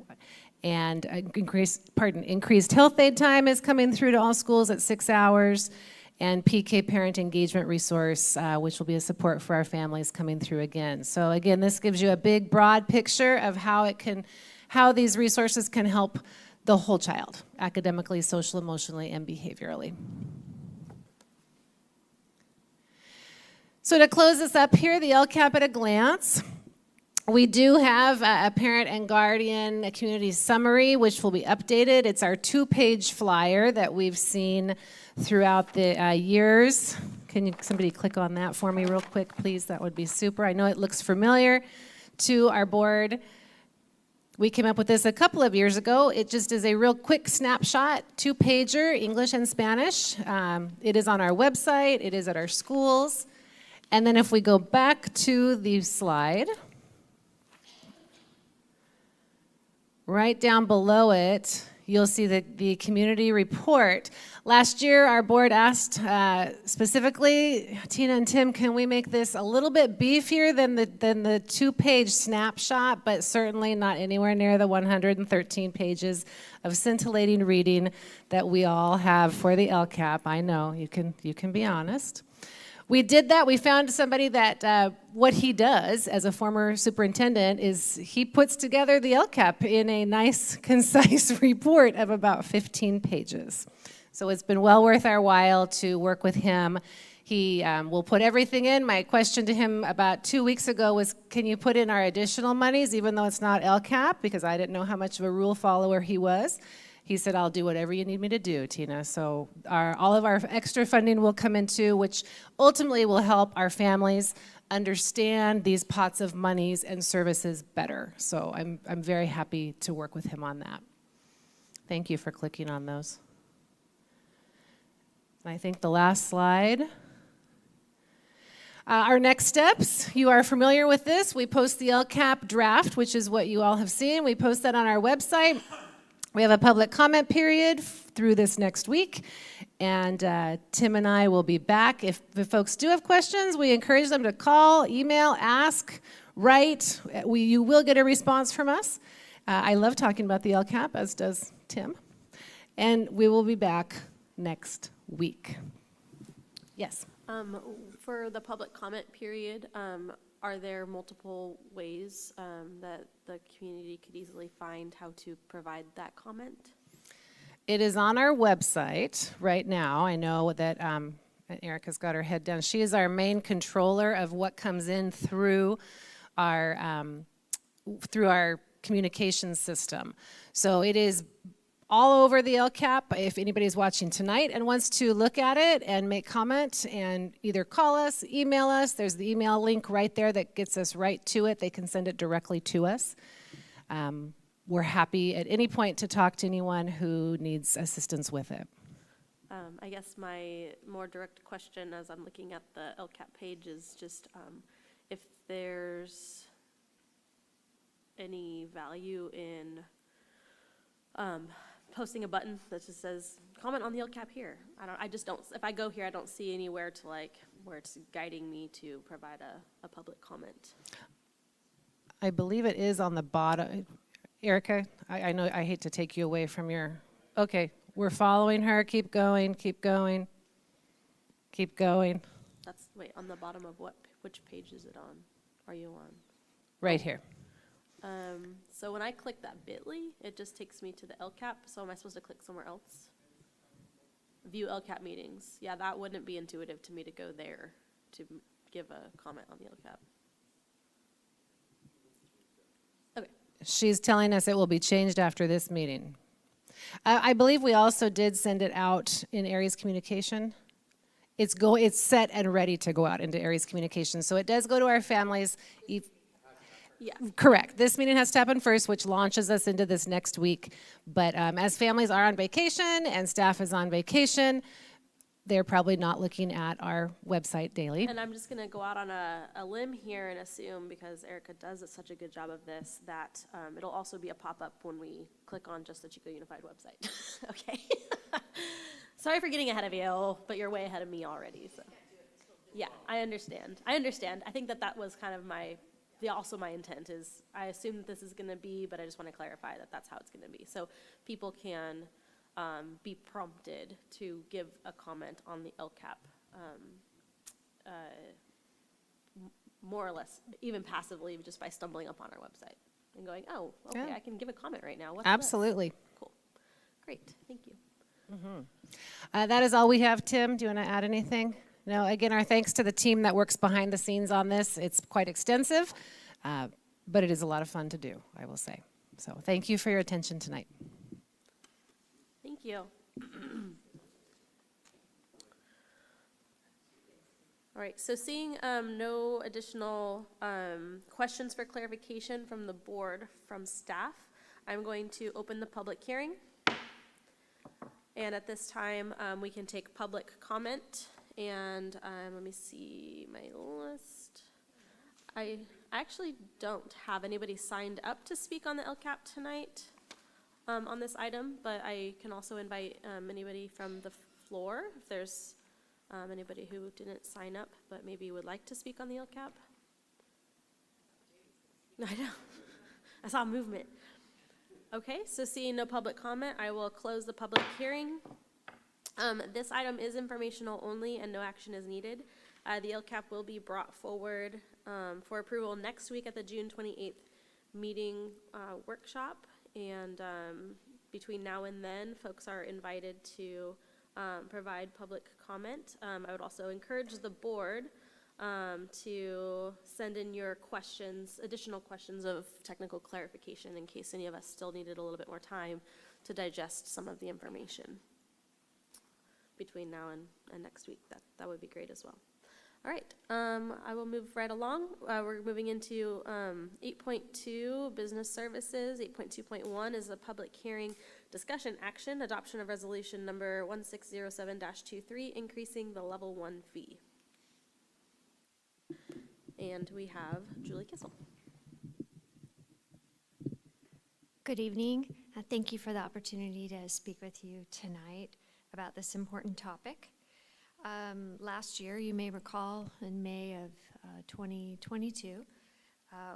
and increased health aid time is coming through to all schools at 6 hours, and PK Parent Engagement Resource, which will be a support for our families coming through again. So again, this gives you a big, broad picture of how these resources can help the whole child, academically, social, emotionally, and behaviorally. So to close this up here, the LCAP at a glance. We do have a parent and guardian community summary, which will be updated. It's our 2-page flyer that we've seen throughout the years. Can somebody click on that for me real quick, please? That would be super. I know it looks familiar to our board. We came up with this a couple of years ago. It just is a real quick snapshot, 2-pager, English and Spanish. It is on our website. It is at our schools. And then if we go back to the slide, right down below it, you'll see the community report. Last year, our board asked specifically, Tina and Tim, can we make this a little bit beefier than the 2-page snapshot, but certainly not anywhere near the 113 pages of scintillating reading that we all have for the LCAP. I know, you can be honest. We did that. We found somebody that what he does as a former superintendent is he puts together the LCAP in a nice, concise report of about 15 pages. So it's been well worth our while to work with him. He will put everything in. My question to him about 2 weeks ago was, can you put in our additional monies, even though it's not LCAP, because I didn't know how much of a rule follower he was. He said, I'll do whatever you need me to do, Tina. So all of our extra funding will come into, which ultimately will help our families understand these pots of monies and services better. So I'm very happy to work with him on that. Thank you for clicking on those. I think the last slide. Our next steps, you are familiar with this. We post the LCAP draft, which is what you all have seen. We post that on our website. We have a public comment period through this next week, and Tim and I will be back. If the folks do have questions, we encourage them to call, email, ask, write. You will get a response from us. I love talking about the LCAP, as does Tim. And we will be back next week. Yes? For the public comment period, are there multiple ways that the community could easily find how to provide that comment? It is on our website right now. I know that Erica's got her head down. She is our main controller of what comes in through our communications system. So it is all over the LCAP. If anybody's watching tonight and wants to look at it and make comment and either call us, email us, there's the email link right there that gets us right to it. They can send it directly to us. We're happy at any point to talk to anyone who needs assistance with it. I guess my more direct question as I'm looking at the LCAP page is just if there's any value in posting a button that just says comment on the LCAP here. I just don't, if I go here, I don't see anywhere to where it's guiding me to provide a public comment. I believe it is on the bottom. Erica, I know I hate to take you away from your, okay, we're following her, keep going, keep going, keep going. That's, wait, on the bottom of which page is it on? Are you on? Right here. So when I click that bit.ly, it just takes me to the LCAP. So am I supposed to click somewhere else? View LCAP meetings. Yeah, that wouldn't be intuitive to me to go there to give a comment on the LCAP. Okay. She's telling us it will be changed after this meeting. I believe we also did send it out in Aries Communication. It's set and ready to go out into Aries Communication. So it does go to our families. Yeah. Correct. This meeting has to happen first, which launches us into this next week. But as families are on vacation and staff is on vacation, they're probably not looking at our website daily. And I'm just going to go out on a limb here and assume, because Erica does such a good job of this, that it'll also be a pop-up when we click on just the Chico Unified website. Okay. Sorry for getting ahead of you, but you're way ahead of me already. So. Yeah, I understand. I think that was kind of my intent is I assume that this is going to be, but I just want to clarify that that's how it's going to be. So people can be prompted to give a comment on the LCAP, more or less, even passively, just by stumbling upon our website and going, oh, okay, Yeah. I can give a comment right now. What's Absolutely. this? Cool. Great. Thank you. That is all we have, Tim. Do you want to add anything? No, again, our thanks to the team that works behind the scenes on this. It's quite extensive, but it is a lot of fun to do, I will say. So thank you for your attention tonight. Thank you. All right, so seeing no additional questions for clarification from the board, from staff, I'm going to open the public hearing. And at this time, we can take public comment. And let me see my list. I actually don't have anybody signed up to speak on the LCAP tonight on this item, but I can also invite anybody from the floor if there's anybody who didn't sign up but maybe would like to speak on the LCAP. I know. I saw movement. Okay, so seeing no public comment, I will close the public hearing. This item is informational only and no action is needed. The LCAP will be brought forward for approval next week at the June 28th meeting workshop. And between now and then, folks are invited to provide public comment. I would also encourage the board to send in your questions, additional questions of technical clarification in case any of us still needed a little bit more time to digest some of the information between now and next week. That would be great as well. All right, I will move right along. We're moving into 8.2, business services. 8.2.1 is a public hearing discussion action, adoption of resolution number 1607-23, increasing the level 1 fee. And we have Julie Kissel. Good evening. Thank you for the opportunity to speak with you tonight about this important topic. Last year, you may recall, in May of 2022,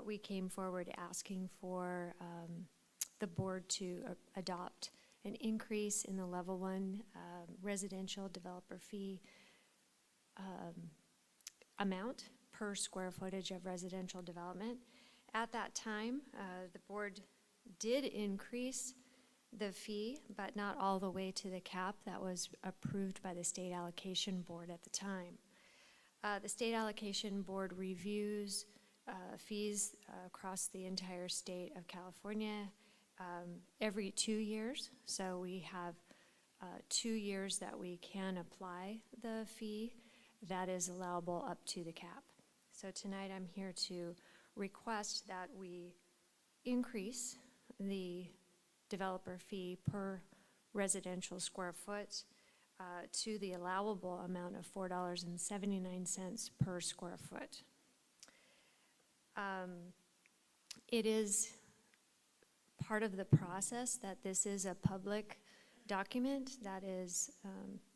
we came forward asking for the board to adopt an increase in the level 1 residential developer fee amount per square footage of residential development. At that time, the board did increase the fee, but not all the way to the cap that was approved by the State Allocation Board at the time. The State Allocation Board reviews fees across the entire state of California every 2 years. So we have 2 years that we can apply the fee that is allowable up to the cap. So tonight I'm here to request that we increase the developer fee per residential square foot to the allowable amount of $4.79 per square foot. It is part of the process that this is a public document that is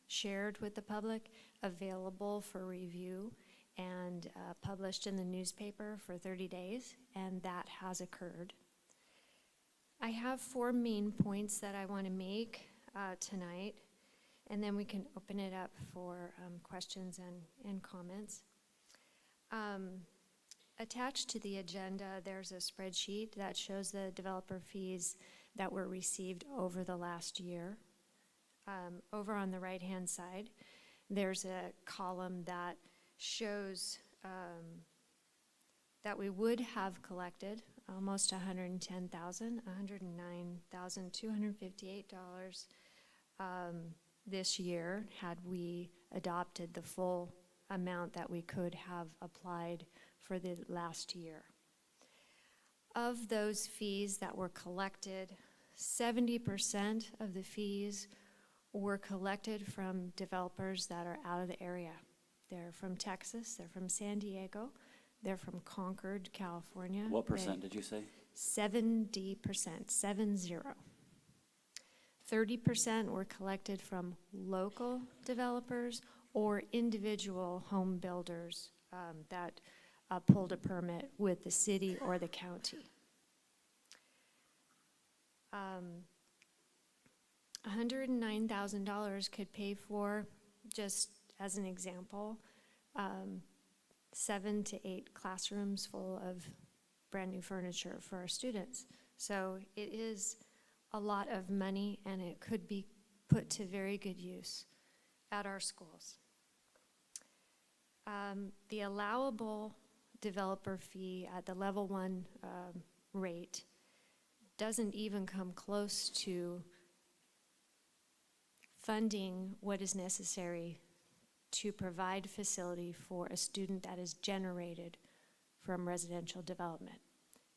shared with the public, available for review, and published in the newspaper for 30 days, and that has occurred. I have 4 main points that I want to make tonight, and then we can open it up for questions and comments. Attached to the agenda, there's a spreadsheet that shows the developer fees that were received over the last year. Over on the right-hand side, there's a column that shows that we would have collected almost $110,000, $109,258 this year had we adopted the full amount that we could have applied for the last year. Of those fees that were collected, 70% of the fees were collected from developers that are out of the area. They're from Texas, they're from San Diego, they're from Concord, California. What percent did you say? 70%, 70. 30% were collected from local developers or individual home builders that pulled a permit with the city or the county. $109,000 could pay for, just as an example, 7 to 8 classrooms full of brand new furniture for our students. So it is a lot of money, and it could be put to very good use at our schools. The allowable developer fee at the level 1 rate doesn't even come close to funding what is necessary to provide facility for a student that is generated from residential development.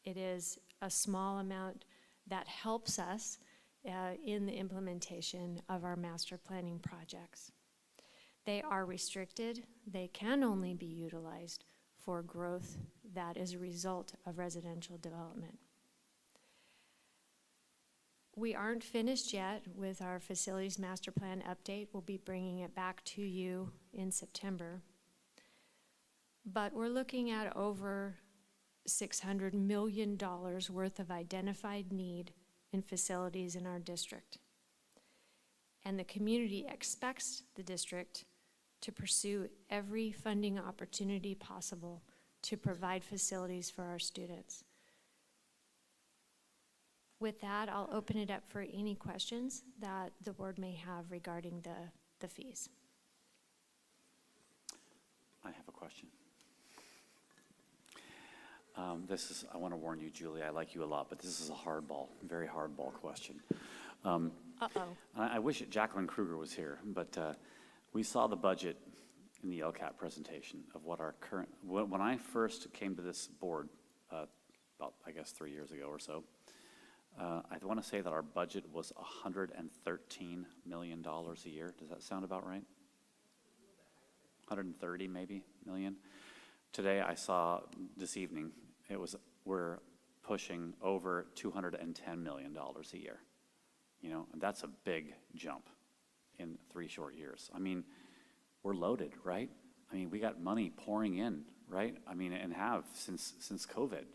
It is a small amount that helps us in the implementation of our master planning projects. They are restricted. They can only be utilized for growth that is a result of residential development. We aren't finished yet with our facilities master plan update. We'll be bringing it back to you in September. But we're looking at over $600 million worth of identified need in facilities in our district. And the community expects the district to pursue every funding opportunity possible to provide facilities for our students. With that, I'll open it up for any questions that the board may have regarding the fees. I have a question. I want to warn you, Julie, I like you a lot, but this is a hardball, very hardball question. I wish Jacqueline Kruger was here, but we saw the budget in the LCAP presentation of what our current, when I first came to this board about, I guess, 3 years ago or so, I want to say that our budget was $113 million a year. Does that sound about right? 130 maybe million. Today I saw this evening we're pushing over $210 million a year. You know, and that's a big jump in 3 short years. I mean, we're loaded, right? I mean, we got money pouring in, right? I mean, and have since COVID.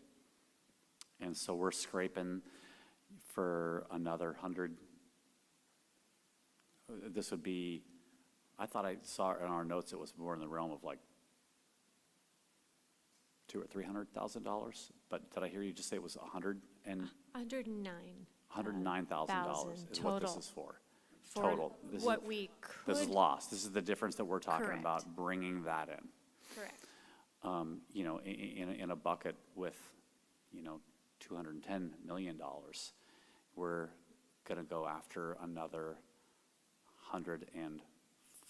And so we're scraping for another 100. This would be, I thought I saw in our notes it was more in the realm of like $200,000 or $300,000. But did I hear you just say it was $109,000 is total. what this is for. Total. This is lost. This is the difference that we're talking about, bringing that in. Correct. You know, in a bucket with, you know, $210 million, we're going to go after another $104,000.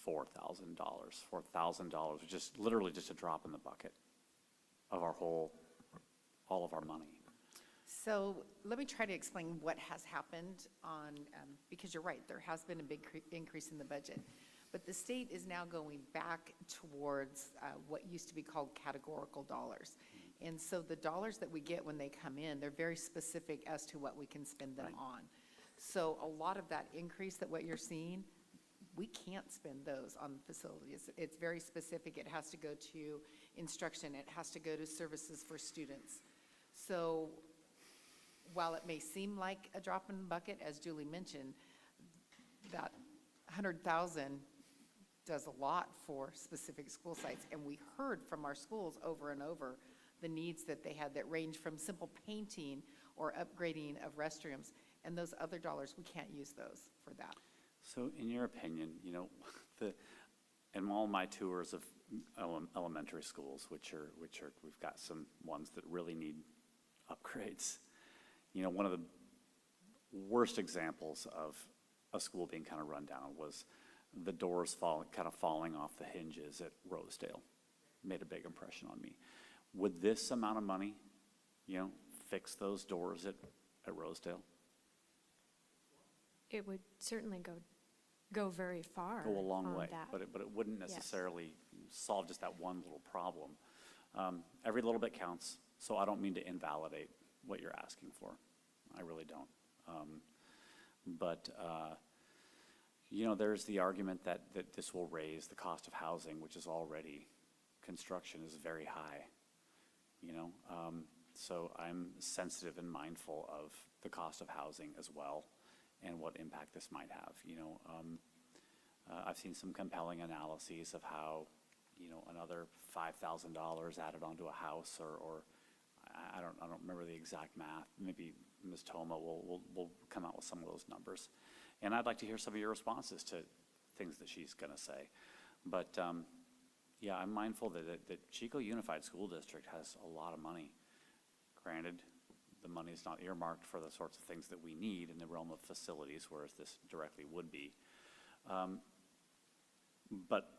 $4,000, just literally just a drop in the bucket of all of our money. So let me try to explain what has happened because you're right, there has been a big increase in the budget. But the state is now going back towards what used to be called categorical dollars. And so the dollars that we get when they come in, they're very specific as to what we can spend them on. So a lot of that increase that what you're seeing, we can't spend those on facilities. It's very specific. It has to go to instruction. It has to go to services for students. So while it may seem like a drop in the bucket, as Julie mentioned, that 100,000 does a lot for specific school sites. And we heard from our schools over and over the needs that they had that range from simple painting or upgrading of restrooms. And those other dollars, we can't use those for that. So in your opinion, you know, in all my tours of elementary schools, which are, we've got some ones that really need upgrades. You know, one of the worst examples of a school being kind of run down was the doors falling off the hinges at Rosedale. Made a big impression on me. Would this amount of money, you know, fix those doors at Rosedale? It would certainly go very far. Go a long on way, that. but it wouldn't Yes. necessarily solve just that one little problem. Every little bit counts, so I don't mean to invalidate what you're asking for. I really don't. You know, there's the argument that this will raise the cost of housing, which is already, construction is very high, you know? So I'm sensitive and mindful of the cost of housing as well and what impact this might have, you know? I've seen some compelling analyses of how, you know, another $5,000 added onto a house, or I don't remember the exact math. Maybe Ms. Toma will come out with some of those numbers. And I'd like to hear some of your responses to things that she's going to say. But yeah, I'm mindful that Chico Unified School District has a lot of money. Granted, the money is not earmarked for the sorts of things that we need in the realm of facilities, whereas this directly would be. But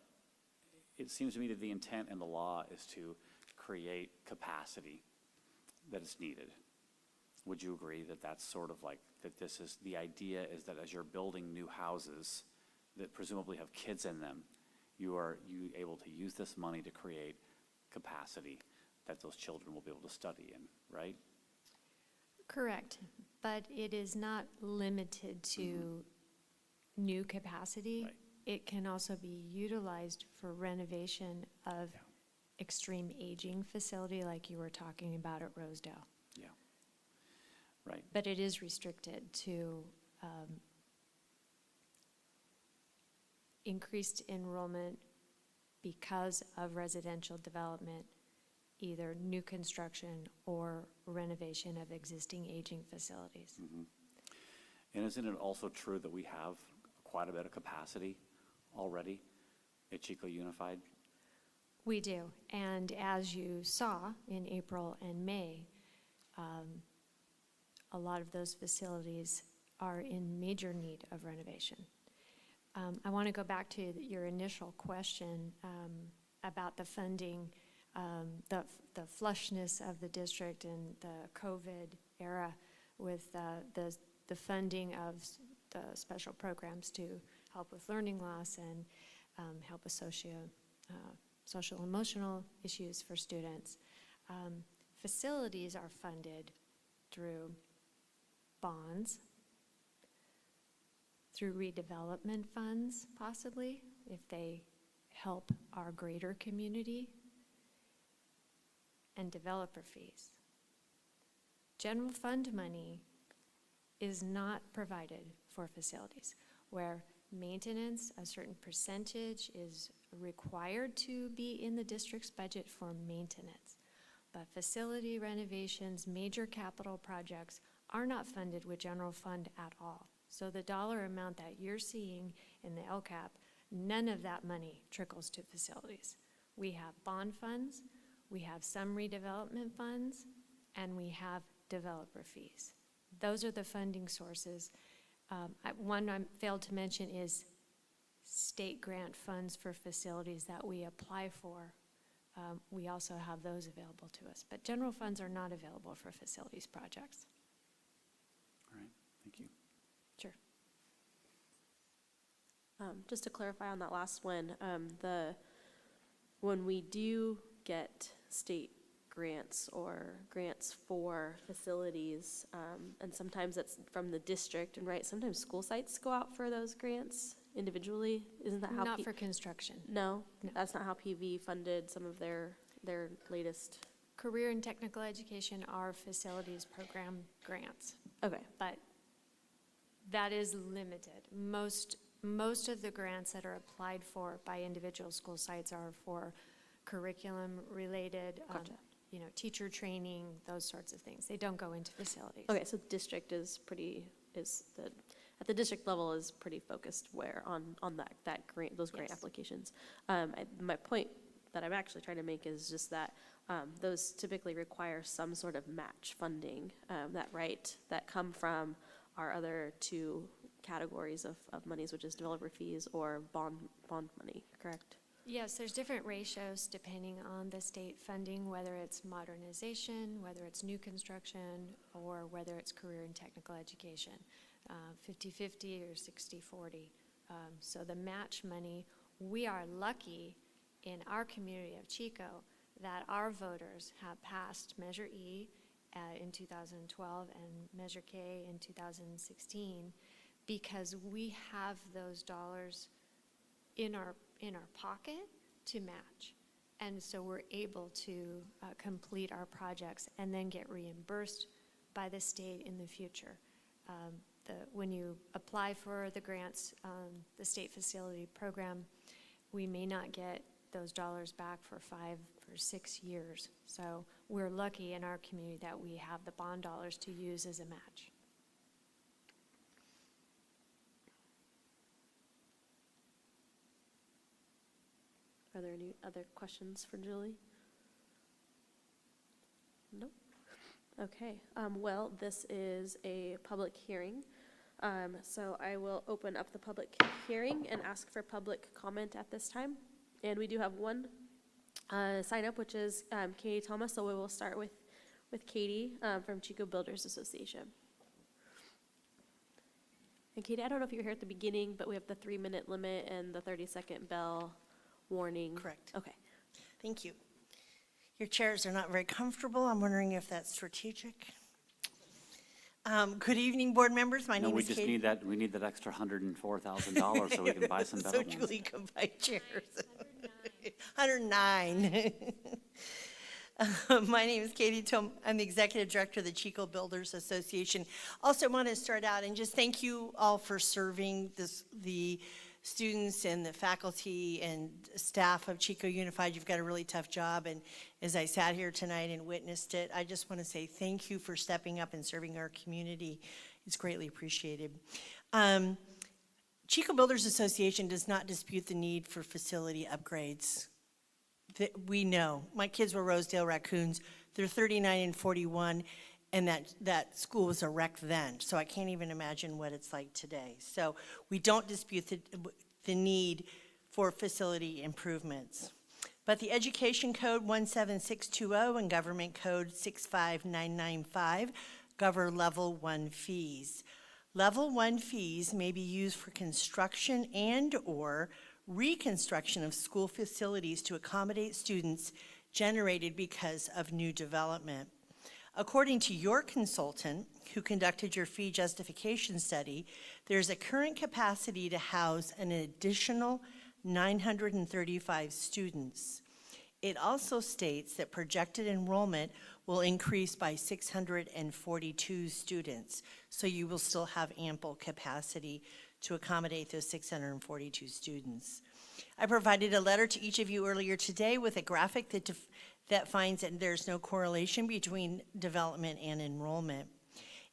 it seems to me that the intent in the law is to create capacity that is needed. Would you agree that that's sort of like, that this is, the idea is that as you're building new houses that presumably have kids in them, you able to use this money to create capacity that those children will be able to study in, right? Correct, but it is not limited to new capacity. Right. It can also be utilized for renovation of extreme aging facility like you were talking about at Rosedale. Yeah, right. But it is restricted to increased enrollment because of residential development, either new construction or renovation of existing aging facilities. Mm-hmm. And isn't it also true that we have quite a bit of capacity already at Chico Unified? We do, and as you saw in April and May, a lot of those facilities are in major need of renovation. I want to go back to your initial question about the funding, the flushness of the district in the COVID era with the funding of the special programs to help with learning loss and help with social emotional issues for students. Facilities are funded through bonds, through redevelopment funds, possibly, if they help our greater community, and developer fees. General fund money is not provided for facilities, where maintenance, a certain percentage is required to be in the district's budget for maintenance. But facility renovations, major capital projects are not funded with general fund at all. So the dollar amount that you're seeing in the LCAP, none of that money trickles to facilities. We have bond funds, we have some redevelopment funds, and we have developer fees. Those are the funding sources. One I failed to mention is state grant funds for facilities that we apply for. We also have those available to us, but general funds are not available for facilities projects. All right, thank you. Sure. Just to clarify on that last one, when we do get state grants or grants for facilities, and sometimes it's from the district, and right, sometimes school sites go out for those grants individually. Isn't that how? Not for construction. No, No. That's not how PV funded some of their latest. Career and technical education are facilities program grants, Okay. but that is limited. Most of the grants that are applied for by individual school sites are for curriculum-related, Gotcha. Teacher training, those sorts of things. They don't go into facilities. Okay, so district is at the district level is pretty focused where on that grant, those grant applications. My point that I'm actually trying to make is just that those typically require some sort of match funding, that come from our other two categories of monies, which is developer fees or bond money, correct? Yes, there's different ratios depending on the state funding, whether it's modernization, whether it's new construction, or whether it's career and technical education, 50-50 or 60-40. So the match money, we are lucky in our community of Chico that our voters have passed Measure E in 2012 and Measure K in 2016, because we have those dollars in our pocket to match. And so we're able to complete our projects and then get reimbursed by the state in the future. When you apply for the grants, the state facility program, we may not get those dollars back for 5 or 6 years. So we're lucky in our community that we have the bond dollars to use as a match. Are there any other questions for Julie? No? Okay, well, this is a public hearing. So I will open up the public hearing and ask for public comment at this time. And we do have one sign up, which is Katie Thomas. So we will start with Katie from Chico Builders Association. And Katie, I don't know if you were here at the beginning, but we have the 3-minute limit and the 30-second bell warning. Correct. Okay. Thank you. Your chairs are not very comfortable. I'm wondering if that's strategic. Good evening, board members. My name is Katie. We need that extra $104,000 so we can buy some better So ones. Julie can buy chairs. 109. My name is Katie Tom. I'm the executive director of the Chico Builders Association. Also want to start out and just thank you all for serving the students and the faculty and staff of Chico Unified. You've got a really tough job, and as I sat here tonight and witnessed it, I just want to say thank you for stepping up and serving our community. It's greatly appreciated. Chico Builders Association does not dispute the need for facility upgrades. We know. My kids were Rosedale Raccoons. They're 39 and 41. And that school was a wreck then, so I can't even imagine what it's like today. So we don't dispute the need for facility improvements. But the Education Code 17620 and Government Code 65995 govern Level 1 fees. Level 1 fees may be used for construction and/or reconstruction of school facilities to accommodate students generated because of new development. According to your consultant, who conducted your fee justification study, there's a current capacity to house an additional 935 students. It also states that projected enrollment will increase by 642 students, so you will still have ample capacity to accommodate those 642 students. I provided a letter to each of you earlier today with a graphic that finds that there's no correlation between development and enrollment.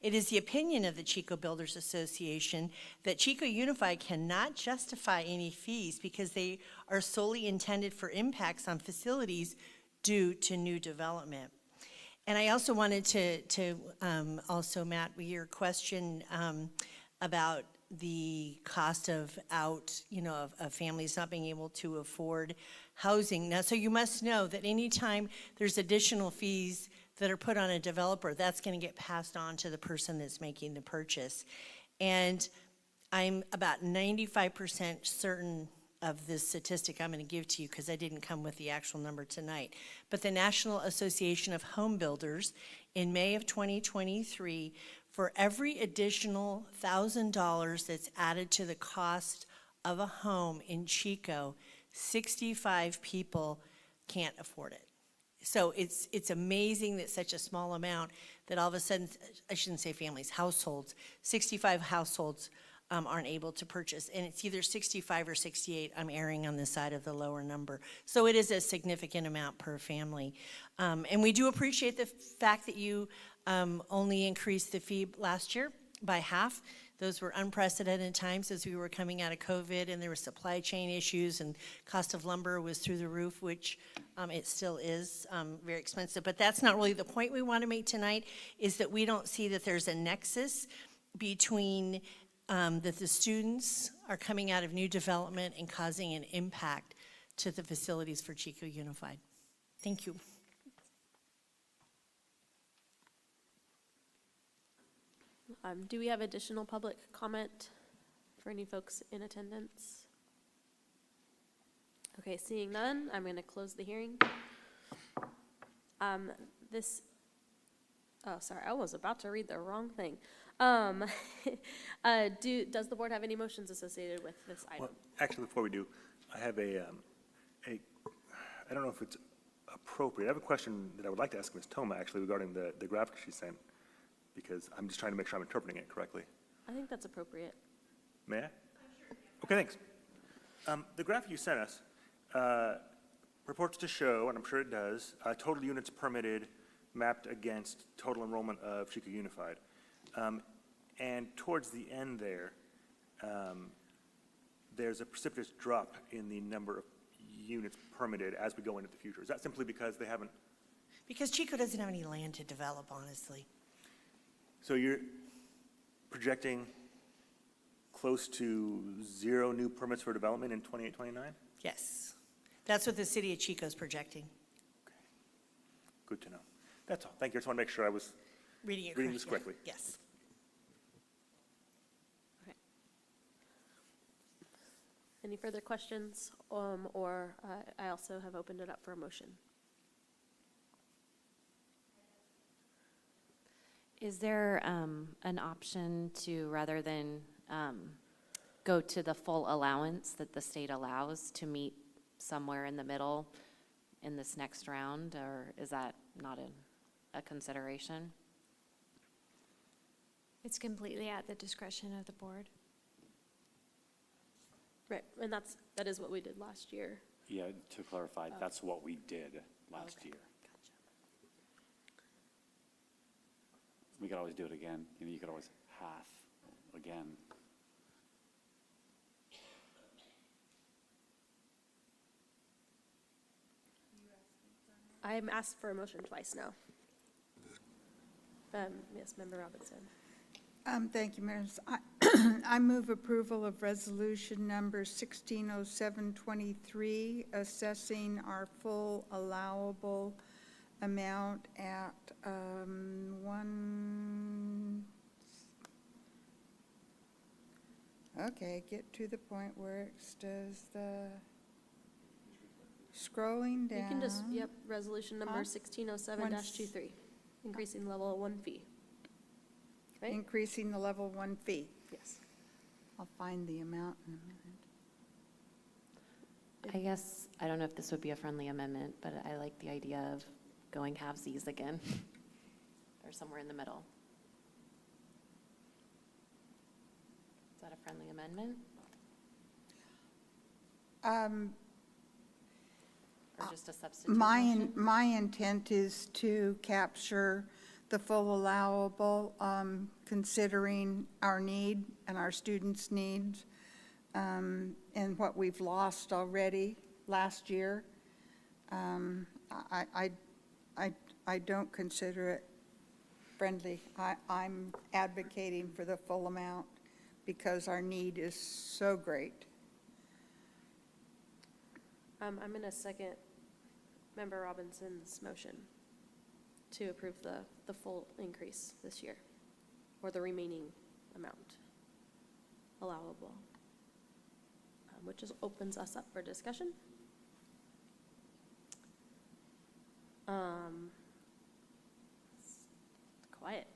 It is the opinion of the Chico Builders Association that Chico Unified cannot justify any fees because they are solely intended for impacts on facilities due to new development. And I also wanted to also, Matt, your question about the cost of families not being able to afford housing. Now, so you must know that anytime there's additional fees that are put on a developer, that's going to get passed on to the person that's making the purchase. And I'm about 95% certain of this statistic I'm going to give to you because I didn't come with the actual number tonight. But the National Association of Home Builders in May of 2023, for every additional $1,000 that's added to the cost of a home in Chico, 65 people can't afford it. So it's amazing that such a small amount that all of a sudden, I shouldn't say families, households, 65 households aren't able to purchase. And it's either 65 or 68. I'm erring on the side of the lower number. So it is a significant amount per family. And we do appreciate the fact that you only increased the fee last year by half. Those were unprecedented times as we were coming out of COVID and there were supply chain issues and cost of lumber was through the roof, which it still is very expensive. But that's not really the point we want to make tonight, is that we don't see that there's a nexus between that the students are coming out of new development and causing an impact to the facilities for Chico Unified. Thank you. Do we have additional public comment for any folks in attendance? Okay, seeing none, I'm going to close the hearing. Oh, sorry, I was about to read the wrong thing. Does the board have any motions associated with this item? Well, actually, before we do, I have I don't know if it's appropriate. I have a question that I would like to ask Ms. Toma, actually, regarding the graphic she sent, because I'm just trying to make sure I'm interpreting it correctly. I think that's appropriate. May I? Okay, thanks. The graphic you sent us purports to show, and I'm sure it does, total units permitted mapped against total enrollment of Chico Unified. And towards the end there, there's a precipitous drop in the number of units permitted as we go into the future. Is that simply because they haven't? Because Chico doesn't have any land to develop, honestly. So you're projecting close to 0 new permits for development in 28, 29? Yes. That's what the city of Chico is projecting. Okay. Good to know. That's all. Thank you. I just want to make sure I was Reading this correctly. Yes. Okay. Any further questions? Or I also have opened it up for a motion. Is there an option to, rather than go to the full allowance that the state allows, to meet somewhere in the middle in this next round, or is that not a consideration? It's completely at the discretion of the board. Right, and that is what we did last year. Yeah, to clarify, that's what we did last year. We could always do it again. You know, you could always half again. I'm asked for a motion twice now. Yes, Member Robinson. Thank you, Mayor. I move approval of resolution number 160723, assessing our full allowable amount at okay, get to the point where it does the scrolling down. You can just, yep, resolution number Huh? 1607-23, increasing level 1 fee. Right? Increasing the level 1 fee. Yes. I'll find the amount in a minute. I guess, I don't know if this would be a friendly amendment, but I like the idea of going halvesies again, or somewhere in the middle. Is that a friendly amendment? Or just a substitute motion? My intent is to capture the full allowable, considering our need and our students' needs, and what we've lost already last year. I don't consider it friendly. I'm advocating for the full amount because our need is so great. I'm going to second Member Robinson's motion to approve the full increase this year, or the remaining amount allowable, which just opens us up for discussion. Quiet.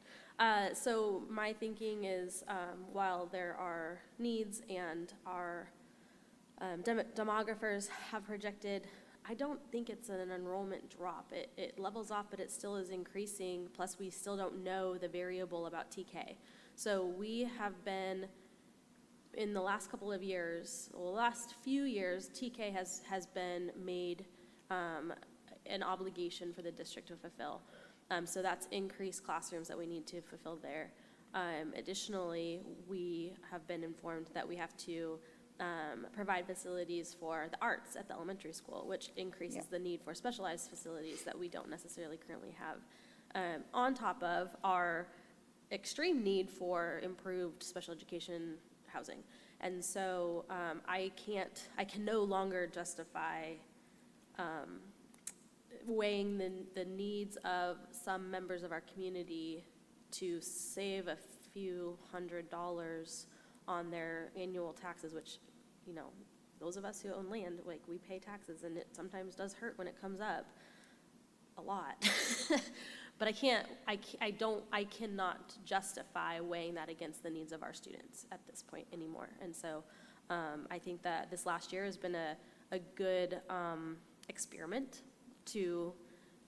So my thinking is, while there are needs and our demographers have projected, I don't think it's an enrollment drop. It levels off, but it still is increasing. Plus, we still don't know the variable about TK. So we have been, in the last couple of years, well, the last few years, TK has been made an obligation for the district to fulfill. So that's increased classrooms that we need to fulfill there. Additionally, we have been informed that we have to provide facilities for the arts at the elementary school, which increases the need for specialized facilities that we don't necessarily currently have, on top of our extreme need for improved special education housing. And so I can no longer justify weighing the needs of some members of our community to save a few $100s on their annual taxes, which, you know, those of us who own land, like, we pay taxes, and it sometimes does hurt when it comes up a lot. But I cannot justify weighing that against the needs of our students at this point anymore. And so I think that this last year has been a good experiment to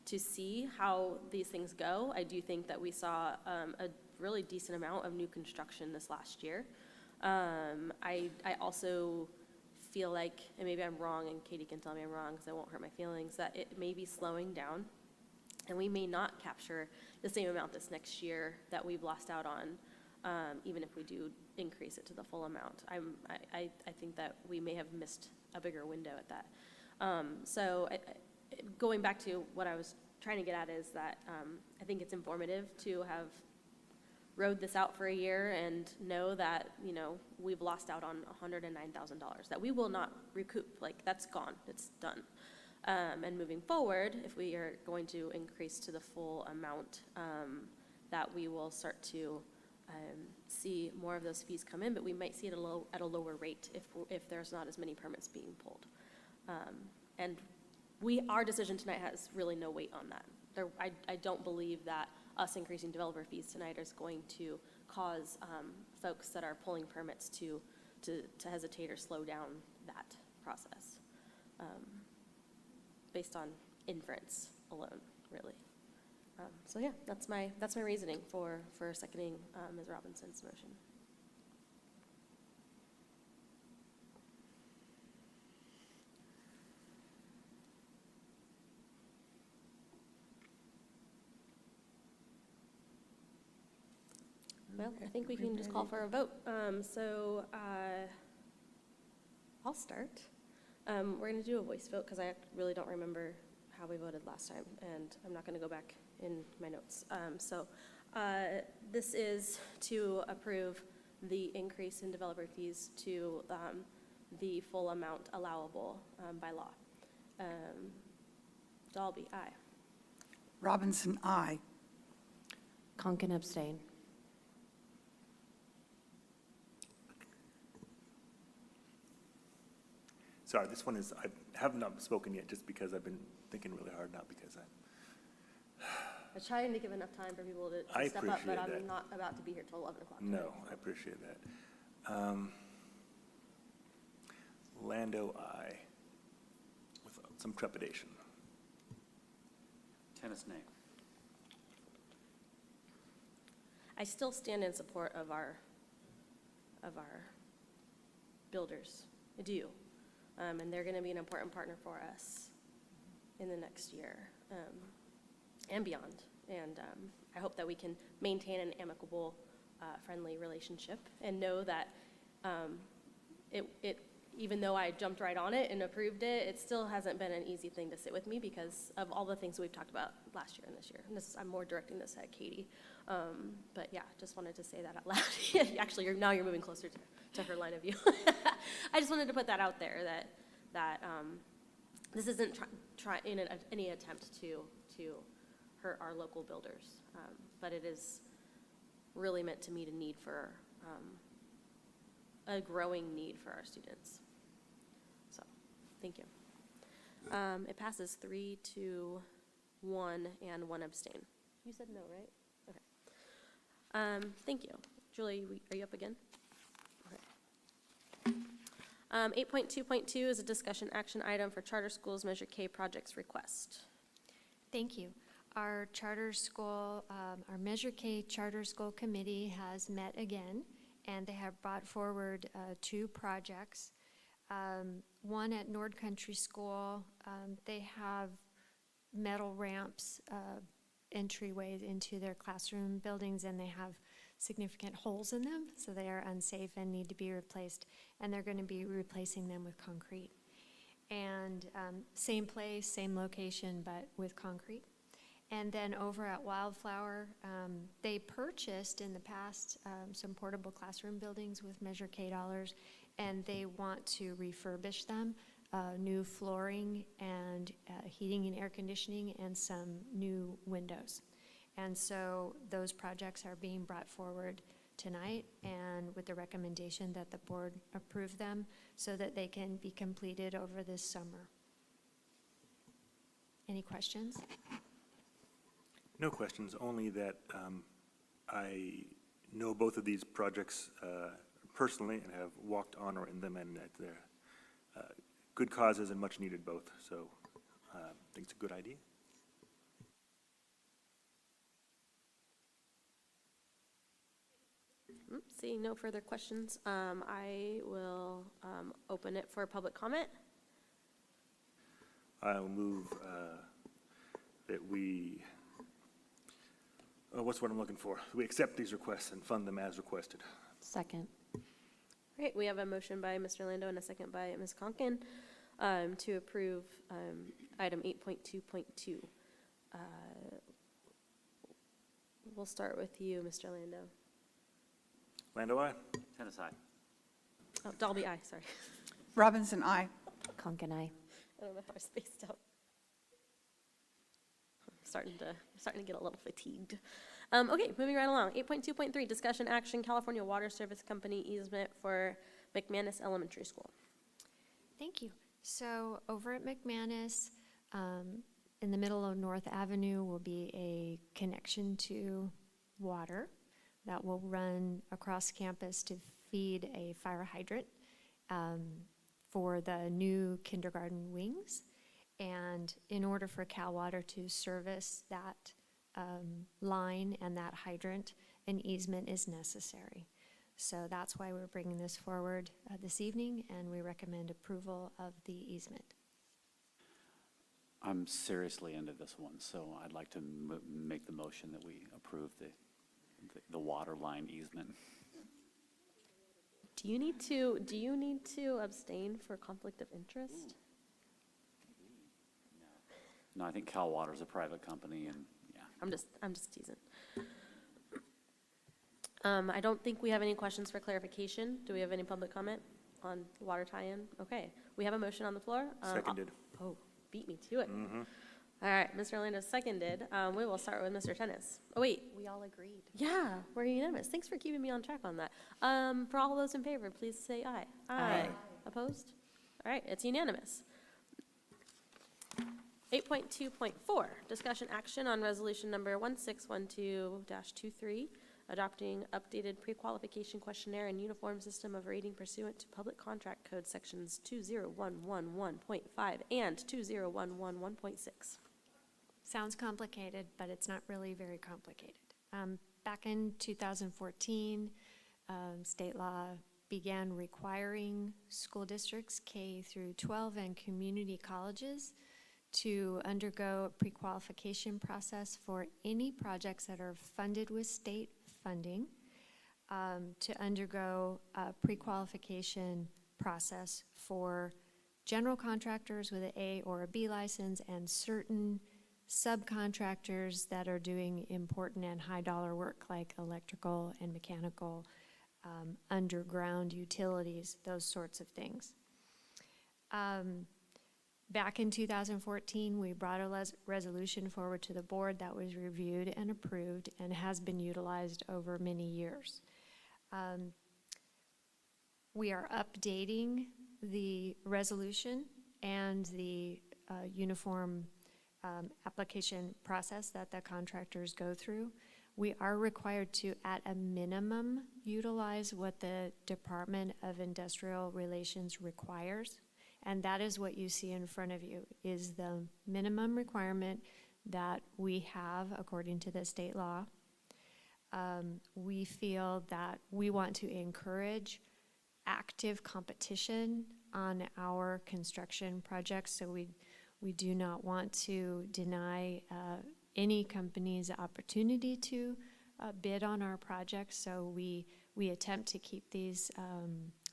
see how these things go. I do think that we saw a really decent amount of new construction this last year. I also feel like, and maybe I'm wrong, and Katie can tell me I'm wrong because I won't hurt my feelings, that it may be slowing down, and we may not capture the same amount this next year that we've lost out on, even if we do increase it to the full amount. I think that we may have missed a bigger window at that. So going back to what I was trying to get at is that I think it's informative to have rode this out for a year and know that, you know, we've lost out on $109,000 that we will not recoup. Like, that's gone, it's done. And moving forward, if we are going to increase to the full amount, that we will start to see more of those fees come in, but we might see it at a lower rate if there's not as many permits being pulled. And our decision tonight has really no weight on that. I don't believe that us increasing developer fees tonight is going to cause folks that are pulling permits to hesitate or slow down that process, based on inference alone, really. So yeah, that's my reasoning for seconding Ms. Robinson's motion. Well, I think we can just call for a vote. I'll start. We're going to do a voice vote because I really don't remember how we voted last time, and I'm not going to go back in my notes. This is to approve the increase in developer fees to the full amount allowable by law. Dalby, aye. Robinson, aye. Conkin abstain. Sorry, this one is, I have not spoken yet just because I've been thinking really hard, not because I'm trying to give enough time for people to I step up, but appreciate I'm that. not about to be here till 11 o'clock. No, I appreciate that. Lando, aye, with some trepidation. Tennis, nay. I still stand in support of our builders. I do. And they're going to be an important partner for us in the next year and beyond. And I hope that we can maintain an amicable, friendly relationship and know that even though I jumped right on it and approved it, it still hasn't been an easy thing to sit with me because of all the things we've talked about last year and this year. And I'm more directing this at Katie. But yeah, just wanted to say that out loud. Actually, now you're moving closer to her line of view. I just wanted to put that out there that this isn't in any attempt to hurt our local builders, but it is really meant to meet a need for a growing need for our students. So, thank you. It passes 3-1 and 1 abstain. You said no, right? Okay. Thank you. Julie, are you up again? Okay. 8.2.2 is a discussion action item for Charter Schools Measure K projects request. Thank you. Our charter school, our Measure K Charter School Committee has met again, and they have brought forward 2 projects. One at Nord Country School, they have metal ramps, entryways into their classroom buildings, and they have significant holes in them, so they are unsafe and need to be replaced. And they're going to be replacing them with concrete. And same place, same location, but with concrete. And then over at Wildflower, they purchased in the past some portable classroom buildings with Measure K dollars, and they want to refurbish them, new flooring and heating and air conditioning and some new windows. And so those projects are being brought forward tonight, and with the recommendation that the board approve them so that they can be completed over this summer. Any questions? No questions, only that I know both of these projects personally and have walked on or in them, and that they're good causes and much needed both. So I think it's a good idea. Seeing no further questions, I will open it for public comment. I'll move that we, what's what I'm looking for? We accept these requests and fund them as requested. Second. Great, we have a motion by Mr. Lando and a second by Ms. Conkin to approve item 8.2.2. We'll start with you, Mr. Lando. Lando, aye. Tennis aye. Oh, Dalby, aye, sorry. Robinson, aye. Conkin, aye. I don't know if I spaced out. I'm starting to get a little fatigued. Okay, moving right along. 8.2.3, discussion action, California Water Service Company easement for McManus Elementary School. Thank you. So over at McManus, in the middle of North Avenue will be a connection to water that will run across campus to feed a fire hydrant for the new kindergarten wings. And in order for Cal Water to service that line and that hydrant, an easement is necessary. So that's why we're bringing this forward this evening, and we recommend approval of the easement. I'm seriously into this one, so I'd like to make the motion that we approve the water line easement. Do you need to abstain for conflict of interest? No, I think Cal Water's a private company, and yeah. I'm just teasing. I don't think we have any questions for clarification. Do we have any public comment on water tie-in? Okay, we have a motion on the floor. Seconded. Oh, beat me to it. Mm-hmm. All right, Mr. Orlando seconded. We will start with Mr. Tennis. Oh, wait. We all agreed. Yeah, we're unanimous. Thanks for keeping me on track on that. For all those in favor, please say aye. Aye. Opposed? All right, it's unanimous. 8.2.4, discussion action on resolution number 1612-23, adopting updated pre-qualification questionnaire and uniform system of rating pursuant to Public Contract Code sections 20111.5 and 20111.6. Sounds complicated, but it's not really very complicated. Back in 2014, state law began requiring school districts K through 12 and community colleges to undergo a pre-qualification process for any projects that are funded with state funding, to undergo a pre-qualification process for general contractors with an A or a B license and certain subcontractors that are doing important and high dollar work like electrical and mechanical, underground utilities, those sorts of things. Back in 2014, we brought a resolution forward to the board that was reviewed and approved and has been utilized over many years. We are updating the resolution and the uniform application process that the contractors go through. We are required to, at a minimum, utilize what the Department of Industrial Relations requires. And that is what you see in front of you, is the minimum requirement that we have according to the state law. We feel that we want to encourage active competition on our construction projects, so we do not want to deny any company's opportunity to bid on our projects, so we attempt to keep these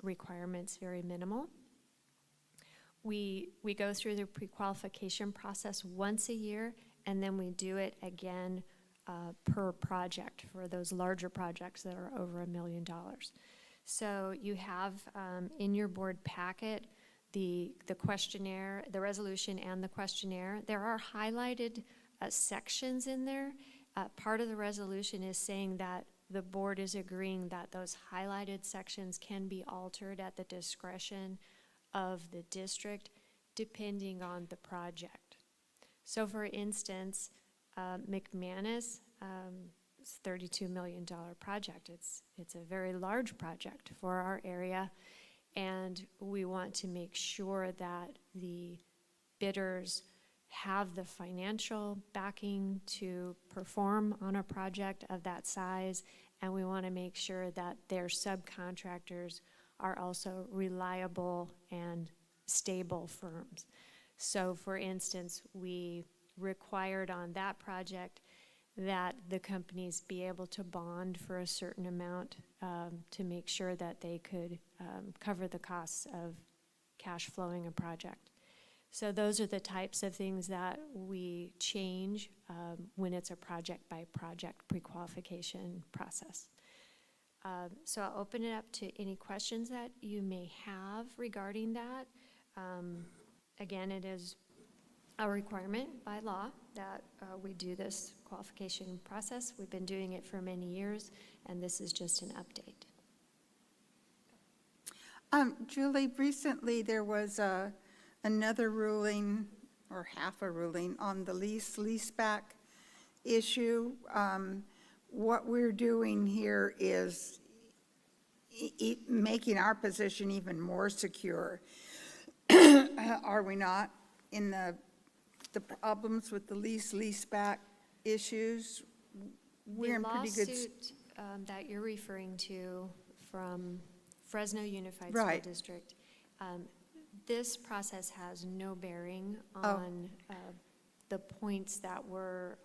requirements very minimal. We go through the pre-qualification process once a year, and then we do it again per project for those larger projects that are over $1 million. So you have in your board packet the questionnaire, the resolution and the questionnaire. There are highlighted sections in there. Part of the resolution is saying that the board is agreeing that those highlighted sections can be altered at the discretion of the district depending on the project. So for instance, McManus, it's a $32 million project. It's a very large project for our area, and we want to make sure that the bidders have the financial backing to perform on a project of that size, and we want to make sure that their subcontractors are also reliable and stable firms. So for instance, we required on that project that the companies be able to bond for a certain amount to make sure that they could cover the costs of cash flowing a project. So those are the types of things that we change when it's a project-by-project pre-qualification process. So I'll open it up to any questions that you may have regarding that. Again, it is a requirement by law that we do this qualification process. We've been doing it for many years, and this is just an update. Julie, recently there was another ruling, or half a ruling, on the leaseback issue. What we're doing here is making our position even more secure. Are we not? In the problems with the leaseback issues, we're in pretty good. The lawsuit that you're referring to from Fresno Unified Right. School District, this process has no bearing on the points that were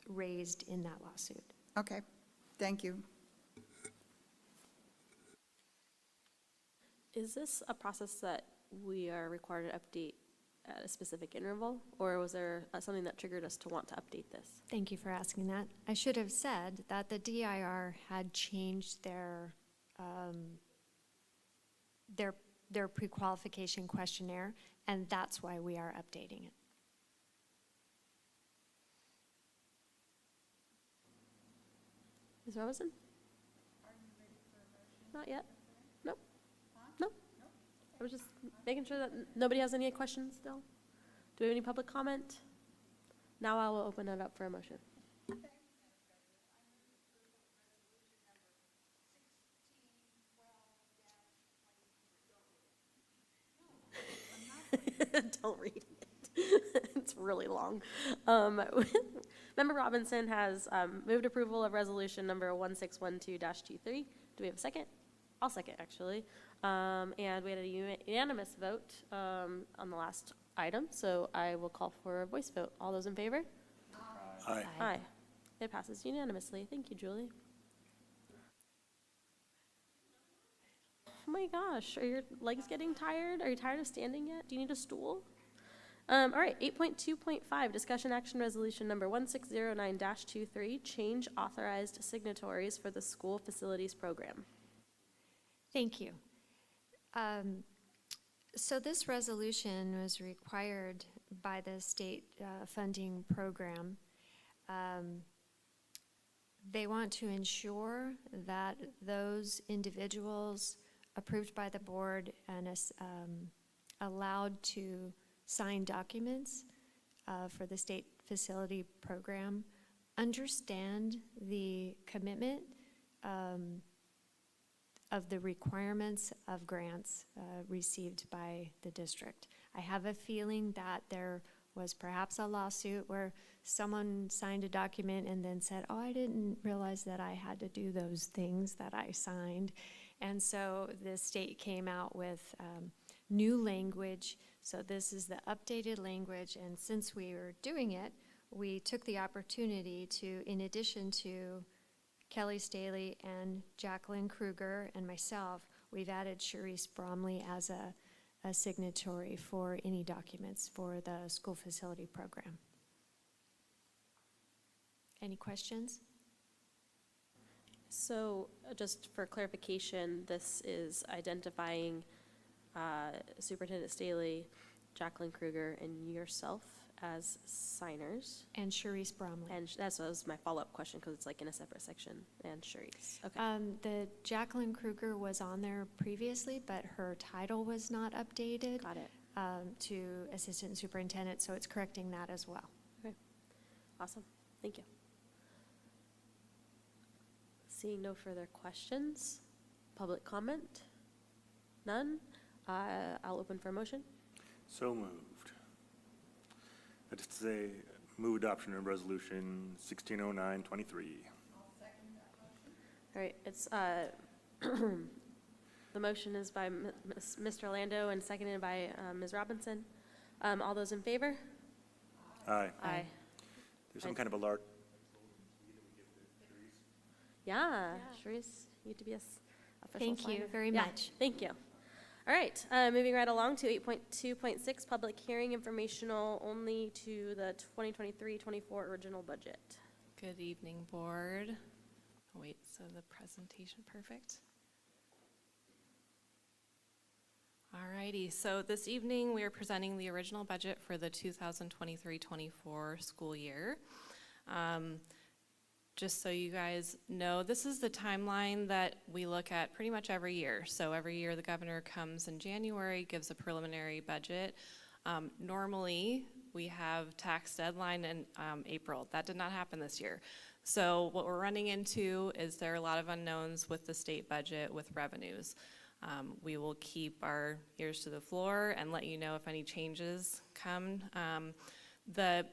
raised in that lawsuit. Okay, thank you. Is this a process that we are required to update at a specific interval, or was there something that triggered us to want to update this? Thank you for asking that. I should have said that the DIR had changed their pre-qualification questionnaire, and that's why we are updating it. Ms. Robinson? Not yet? Nope. Nope. I was just making sure that nobody has any questions still. Do we have any public comment? Now I will open it up for a motion. Don't read it. It's really long. Member Robinson has moved approval of resolution number 1612-23. Do we have a second? I'll second, actually. And we had a unanimous vote on the last item, so I will call for a voice vote. All those in favor? Aye. Aye. It passes unanimously. Thank you, Julie. Oh my gosh, are your legs getting tired? Are you tired of standing yet? Do you need a stool? All right, 8.2.5, discussion action resolution number 1609-23, change authorized signatories for the school facilities program. Thank you. So this resolution was required by the state funding program. They want to ensure that those individuals approved by the board and allowed to sign documents for the state facility program understand the commitment of the requirements of grants received by the district. I have a feeling that there was perhaps a lawsuit where someone signed a document and then said, oh, I didn't realize that I had to do those things that I signed. And so the state came out with new language. So this is the updated language, and since we were doing it, we took the opportunity to, in addition to Kelly Staley and Jacqueline Kruger and myself, we've added Cherise Bromley as a signatory for any documents for the school facility program. Any questions? So just for clarification, this is identifying Superintendent Staley, Jacqueline Kruger, and yourself as signers. And Cherise Bromley. And that was my follow-up question, because it's like in a separate section, and Cherise. Okay. The Jacqueline Kruger was on there previously, but her title was not updated. Got it. To Assistant Superintendent, so it's correcting that as well. Okay. Awesome. Thank you. Seeing no further questions, public comment? None? I'll open for a motion. So moved. I'd just say move adoption of resolution 160923. All right, it's, the motion is by Mr. Lando and seconded by Ms. Robinson. All those in favor? Aye. Aye. There's some kind of a large. Yeah, Cherise, you get to be a official Thank you signer. very Yeah, much. Thank you. All right, moving right along to 8.2.6, public hearing informational only to the 2023-24 original budget. Good evening, board. Wait, so the presentation, perfect. Alrighty, so this evening we are presenting the original budget for the 2023-24 school year. Just so you guys know, this is the timeline that we look at pretty much every year. So every year the governor comes in January, gives a preliminary budget. Normally we have tax deadline in April. That did not happen this year. So what we're running into is there are a lot of unknowns with the state budget with revenues. We will keep our ears to the floor and let you know if any changes come.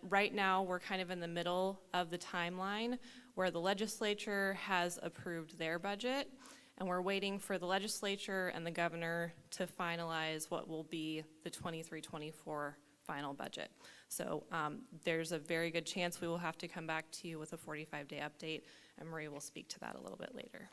Right now, we're kind of in the middle of the timeline where the legislature has approved their budget, and we're waiting for the legislature and the governor to finalize what will be the 23-24 final budget. So there's a very good chance we will have to come back to you with a 45-day update, and Marie will speak to that a little bit later.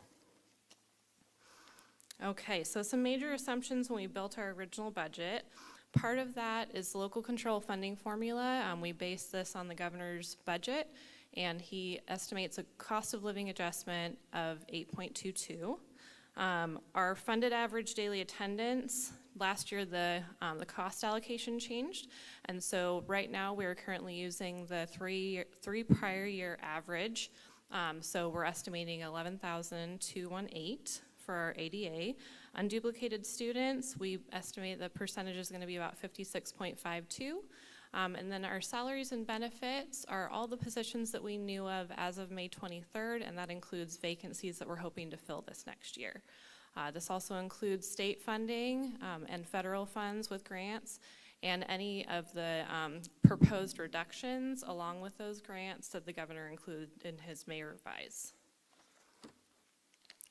Okay, so some major assumptions when we built our original budget. Part of that is the local control funding formula. We base this on the governor's budget, and he estimates a cost of living adjustment of 8.22. Our funded average daily attendance, last year the cost allocation changed, and so right now we're currently using the three prior year average. So we're estimating 11,218 for our ADA. Unduplicated students, we estimate the percentage is going to be about 56.52. And then our salaries and benefits are all the positions that we knew of as of May 23rd, and that includes vacancies that we're hoping to fill this next year. This also includes state funding and federal funds with grants, and any of the proposed reductions along with those grants that the governor included in his May revise.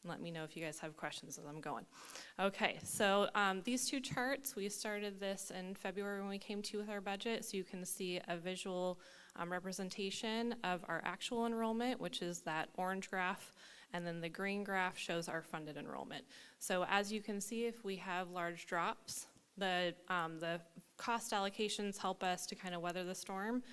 Let me know if you guys have questions as I'm going. Okay, so these two charts, we started this in February when we came to with our budget, so you can see a visual representation of our actual enrollment, which is that orange graph, and then the green graph shows our funded enrollment. So as you can see, if we have large drops, the cost allocations help us to kind of weather the storm.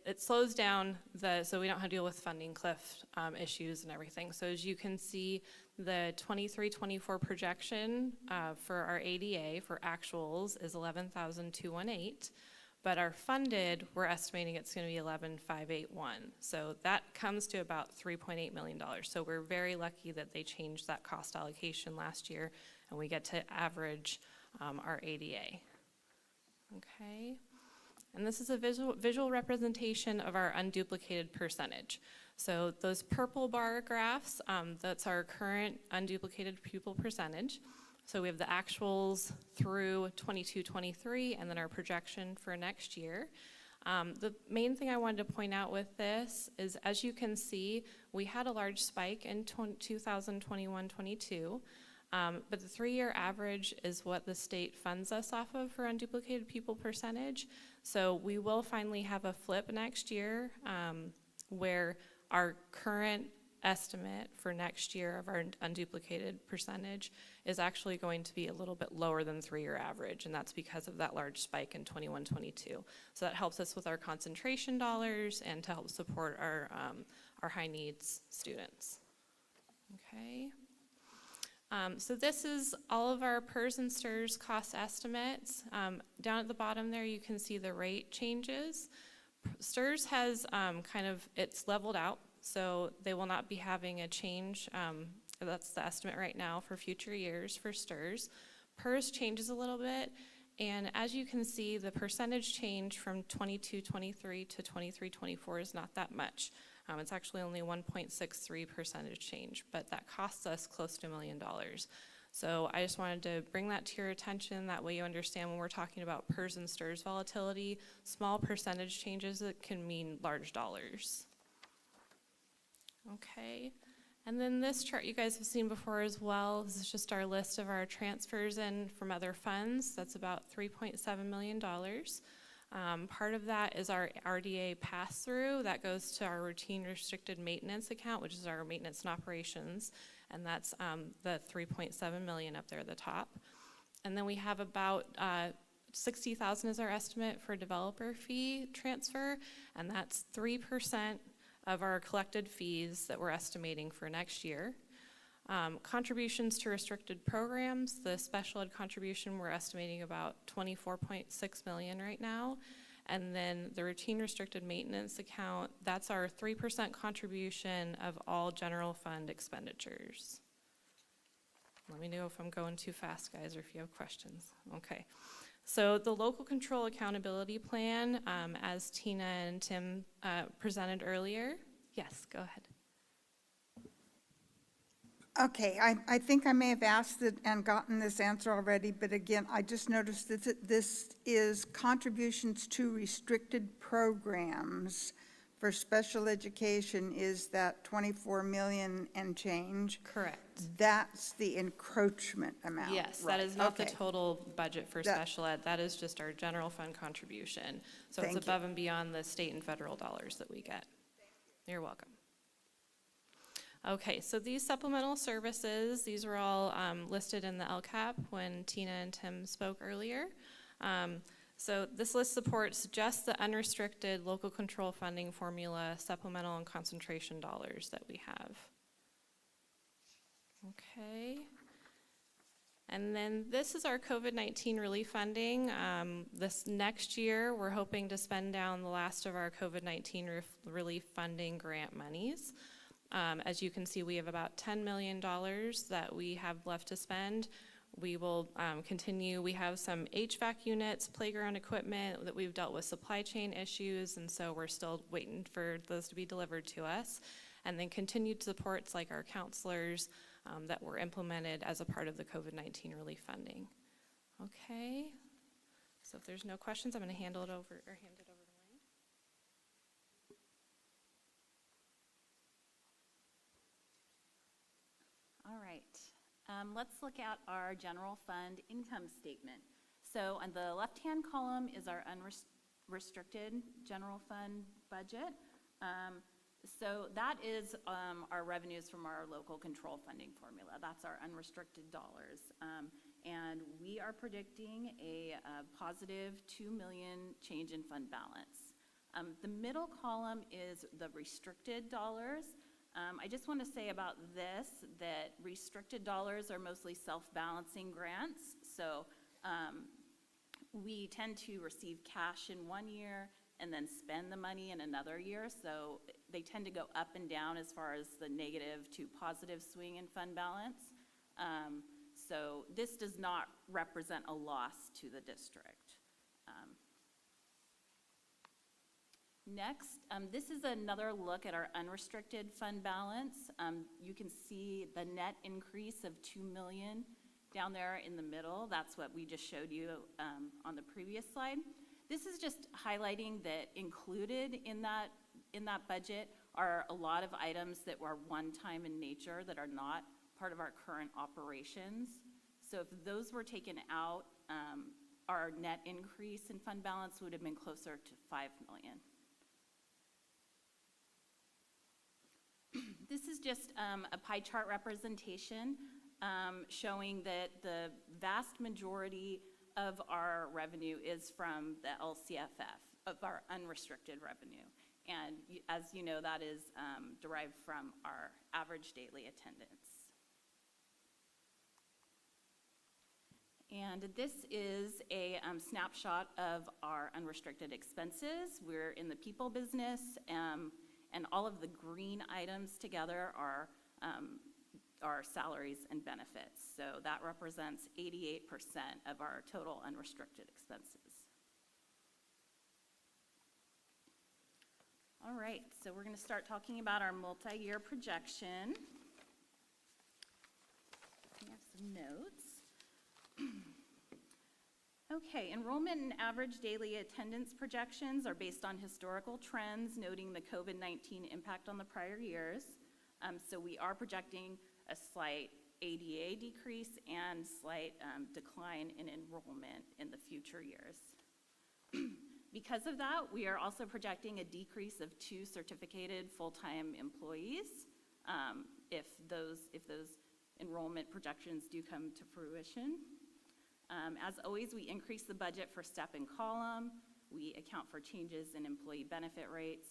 It slows down so we don't have to deal with funding cliff issues and everything. So as you can see, the 23-24 projection for our ADA for actuals is 11,218, but our funded, we're estimating it's going to be 11,581. So that comes to about $3.8 million. So we're very lucky that they changed that cost allocation last year, and we get to average our ADA. Okay. And this is a visual representation of our unduplicated percentage. So those purple bar graphs, that's our current unduplicated pupil percentage. So we have the actuals through 22-23 and then our projection for next year. The main thing I wanted to point out with this is, as you can see, we had a large spike in 2021-22. But the 3-year average is what the state funds us off of for unduplicated pupil percentage. So we will finally have a flip next year where our current estimate for next year of our unduplicated percentage is actually going to be a little bit lower than 3-year average, and that's because of that large spike in 21-22. So that helps us with our concentration dollars and to help support our high needs students. Okay. So this is all of our PERS and STIRS cost estimates. Down at the bottom there, you can see the rate changes. STIRS has it's leveled out, so they will not be having a change. That's the estimate right now for future years for STIRS. PERS changes a little bit, and as you can see, the percentage change from 22-23 to 23-24 is not that much. It's actually only 1.63 percentage change, but that costs us close to $1 million. So I just wanted to bring that to your attention. That way you understand when we're talking about PERS and STIRS volatility, small percentage changes that can mean large dollars. Okay, and then this chart you guys have seen before as well. This is just our list of our transfers in from other funds. That's about $3.7 million. Part of that is our RDA pass-through. That goes to our routine restricted maintenance account, which is our maintenance and operations, and that's the $3.7 million up there at the top. And then we have about $60,000 is our estimate for developer fee transfer, and that's 3% of our collected fees that we're estimating for next year. Contributions to restricted programs, the special ed contribution, we're estimating about $24.6 million right now. And then the routine restricted maintenance account, that's our 3% contribution of all general fund expenditures. Let me know if I'm going too fast, guys, or if you have questions. Okay. So the local control accountability plan, as Tina and Tim presented earlier. Yes, go ahead. Okay, I think I may have asked it and gotten this answer already, but again, I just noticed that this is contributions to restricted programs for special education. Is that 24 million and change? Correct. That's the encroachment amount. Yes, right. that is not Okay. the total budget for special ed. That is just our general fund contribution. So Thank it's above and beyond the state and federal dollars that we get. You're welcome. Okay, so these supplemental services, these were all listed in the LCAP when Tina and Tim spoke earlier. So this list supports just the unrestricted local control funding formula, supplemental and concentration dollars that we have. Okay. And then this is our COVID-19 relief funding. This next year, we're hoping to spend down the last of our COVID-19 relief funding grant monies. As you can see, we have about $10 million that we have left to spend. We will continue. We have some HVAC units, playground equipment that we've dealt with supply chain issues, and so we're still waiting for those to be delivered to us. And then continued supports like our counselors that were implemented as a part of the COVID-19 relief funding. Okay, so if there's no questions, I'm going to hand it over to Wayne. All right, let's look at our general fund income statement. So on the left-hand column is our unrestricted general fund budget. So that is our revenues from our local control funding formula. That's our unrestricted dollars. And we are predicting a positive $2 million change in fund balance. The middle column is the restricted dollars. I just want to say about this that restricted dollars are mostly self-balancing grants. So we tend to receive cash in one year and then spend the money in another year. So they tend to go up and down as far as the negative to positive swing in fund balance. So this does not represent a loss to the district. Next, this is another look at our unrestricted fund balance. You can see the net increase of $2 million down there in the middle. That's what we just showed you on the previous slide. This is just highlighting that included in that budget are a lot of items that were one-time in nature that are not part of our current operations. So if those were taken out, our net increase in fund balance would have been closer to 5 million. This is just a pie chart representation showing that the vast majority of our revenue is from the LCFF, of our unrestricted revenue. And as you know, that is derived from our average daily attendance. And this is a snapshot of our unrestricted expenses. We're in the people business, and all of the green items together are salaries and benefits. So that represents 88% of our total unrestricted expenses. All right, so we're going to start talking about our multi-year projection. We have some notes. Okay, enrollment and average daily attendance projections are based on historical trends, noting the COVID-19 impact on the prior years. So we are projecting a slight ADA decrease and slight decline in enrollment in the future years. Because of that, we are also projecting a decrease of 2 certificated full-time employees if those enrollment projections do come to fruition. As always, we increase the budget for step and column. We account for changes in employee benefit rates,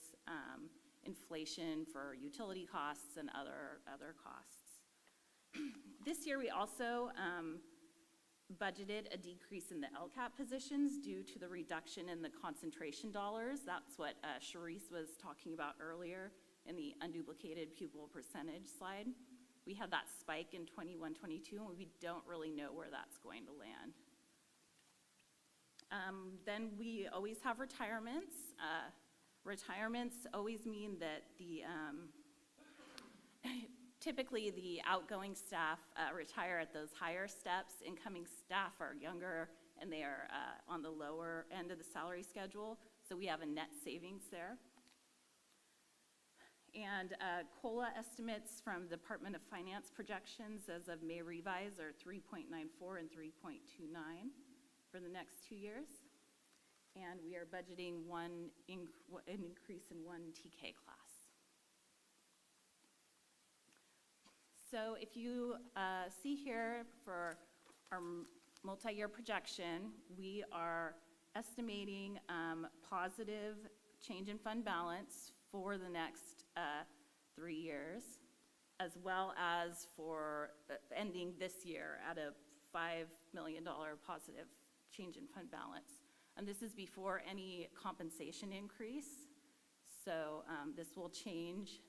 inflation for utility costs, and other costs. This year, we also budgeted a decrease in the LCAP positions due to the reduction in the concentration dollars. That's what Charisse was talking about earlier in the unduplicated pupil percentage slide. We had that spike in 21-22, and we don't really know where that's going to land. Then we always have retirements. Retirements always mean that typically the outgoing staff retire at those higher steps. Incoming staff are younger, and they are on the lower end of the salary schedule, so we have a net savings there. And COLA estimates from Department of Finance projections as of May revise are 3.94 and 3.29 for the next 2 years. And we are budgeting an increase in 1 TK class. So if you see here for our multi-year projection, we are estimating positive change in fund balance for the next 3 years, as well as for ending this year at a $5 million positive change in fund balance. And this is before any compensation increase. So this will change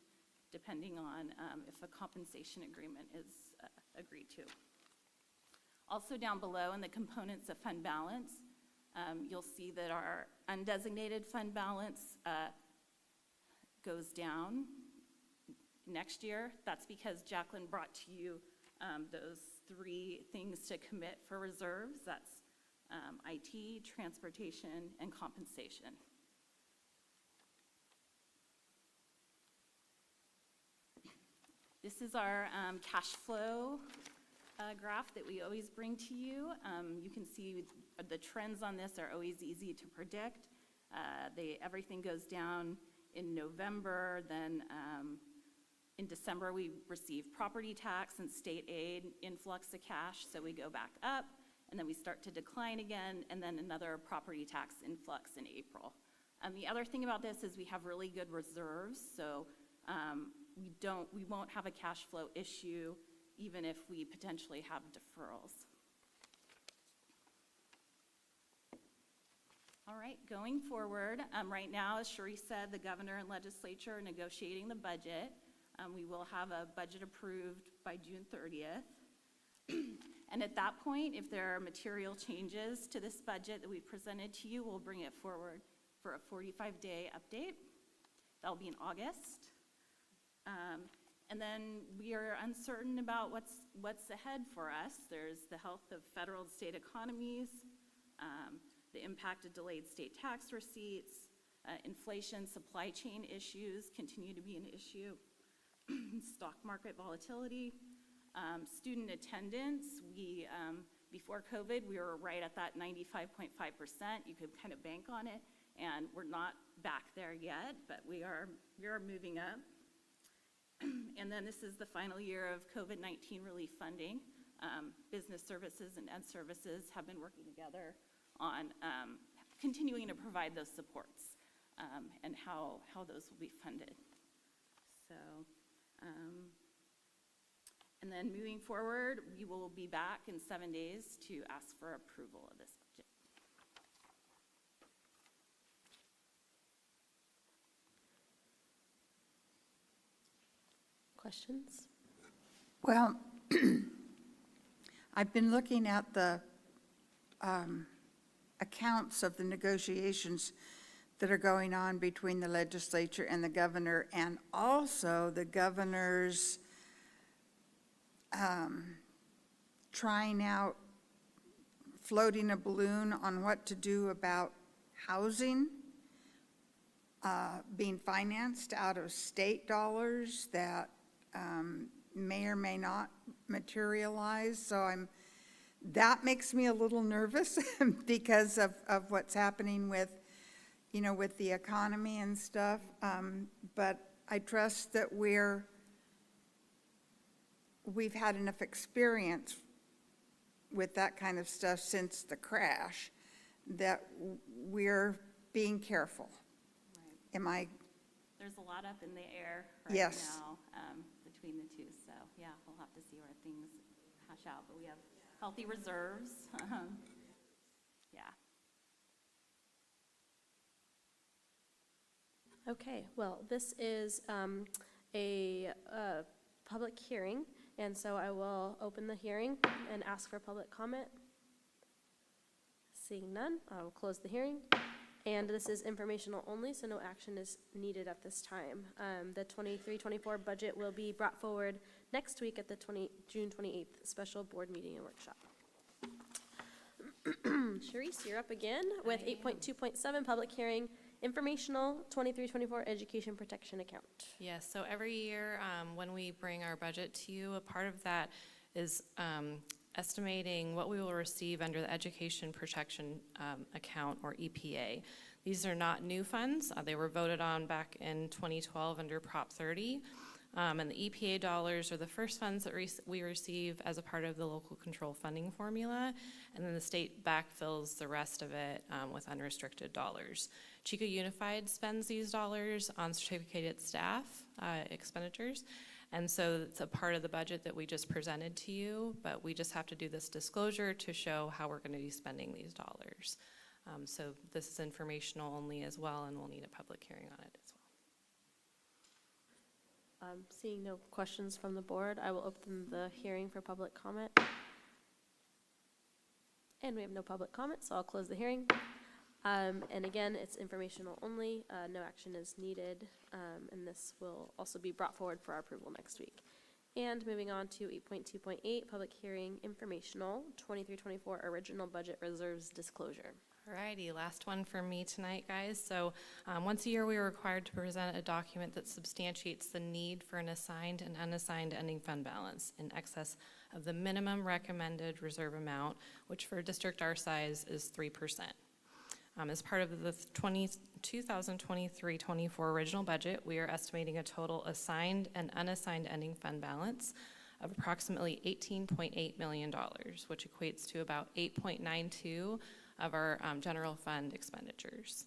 depending on if a compensation agreement is agreed to. Also down below in the components of fund balance, you'll see that our undesignated fund balance goes down next year. That's because Jacqueline brought to you those 3 things to commit for reserves. That's IT, transportation, and compensation. This is our cash flow graph that we always bring to you. You can see the trends on this are always easy to predict. Everything goes down in November, then in December we receive property tax and state aid influx of cash, so we go back up, and then we start to decline again, and then another property tax influx in April. The other thing about this is we have really good reserves, so we won't have a cash flow issue even if we potentially have deferrals. All right, going forward, right now, as Cherie said, the governor and legislature are negotiating the budget. We will have a budget approved by June 30th. And at that point, if there are material changes to this budget that we presented to you, we'll bring it forward for a 45-day update. That'll be in August. And then we are uncertain about what's ahead for us. There's the health of federal and state economies, the impact of delayed state tax receipts, inflation, supply chain issues continue to be an issue, stock market volatility, Student attendance, before COVID, we were right at that 95.5%. You could kind of bank on it, and we're not back there yet, but we are moving up. And then this is the final year of COVID-19 relief funding. Business services and ed services have been working together on continuing to provide those supports and how those will be funded. So, and then moving forward, we will be back in 7 days to ask for approval of this budget. Questions? Well, I've been looking at the accounts of the negotiations that are going on between the legislature and the governor, and also the governor's trying out, floating a balloon on what to do about housing being financed out of state dollars that may or may not materialize. So that makes me a little nervous because of what's happening with, with the economy and stuff. But I trust that we've had enough experience with that kind of stuff since the crash that we're being careful. Right. Am I? There's a lot up in the air right Yes. now between the two. So yeah, we'll have to see where things hash out. But we have healthy reserves. Yeah. Okay, well, this is a public hearing, and so I will open the hearing and ask for public comment. Seeing none, I will close the hearing. And this is informational only, so no action is needed at this time. The 23-24 budget will be brought forward next week at the June 28th special board meeting and workshop. Sharice, you're up again with 8.2.7 public hearing, informational 23-24 education protection account. Yes, so every year when we bring our budget to you, a part of that is estimating what we will receive under the Education Protection Account, or EPA. These are not new funds. They were voted on back in 2012 under Prop 30. And the EPA dollars are the first funds that we receive as a part of the local control funding formula, and then the state backfills the rest of it with unrestricted dollars. Chico Unified spends these dollars on certificated staff expenditures, and so it's a part of the budget that we just presented to you, but we just have to do this disclosure to show how we're going to be spending these dollars. So this is informational only as well, and we'll need a public hearing on it as well. Seeing no questions from the board, I will open the hearing for public comment. And we have no public comment, so I'll close the hearing. And again, it's informational only, no action is needed, and this will also be brought forward for our approval next week. And moving on to 8.2.8, public hearing, informational, 23-24 original budget reserves disclosure. Alrighty, last one for me tonight, guys. So once a year, we are required to present a document that substantiates the need for an assigned and unassigned ending fund balance in excess of the minimum recommended reserve amount, which for a district our size is 3%. As part of the 2023-24 original budget, we are estimating a total assigned and unassigned ending fund balance of approximately $18.8 million, which equates to about 8.92 of our general fund expenditures.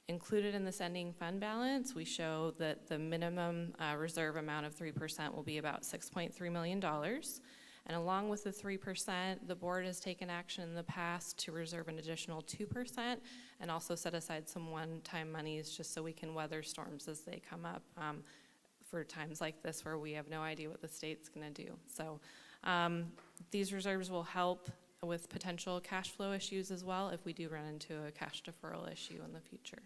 Included in this ending fund balance, we show that the minimum reserve amount of 3% will be about $6.3 million. And along with the 3%, the board has taken action in the past to reserve an additional 2% and also set aside some one-time monies just so we can weather storms as they come up for times like this where we have no idea what the state's going to do. So these reserves will help with potential cash flow issues as well if we do run into a cash deferral issue in the future.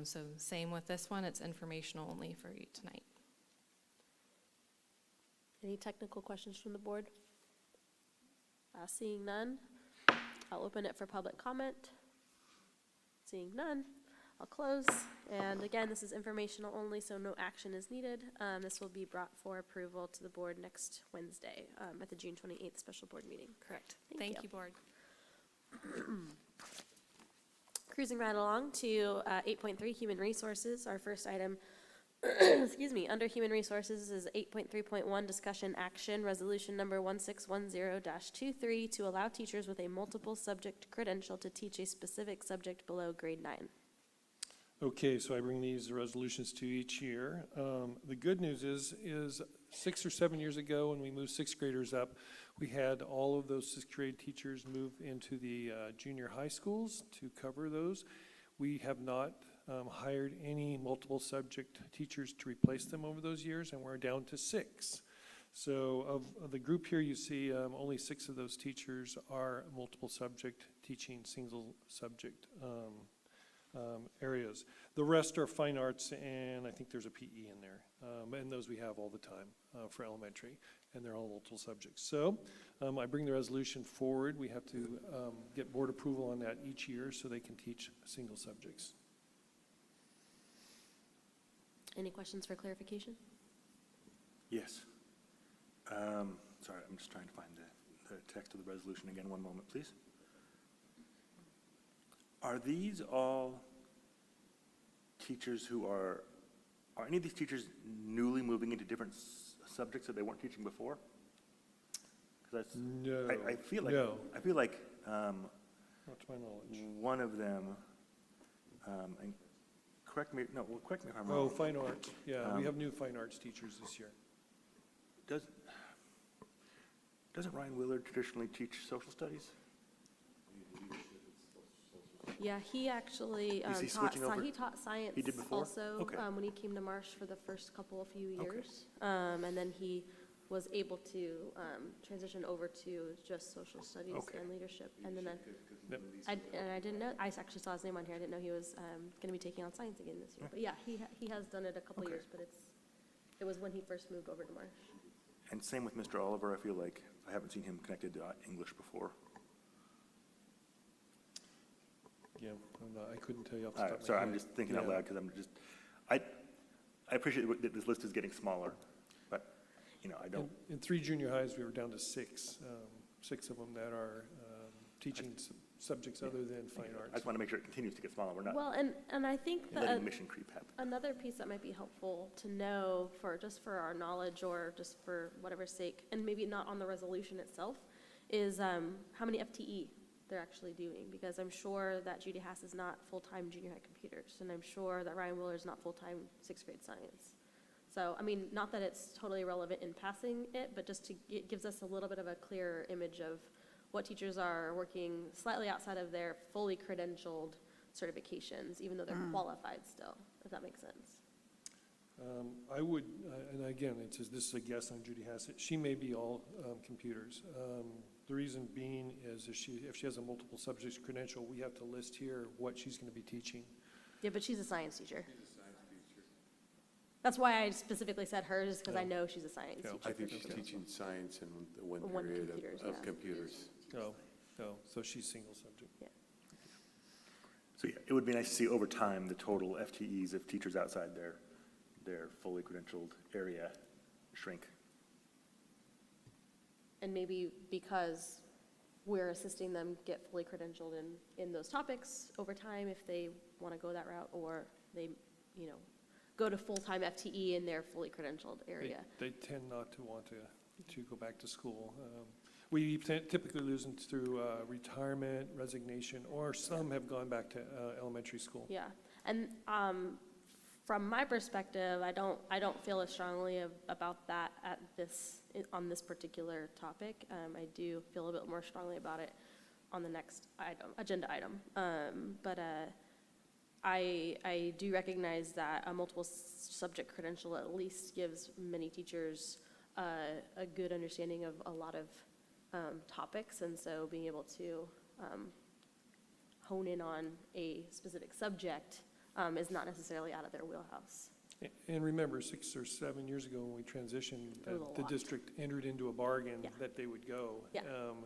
So same with this one, it's informational only for you tonight. Any technical questions from the board? Seeing none, I'll open it for public comment. Seeing none, I'll close. And again, this is informational only, so no action is needed. This will be brought for approval to the board next Wednesday at the June 28th special board meeting. Correct. Thank you, board. Cruising right along to 8.3, Human Resources. Our first item, excuse me, under Human Resources is 8.3.1, Discussion Action, Resolution Number 1610-23, to allow teachers with a multiple subject credential to teach a specific subject below grade 9. Okay, so I bring these resolutions to each year. The good news is 6 or 7 years ago, when we moved sixth graders up, we had all of those sixth grade teachers move into the junior high schools to cover those. We have not hired any multiple subject teachers to replace them over those years, and we're down to 6. So of the group here, you see only 6 of those teachers are multiple subject teaching single subject areas. The rest are fine arts, and I think there's a PE in there. And those we have all the time for elementary, and they're all multiple subjects. So I bring the resolution forward. We have to get board approval on that each year so they can teach single subjects. Any questions for clarification? Yes. Sorry, I'm just trying to find the text of the resolution again. One moment, please. Are these all teachers who are any of these teachers newly moving into different subjects that they weren't teaching before? 'Cause that's, No. I feel like, No. I feel like Not to my knowledge. one of them, and correct me if I'm Oh, wrong. fine arts. Yeah, we have new fine arts teachers this year. Doesn't Ryan Willard traditionally teach social studies? Yeah, he actually Is he taught, switching over? he taught science He did before? also Okay. when he came to Marsh for the first few Okay. years. And then he was able to transition over to just social studies Okay. and leadership. And then Yep. I didn't know, I actually saw his name on here. I didn't know he was going to be taking on science again this year. But yeah, he has done it a couple Okay. years, but it was when he first moved over to Marsh. And same with Mr. Oliver. I feel like I haven't seen him connected to English before. Yeah, I couldn't tell you off the All top right, of my sorry, head. I'm just thinking out Yeah. loud because I appreciate that this list is getting smaller, but, I don't. In 3 junior highs, we were down to 6, 6 of them that are teaching subjects other than fine I arts. just want to make sure it continues to get smaller. We're not Well, and I think that letting mission creep happen. another piece that might be helpful to know for our knowledge or just for whatever's sake, and maybe not on the resolution itself, is how many FTE they're actually doing. Because I'm sure that Judy Haas is not full-time junior high computers, and I'm sure that Ryan Willer is not full-time sixth grade science. So, I mean, not that it's totally relevant in passing it, but just it gives us a little bit of a clearer image of what teachers are working slightly outside of their fully credentialed certifications, even though they're qualified still, if that makes sense. I would, and again, this is a guess on Judy Hassett, she may be all computers. The reason being is if she has a multiple subjects credential, we have to list here what she's going to be teaching. Yeah, but she's a science teacher. That's why I specifically said hers, because I know she's a science Yeah. teacher. I think for she's sure. teaching science in the one One period computers, of yeah. computers. No, so she's single subject. Yeah. So yeah, it would be nice to see over time the total FTEs of teachers outside their fully credentialed area shrink. And maybe because we're assisting them get fully credentialed in those topics over time, if they want to go that route, or they, go to full-time FTE in their fully credentialed area. They tend not to want to go back to school. We typically lose them through retirement, resignation, or some have gone back to elementary school. Yeah, and from my perspective, I don't feel as strongly about that on this particular topic. I do feel a bit more strongly about it on the next agenda item. But I do recognize that a multiple subject credential at least gives many teachers a good understanding of a lot of topics, and so being able to hone in on a specific subject is not necessarily out of their wheelhouse. And remember, 6 or 7 years ago when we transitioned, It was a the lot. district entered into a bargain Yeah. that they would go. Yeah. And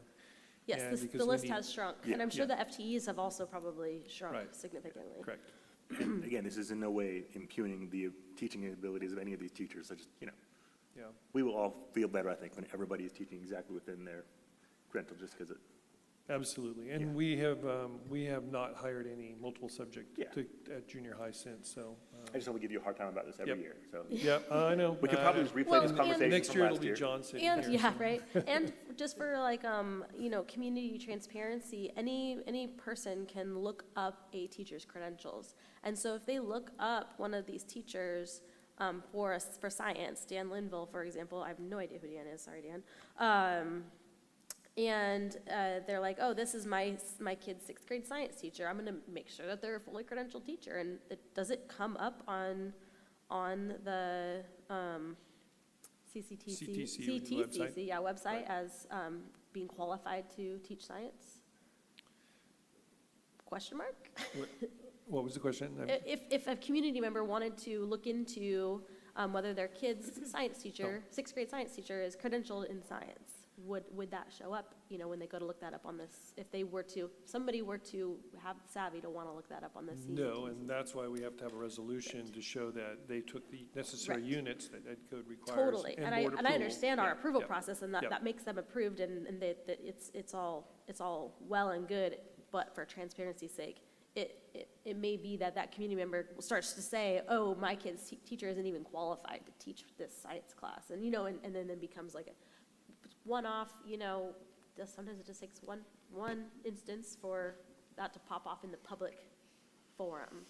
Yes, because the we list need- has shrunk, Yeah. and I'm sure Yeah. the FTEs have also probably shrunk Right. significantly. Correct. And again, this is in no way impugning the teaching abilities of any of these teachers. I just, Yeah. we will all feel better, I think, when everybody is teaching exactly within their credential, just because it, Absolutely. And Yeah. we have not hired any multiple subject Yeah. at junior high since, so. I just don't want to give you a hard time about this every Yep. year, so. Yep, I know. We could probably just replay this and conversation Next from year it'll last be year. John sitting And, here. yeah, so. right, and just for like, community transparency, any person can look up a teacher's credentials. And so if they look up one of these teachers, for science, Dan Linville, for example, I have no idea who Dan is, sorry, Dan. And they're like, oh, this is my kid's 6th grade science teacher. I'm gonna make sure that they're a fully credentialed teacher. And does it come up on the CTC website? Yeah, website as being qualified to teach science? Question mark? What was the question? If a community member wanted to look into whether their kid's science teacher, 6th grade science teacher, is credentialed in science, would that show up, when they go to look that up on this, if somebody were to have the savvy to want to look that up on this CCTC? No, and that's why we have to have a resolution to show that they took the necessary Right. units that Ed Code requires. Totally, and I board approval. understand our Yeah, approval yeah, process, and yeah. that makes them approved, and that it's all well and good, but for transparency's sake, it may be that community member starts to say, oh, my kid's teacher isn't even qualified to teach this science class, and then it becomes like a one-off, sometimes it just takes one instance for that to pop off in the public forum.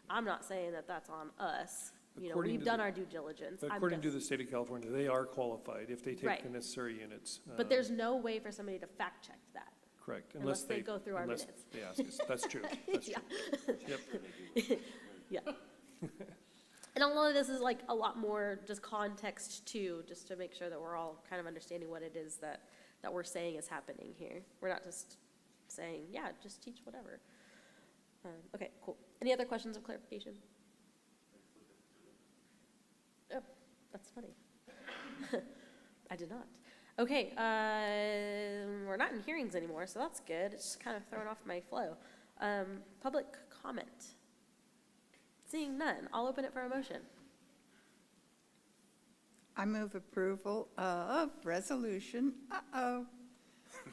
I'm not saying that that's on us, According we've to done the- our due diligence. I'm According to just- the state of California, they are qualified if they take Right. the necessary units. But there's no way for somebody to fact check that. Correct. unless they go through our unless minutes. they ask us. That's true. That's Yeah. true. Yep. Yeah. And a lot of this is like a lot more just context too, just to make sure that we're all kind of understanding what it is that we're saying is happening here. We're not just saying, yeah, just teach whatever. Okay, cool. Any other questions of clarification? Oh, that's funny. I did not. Okay, we're not in hearings anymore, so that's good. It's just kind of thrown off my flow. Public comment. Seeing none, I'll open it for a motion. I move approval of resolution,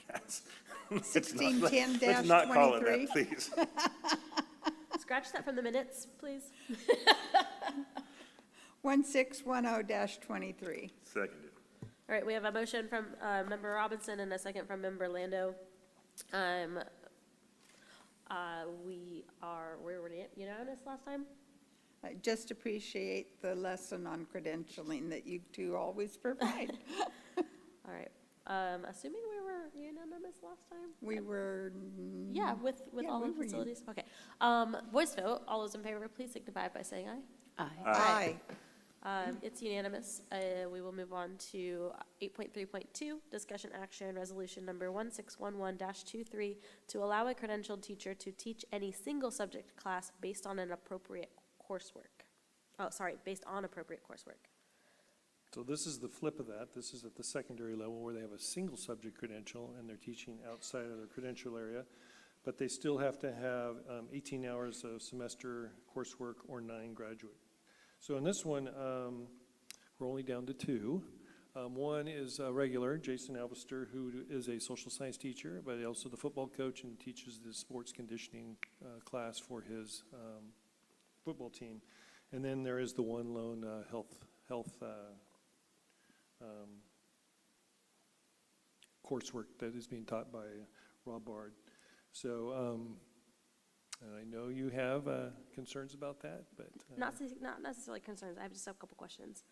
Yes. 1610-23. Let's not call it that, please. Scratch that from the minutes, please. 1610-23. Seconded. All right, we have a motion from Member Robinson and a second from Member Lando. We were unanimous last time? I just appreciate the lesson on credentialing that you two always provide. All right, assuming we were unanimous last time? We were. Yeah, with yeah, all we the were facilities, okay. Voice vote, all those in favor, please signify by saying aye. Aye. It's unanimous. We will move on to 8.3.2, discussion action, resolution number 1611-23, to allow a credentialed teacher to teach any single subject class based on an appropriate coursework. Oh, sorry, based on appropriate coursework. So this is the flip of that. This is at the secondary level where they have a single subject credential and they're teaching outside of their credential area, but they still have to have 18 hours of semester coursework or 9 graduate. So in this one, we're only down to 2. One is regular, Jason Alvester, who is a social science teacher, but also the football coach and teaches the sports conditioning class for his football team. And then there is the one lone health coursework that is being taught by Rob Bard. So, and I know you have concerns about that, but. Not necessarily concerns, I have just a couple questions.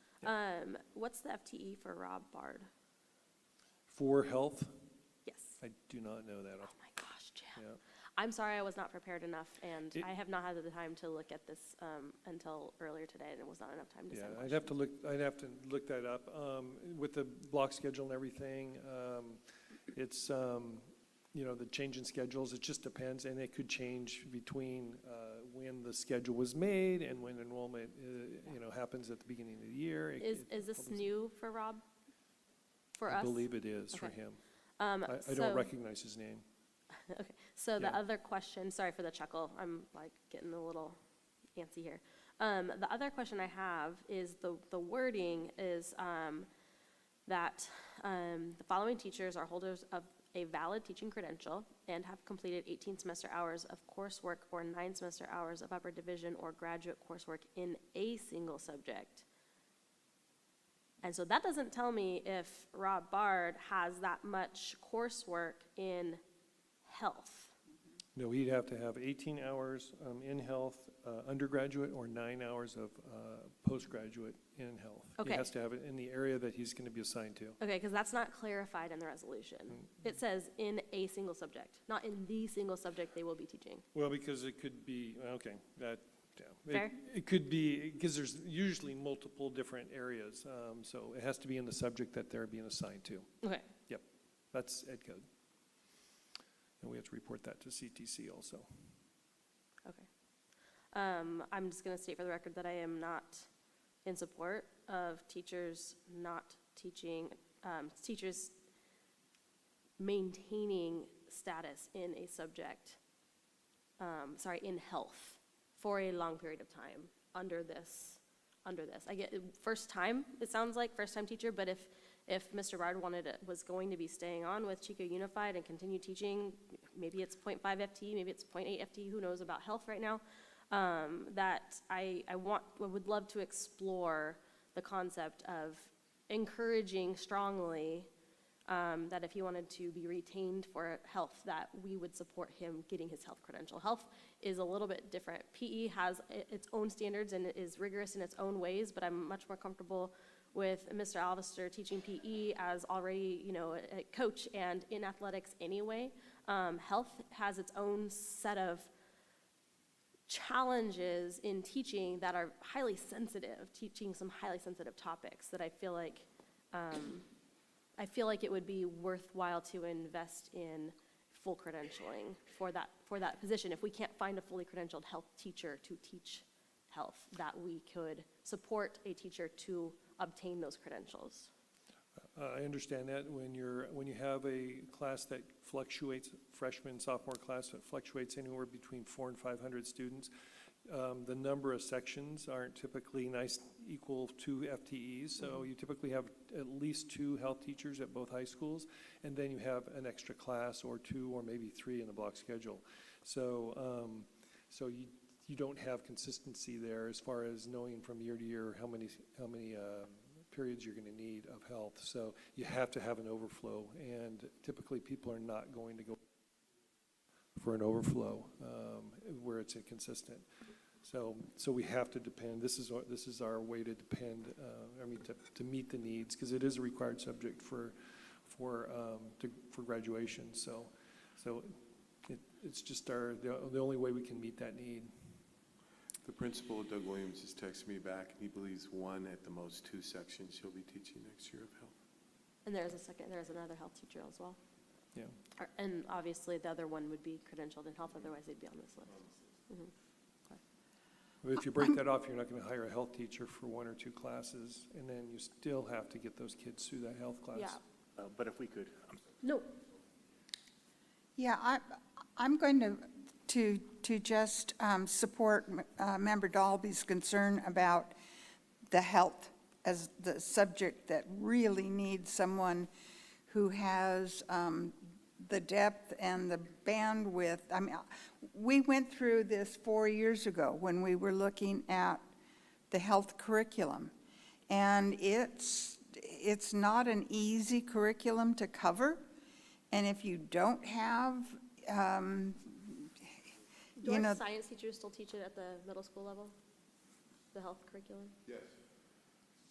What's the FTE for Rob Bard? For health? Yes. I do not know that. Oh my gosh, Jim. Yeah. I'm sorry I was not prepared enough, and I have not had the time to look at this until earlier today, and it was not enough time to send Yeah, I'd have to look that up. With the block schedule and everything, it's, the change in schedules, it just depends, and it could change between when the schedule was made and when enrollment, happens at the beginning of the year. Is this new for Rob? For us? I believe it is for Okay. him. I So- don't recognize his name. Okay, so the Yeah. other question, sorry for the chuckle, I'm like getting a little antsy here. The other question I have is the wording is that the following teachers are holders of a valid teaching credential and have completed 18 semester hours of coursework or 9 semester hours of upper division or graduate coursework in a single subject. And so that doesn't tell me if Rob Bard has that much coursework in health. No, he'd have to have 18 hours in health, undergraduate, or 9 hours of postgraduate in health. Okay. He has to have it in the area that he's going to be assigned to. Okay, because that's not clarified in the resolution. It says in a single subject, not in the single subject they will be teaching. Well, because it could be, okay, that, yeah. Fair. It could be, because there's usually multiple different areas, so it has to be in the subject that they're being assigned to. Okay. Yep, that's Ed Code. And we have to report that to CTC also. Okay. I'm just going to state for the record that I am not in support of teachers not teaching, teachers maintaining status in a subject, in health for a long period of time under this. I get first time, it sounds like first time teacher, but if Mr. Bard was going to be staying on with Chico Unified and continue teaching, maybe it's 0.5 FTE, maybe it's 0.8 FTE, who knows about health right now, that I would love to explore the concept of encouraging strongly that if he wanted to be retained for health, that we would support him getting his health credential. Health is a little bit different. PE has its own standards and it is rigorous in its own ways, but I'm much more comfortable with Mr. Alvester teaching PE as already, a coach and in athletics anyway. Health has its own set of challenges in teaching that are highly sensitive, teaching some highly sensitive topics that I feel like it would be worthwhile to invest in full credentialing for that position. If we can't find a fully credentialed health teacher to teach health, that we could support a teacher to obtain those credentials. I understand that when you have a class that fluctuates, freshman, sophomore class that fluctuates anywhere between 400 and 500 students, the number of sections aren't typically equal to FTEs, so you typically have at least 2 health teachers at both high schools, and then you have an extra class or 2 or maybe 3 in the block schedule. So you don't have consistency there as far as knowing from year to year how many periods you're going to need of health. So you have to have an overflow, and typically people are not going to go for an overflow where it's inconsistent. So we have to depend. This is our way to depend. To meet the needs, because it is a required subject for graduation. So it's just the only way we can meet that need. The principal, Doug Williams, has texted me back, and he believes 1 at the most 2 sections he'll be teaching next year of health. And there's another health teacher as well. Yeah. And obviously the other one would be credentialed in health, otherwise they'd be on this list. Mm-hmm. If you break that off, you're not going to hire a health teacher for 1 or 2 classes, and then you still have to get those kids through that health class. Yeah. But if we could. No. Yeah, I'm going to just support Member Dalby's concern about the health as the subject that really needs someone who has the depth and the bandwidth. I mean, we went through this 4 years ago when we were looking at the health curriculum, and it's not an easy curriculum to cover, and if you don't have Do our science teachers still teach it at the middle school level? The health curriculum? Yes.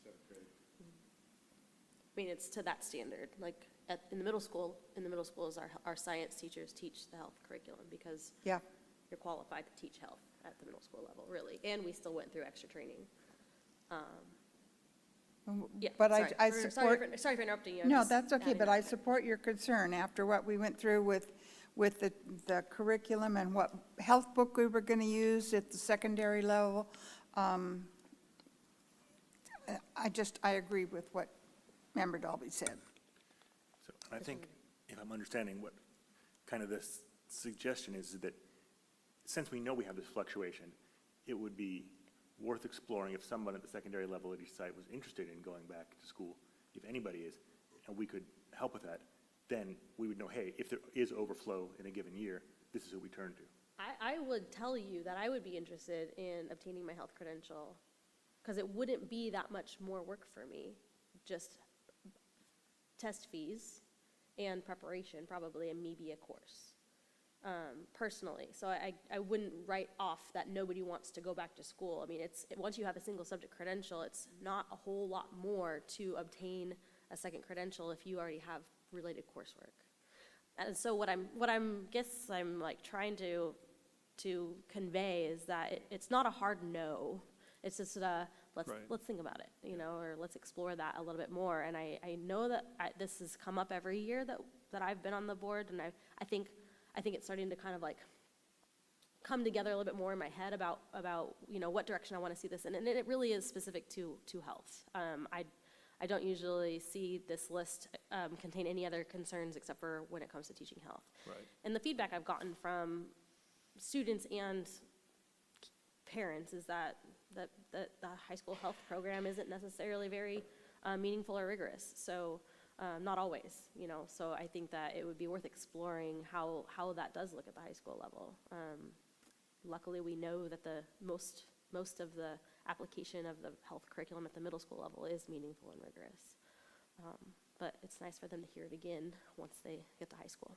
7th grade. I mean, it's to that standard. Like in the middle school is our science teachers teach the health curriculum because Yeah. you're qualified to teach health at the middle school level, really. And we still went through extra training. Yeah, But sorry. I Sorry support. for interrupting you. No, Just that's okay, adding but that. I support your concern after what we went through with the curriculum and what health book we were going to use at the secondary level. I agree with what Member Dalby said. So I think, if I'm understanding what kind of this suggestion is, that since we know we have this fluctuation, it would be worth exploring if someone at the secondary level at each site was interested in going back to school, if anybody is, and we could help with that, then we would know, hey, if there is overflow in a given year, this is who we turn to. I would tell you that I would be interested in obtaining my health credential, because it wouldn't be that much more work for me, just test fees and preparation probably, and maybe a course, personally. So I wouldn't write off that nobody wants to go back to school. I mean, once you have a single subject credential, it's not a whole lot more to obtain a second credential if you already have related coursework. And so what I'm like trying to convey is that it's not a hard no. It's just let's think about it, you know, or let's explore that a little bit more. And I know that this has come up every year that I've been on the board, and I think it's starting to kind of like come together a little bit more in my head about you know what direction I want to see this in, and it really is specific to health. I don't usually see this list contain any other concerns except for when it comes to teaching health. Right. And the feedback I've gotten from students and parents is that the high school health program isn't necessarily very meaningful or rigorous. So not always, you know. So I think that it would be worth exploring how that does look at the high school level. Luckily, we know that the most of the application of the health curriculum at the middle school level is meaningful and rigorous. But it's nice for them to hear it again once they get to high school.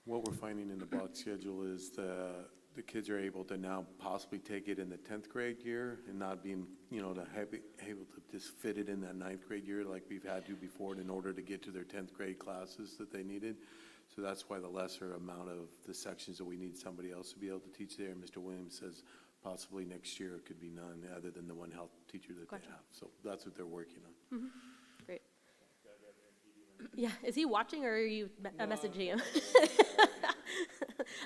What we're finding in the block schedule is the kids are able to now possibly take it in the 10th grade year and not being, you know, able to just fit it in that 9th grade year like we've had to before in order to get to their 10th grade classes that they needed. So that's why the lesser amount of the sections that we need somebody else to be able to teach there. Mr. Williams says possibly next year it could be none other than the one health teacher that they have. So that's what they're working on. Mm-hmm. Great. Yeah, is he watching or are you messaging him?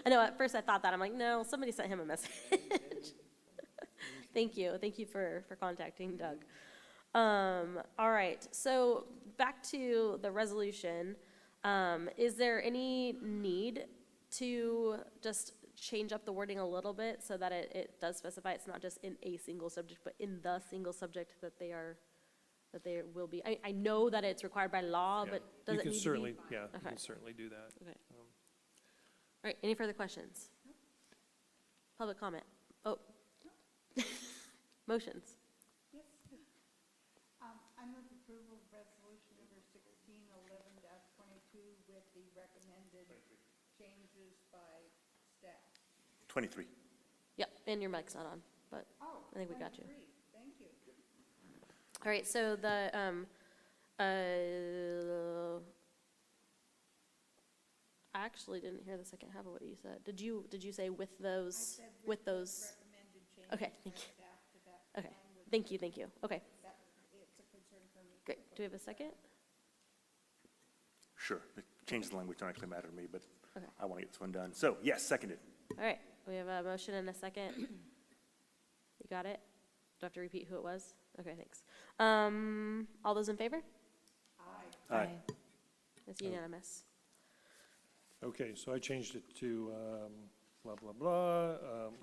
I know at first I thought that. I'm like, no, somebody sent him a message. Thank you for contacting Doug. All right, so back to the resolution. Is there any need to just change up the wording a little bit so that it does specify it's not just in a single subject, but in the single subject that they will be? I know that it's required by law, Yeah. but does You it can need to certainly, be? yeah, you Okay. can certainly do that. Okay. All right, any further questions? Public comment? Oh. Motions? Yes. I move approval of resolution number 1611-22 with the recommended changes by staff. 23. Yep, and your mic's not on, but I think we got you. 23. Thank you. All right, so the, I actually didn't hear the second half of what you said. Did you say with those, I said with the those? recommended changes Okay, by thank you. staff to that Okay, language. thank you, okay. It's a concern for me. Great, do we have a second? Sure. The changes in language don't actually matter to me, but Okay. I want to get this one done. So, yes, seconded. All right, we have a motion and a second. You got it? Do I have to repeat who it was? Okay, thanks. All those in favor? Aye. It's unanimous. Okay, so I changed it to blah, blah, blah,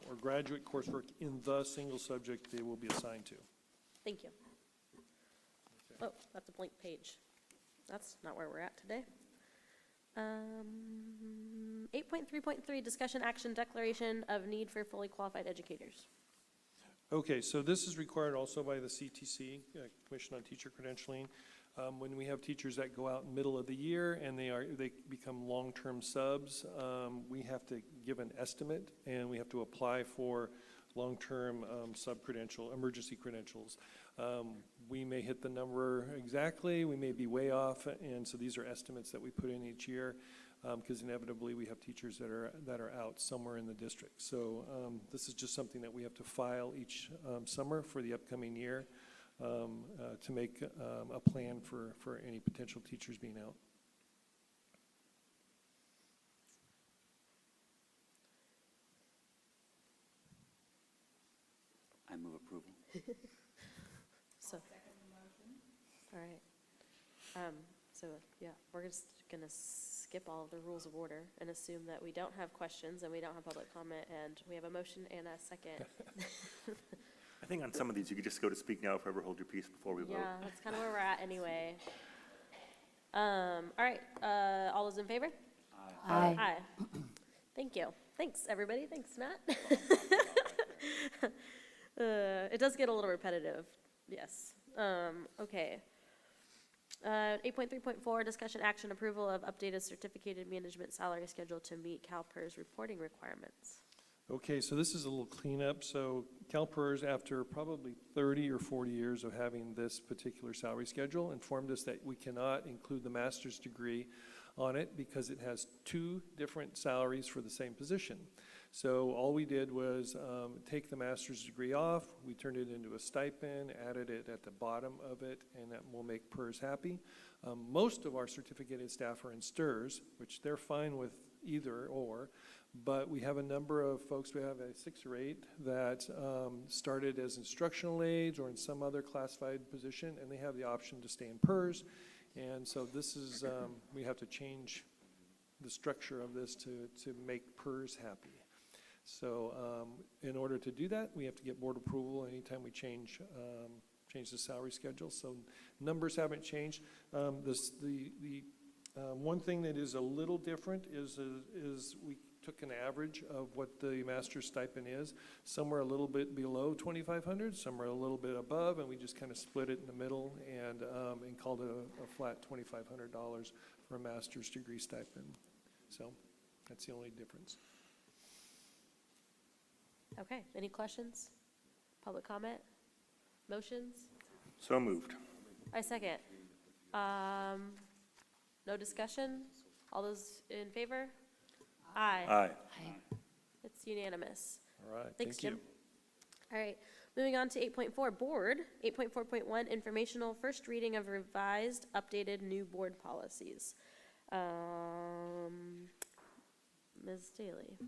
or graduate coursework in the single subject they will be assigned to. Thank you. Oh, that's a blank page. That's not where we're at today. 8.3.3, discussion action declaration of need for fully qualified educators. Okay, so this is required also by the CTC, Commission on Teacher Credentialing. When we have teachers that go out in the middle of the year and they become long-term subs, we have to give an estimate and we have to apply for long-term sub-credential, emergency credentials. We may hit the number exactly, we may be way off, and so these are estimates that we put in each year because inevitably we have teachers that are out somewhere in the district. So this is just something that we have to file each summer for the upcoming year to make a plan for any potential teachers being out. I move approval. So. All right. So, yeah, we're just gonna skip all of the rules of order and assume that we don't have questions and we don't have public comment, and we have a motion and a second. I think on some of these, you could just go to speak now, forever hold your peace before we vote. Yeah, that's kind of where we're at anyway. All right, all those in favor? Aye. Aye. Thank you. Thanks, everybody. Thanks, Matt. It does get a little repetitive, yes. Okay. 8.3.4, discussion action approval of updated certificated management salary schedule to meet CalPERS reporting requirements. Okay, so this is a little cleanup. So CalPERS, after probably 30 or 40 years of having this particular salary schedule, informed us that we cannot include the master's degree on it because it has two different salaries for the same position. So all we did was take the master's degree off, we turned it into a stipend, added it at the bottom of it, and that will make PERS happy. Most of our certificated staff are in STIRS, which they're fine with either or, but we have a number of folks, we have 6 or 8 that started as instructional aides or in some other classified position, and they have the option to stay in PERS. And so this is, we have to change the structure of this to make PERS happy. So in order to do that, we have to get board approval anytime we change the salary schedule. So numbers haven't changed. One thing that is a little different is we took an average of what the master's stipend is, somewhere a little bit below 2,500, somewhere a little bit above, and we just kind of split it in the middle and called it a flat $2,500 for a master's degree stipend. So that's the only difference. Okay, any questions? Public comment? Motions? So moved. I second. No discussion? All those in favor? Aye. Aye. It's unanimous. All right, Thanks, thank you. Jim. All right, moving on to 8.4, board. 8.4.1, informational first reading of revised, updated new board policies. Ms. Daly.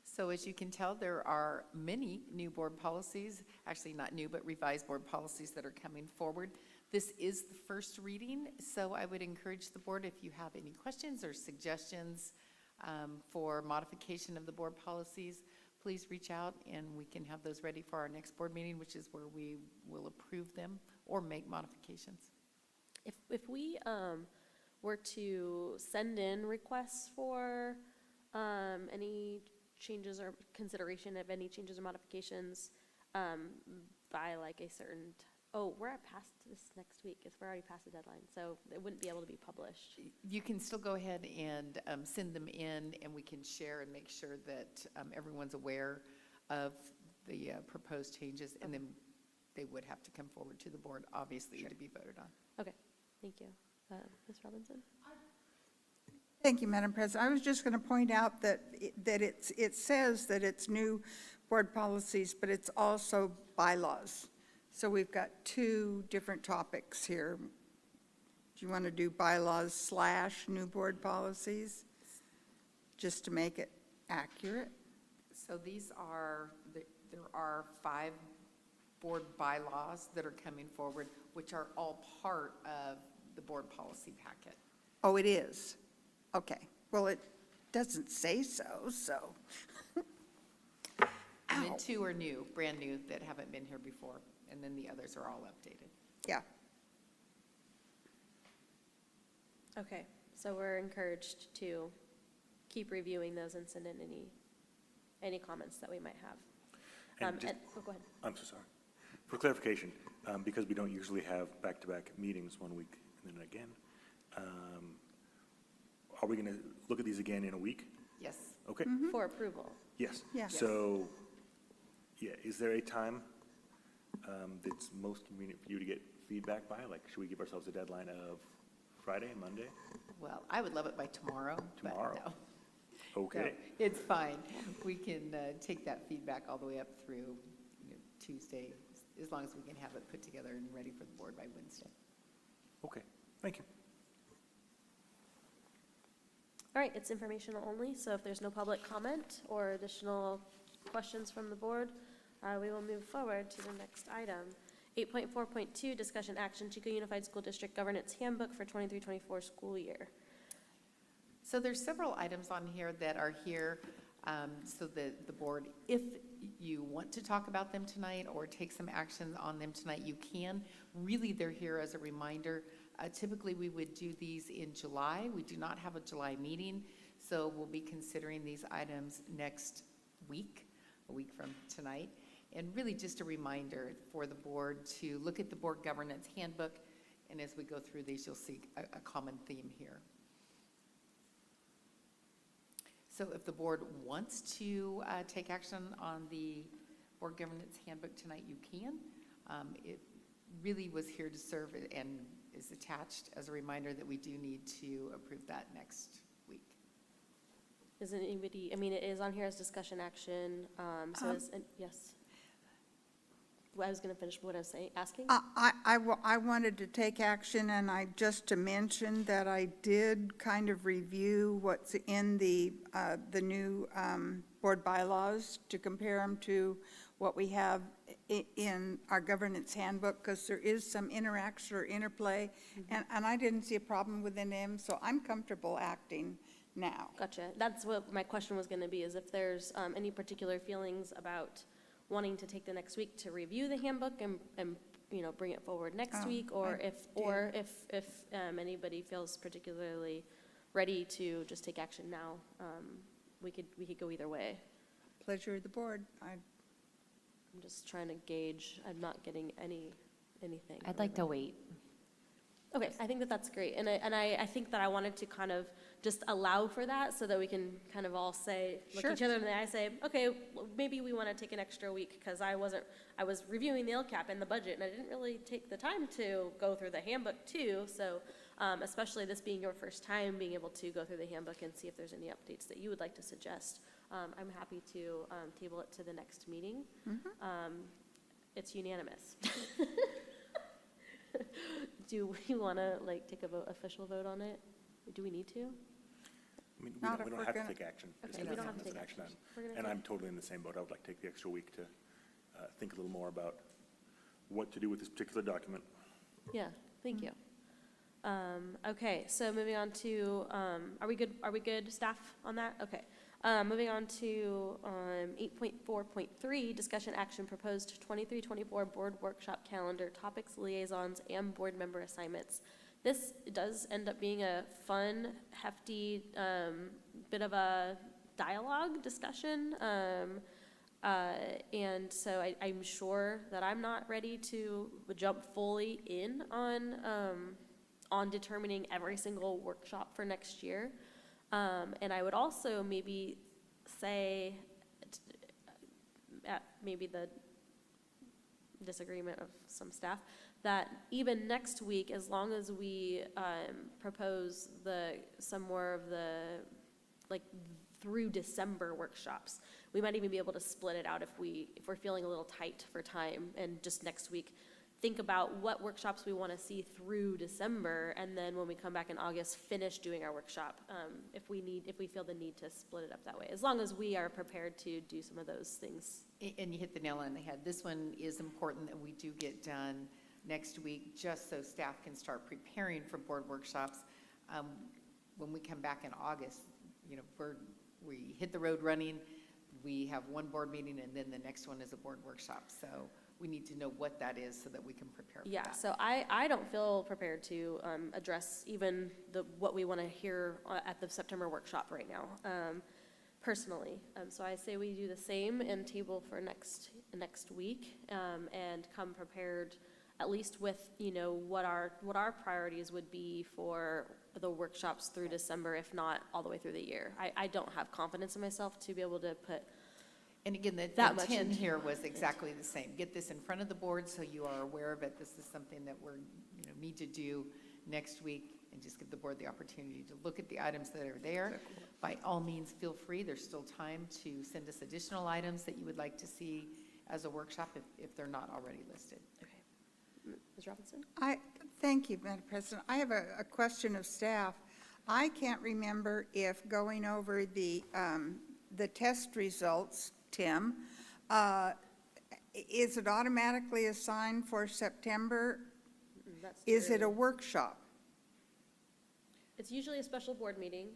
So as you can tell, there are many new board policies, actually not new, but revised board policies that are coming forward. This is the first reading, so I would encourage the board, if you have any questions or suggestions for modification of the board policies, please reach out and we can have those ready for our next board meeting, which is where we will approve them or make modifications. If we were to send in requests for any changes or consideration of any changes or modifications by like a certain, we're past this next week, we're already past the deadline, so it wouldn't be able to be published. You can still go ahead and send them in, and we can share and make sure that everyone's aware of the proposed changes, and then they would have to come forward to the board, obviously, to be voted on. Okay, thank you. Ms. Robinson? Thank you, Madam President. I was just going to point out that it says that it's new board policies, but it's also bylaws. So we've got 2 different topics here. Do you want to do bylaws / new board policies, just to make it accurate? So these are, there are 5 board bylaws that are coming forward, which are all part of the board policy packet. Oh, it is? Okay. Well, it doesn't say so. And then 2 are new, brand new, that haven't been here before, and then the others are all updated. Yeah. Okay, so we're encouraged to keep reviewing those and send in any comments that we might have. And just- go ahead. I'm so sorry. For clarification, because we don't usually have back-to-back meetings one week and then again, are we going to look at these again in a week? Yes. Okay. For approval. Yes. Yes. So, yeah, is there a time that's most convenient for you to get feedback by? Like, should we give ourselves a deadline of Friday, Monday? Well, I would love it by tomorrow. Tomorrow. But no. Okay. No, it's fine. We can take that feedback all the way up through Tuesday, as long as we can have it put together and ready for the board by Wednesday. Okay, thank you. All right, it's informational only, so if there's no public comment or additional questions from the board, we will move forward to the next item. 8.4.2, discussion action, Chico Unified School District Governance Handbook for 23-24 school year. So there's several items on here that are here, so that the board, if you want to talk about them tonight or take some action on them tonight, you can. Really, they're here as a reminder. Typically, we would do these in July. We do not have a July meeting, so we'll be considering these items next week, a week from tonight. And really just a reminder for the board to look at the board governance handbook, and as we go through these, you'll see a common theme here. So if the board wants to take action on the board governance handbook tonight, you can. It really was here to serve and is attached as a reminder that we do need to approve that next week. Is anybody, I mean, it is on here as discussion action, so yes. Well, I was gonna finish what I was saying, asking. I wanted to take action, and just to mention that I did kind of review what's in the new board bylaws to compare them to what we have in our governance handbook, because there is some interaction or interplay, and I didn't see a problem within them, so I'm comfortable acting now. Gotcha. That's what my question was gonna be, is if there's any particular feelings about wanting to take the next week to review the handbook and bring it forward next week, or if anybody feels particularly ready to just take action now, we could go either way. Pleasure of the board. I'm just trying to gauge. I'm not getting anything. I'd like to wait. Okay, I think that's great, and I think that I wanted to kind of just allow for that so that we can kind of all say, look each other in the eye, say, okay, maybe we want to take an extra week, because I was reviewing the LCAP and the budget, and I didn't really take the time to go through the handbook too, so especially this being your first time, being able to go through the handbook and see if there's any updates that you would like to suggest. I'm happy to table it to the next meeting. It's unanimous. Do we want to take a official vote on it? Do we need to? I mean, we don't have to take action. Okay, we don't have to take action. And I'm totally in the same boat. I would like to take the extra week to think a little more about what to do with this particular document. Yeah, thank you. Okay, so moving on to, are we good, staff, on that? Okay. Moving on to 8.4.3, discussion action proposed 23-24 board workshop calendar, topics, liaisons, and board member assignments. This does end up being a fun, hefty, bit of a dialogue discussion. And so I'm sure that I'm not ready to jump fully in on determining every single workshop for next year. And I would also maybe say, at maybe the disagreement of some staff, that even next week, as long as we propose some more of the through December workshops, we might even be able to split it out if we're feeling a little tight for time, and just next week think about what workshops we want to see through December, and then when we come back in August, finish doing our workshop, if we feel the need to split it up that way, as long as we are prepared to do some of those things. And you hit the nail on the head. This one is important that we do get done next week, just so staff can start preparing for board workshops. When we come back in August, we hit the road running. We have one board meeting, and then the next one is a board workshop. So we need to know what that is so that we can prepare for that. Yeah, so I don't feel prepared to address even what we want to hear at the September workshop right now, personally. So I say we do the same and table for next week, and come prepared at least with what our priorities would be for the workshops through December, if not all the way through the year. I don't have confidence in myself to be able to put. And again, the intent here was exactly the same. Get this in front of the board so you are aware of it. This is something that we're, need to do next week, and just give the board the opportunity to look at the items that are there. By all means, feel free. There's still time to send us additional items that you would like to see as a workshop if they're not already listed. Okay. Ms. Robinson? Thank you, Madam President. I have a question of staff. I can't remember if going over the test results, Tim, is it automatically assigned for September? That's Is it true. a workshop? It's usually a special board meeting.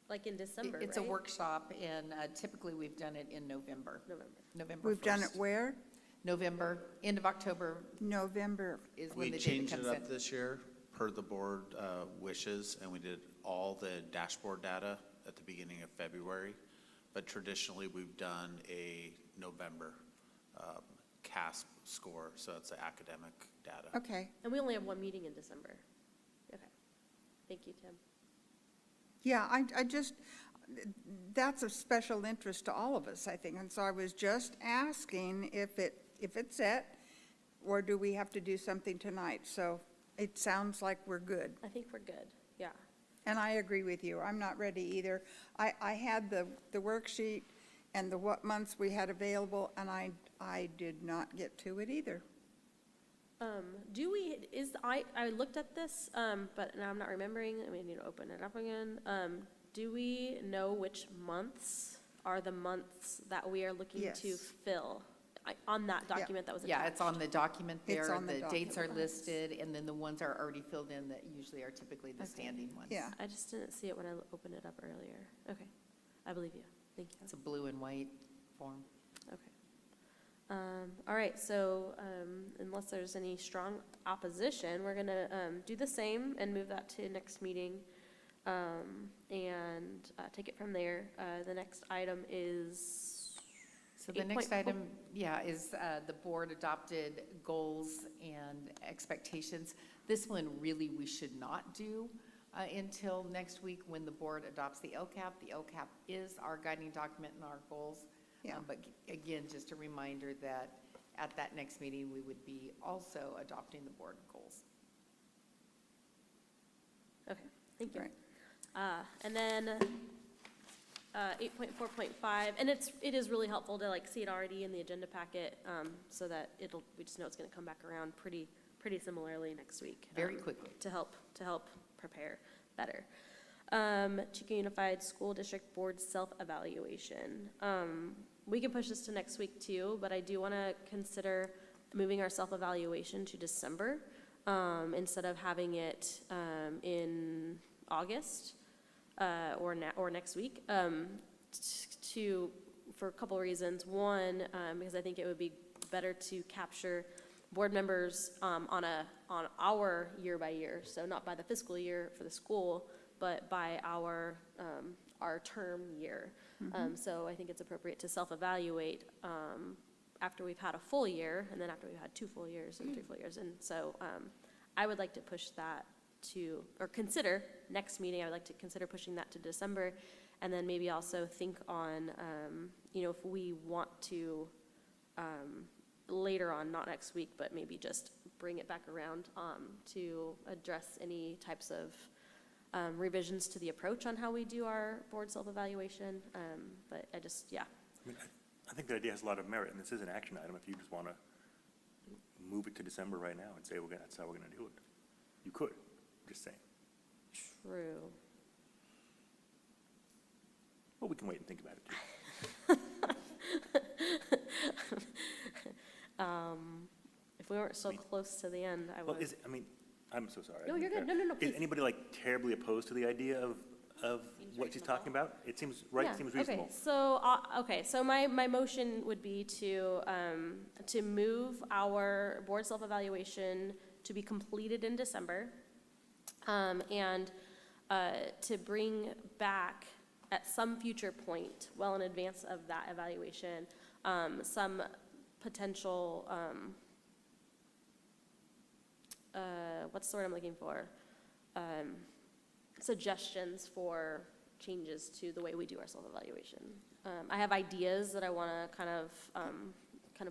like in December, It's a right? workshop, and typically we've done it in November. November We've done it 1st. where? November, end of October November. is when We the data changed it comes up in. this year per the board wishes, and we did all the dashboard data at the beginning of February. But traditionally, we've done a November CASP score, so it's the academic data. Okay. And we only have one meeting in December. Okay. Thank you, Tim. Yeah, I just, that's of special interest to all of us, I think. And so I was just asking if it's set, or do we have to do something tonight? So it sounds like we're good. I think we're good, yeah. And I agree with you. I'm not ready either. I had the worksheet and the what months we had available, and I did not get to it either. I looked at this, but now I'm not remembering, I need to open it up again. Do we know which months are the months that we are looking to Yes. fill? On that document that was attached? Yeah, it's on the document It's there. on the The dates are document. listed, and then the ones are already filled in that usually are typically the standing ones. Yeah. I just didn't see it when I opened it up earlier. Okay, I believe you, thank you. It's a blue and white form. Okay. All right, so unless there's any strong opposition, we're gonna do the same and move that to next meeting and take it from there. The next item is So the next item, is the board adopted goals and expectations. This one really we should not do until next week when the board adopts the LCAP. The LCAP is our guiding document and our goals. Yeah. But again, just a reminder that at that next meeting, we would be also adopting the board goals. Okay, thank you. Right. And then 8.4.5, and it is really helpful to like see it already in the agenda packet, so that we just know it's gonna come back around pretty similarly next week. Very quickly. To help prepare better. Chico Unified School District Board self-evaluation. We can push this to next week too, but I do wanna consider moving our self-evaluation to December, instead of having it in August. Or next week, for a couple reasons. One, because I think it would be better to capture board members on our year by year, so not by the fiscal year for the school, but by our term year. So I think it's appropriate to self-evaluate after we've had a full year, and then after we've had 2 full years and 3 full years. And so I would like to push that consider next meeting, I would like to consider pushing that to December, and then maybe also think on, if we want to, later on, not next week, but maybe just bring it back around to address any types of revisions to the approach on how we do our board self-evaluation. But I mean, I think the idea has a lot of merit, and this is an action item if you just want to move it to December right now and say that's how we're going to do it. You could. Just saying. True. Well, we can wait and think about it too. If we weren't so close to the end, I would. I'm so sorry. No, you're good. No, Is please. anybody like terribly opposed to the idea of what she's talking about? It seems right, Yeah, seems reasonable. So my motion would be to move our board self-evaluation to be completed in December, and to bring back at some future point, well in advance of that evaluation, some potential, what's the word I'm looking for? Suggestions for changes to the way we do our self-evaluation. I have ideas that I want to kind of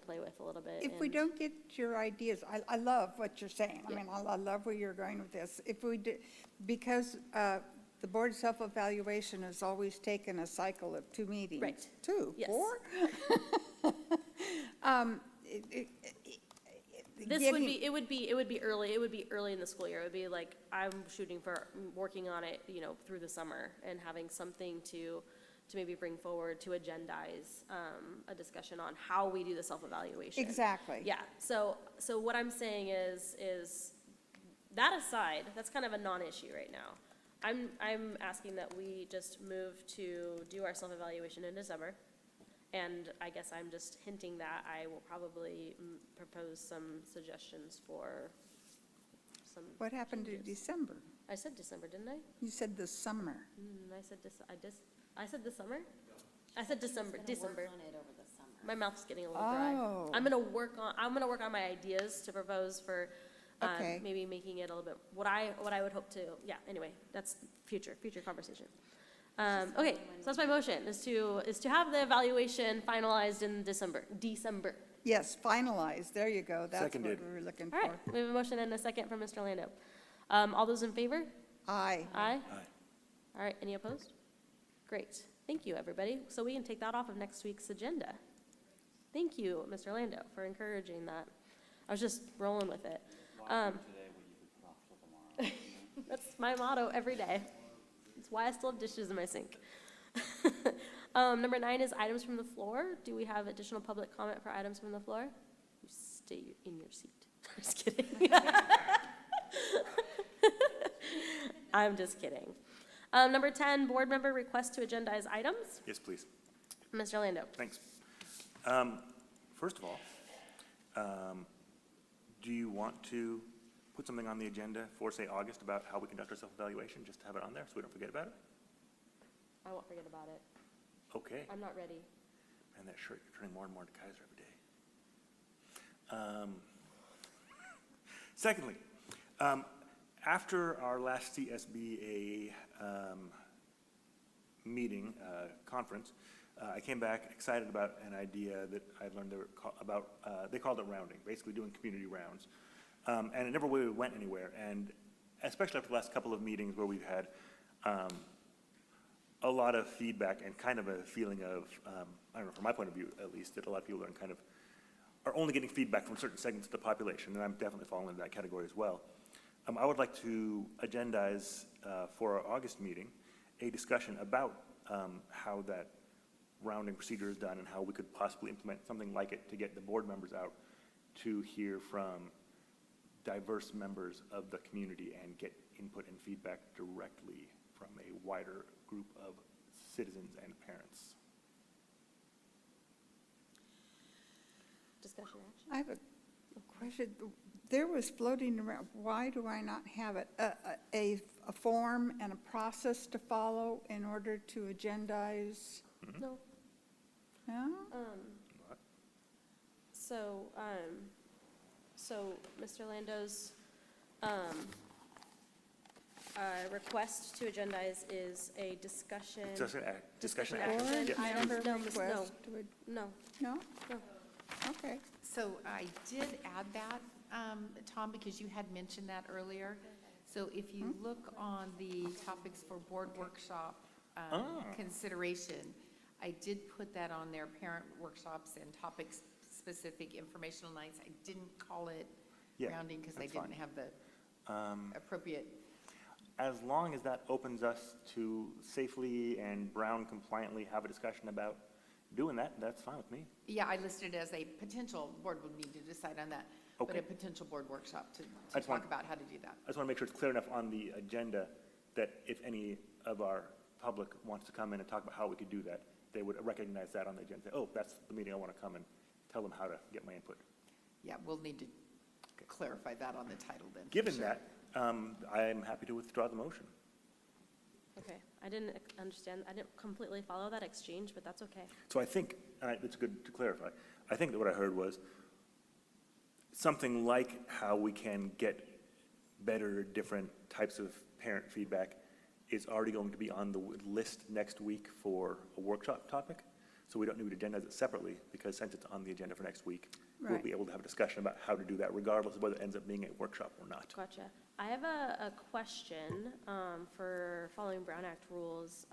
play with a little bit. If we don't get your ideas, I love what you're saying. I mean, I love where you're going with this. If we do, because the board self-evaluation has always taken a cycle of 2 meetings. Right. 2, Yes. 4? It would be early in the school year. It would be like, I'm shooting for working on it, through the summer and having something to maybe bring forward to agendize a discussion on how we do the self-evaluation. Exactly. Yeah, so what I'm saying is that aside, that's kind of a non-issue right now. I'm asking that we just move to do our self-evaluation in December. And I guess I'm just hinting that I will probably propose some suggestions for some. What happened to changes. December? I said December, didn't I? You said the summer. I said I said the summer? I said December, December. My mouth's getting a little dry. Oh. I'm gonna work on my ideas to propose for, Okay. maybe making it a little bit, what I would hope to, yeah, anyway, that's future conversation. Okay, so that's my motion, is to have the evaluation finalized in December. Yes, finalized, there you go, that's what Seconded. we were looking All for. right, we have a motion and a second from Mr. Lando. All those in favor? Aye. Aye? All right, any opposed? Great, thank you, everybody. So we can take that off of next week's agenda. Thank you, Mr. Lando, for encouraging that. I was just rolling with it. That's my motto every day. That's why I still have dishes in my sink. Number 9 is items from the floor. Do we have additional public comment for items from the floor? You stay in your seat. Just kidding. I'm just kidding. Number 10, board member request to agendize items. Yes, please. Mr. Lando. Thanks. First of all, do you want to put something on the agenda for, say, August about how we conduct our self-evaluation, just to have it on there so we don't forget about it? I won't forget about it. Okay. I'm not ready. And that shirt, you're turning more and more into Kaiser every day. Secondly, after our last CSBA meeting, conference, I came back excited about an idea that I learned they called it rounding, basically doing community rounds. And it never really went anywhere. And especially after the last couple of meetings where we've had a lot of feedback and kind of a feeling of, I don't know, from my point of view at least, that a lot of people are only getting feedback from certain segments of the population, and I'm definitely falling into that category as well. I would like to agendize for our August meeting a discussion about how that rounding procedure is done and how we could possibly implement something like it to get the board members out to hear from diverse members of the community and get input and feedback directly from a wider group of citizens and parents. Discussion action? I have a question. There was floating around, why do I not have it, a form and a process to follow in order to agendize? No. No? So Mr. Lando's request to agendize is a discussion. Discussion Board action. Yes. member No, request. No. No? No. Okay. So I did add that, Tom, because you had mentioned that earlier. So if you look on the topics for board workshop consideration, I did put that on there, parent workshops and topic-specific informational nights. I didn't call it rounding because I didn't have the appropriate. As long as that opens us to safely and Brown compliantly have a discussion about doing that, that's fine with me. Yeah, I listed it as a potential, board would need to decide on that, but Okay. a potential board workshop to talk about how to do that. I just want to make sure it's clear enough on the agenda that if any of our public wants to come in and talk about how we could do that, they would recognize that on the agenda, say, oh, that's the meeting I want to come and tell them how to get my input. Yeah, we'll need to clarify that on the title then. for Given sure. that, I am happy to withdraw the motion. Okay, I didn't understand, I didn't completely follow that exchange, but that's okay. So I think, it's good to clarify, I think that what I heard was something like how we can get better, different types of parent feedback is already going to be on the list next week for a workshop topic. So we don't need to agendize it separately, because since it's on the agenda for next week, we'll Right. be able to have a discussion about how to do that regardless of whether it ends up being a workshop or not. Gotcha. I have a question for following Brown Act rules.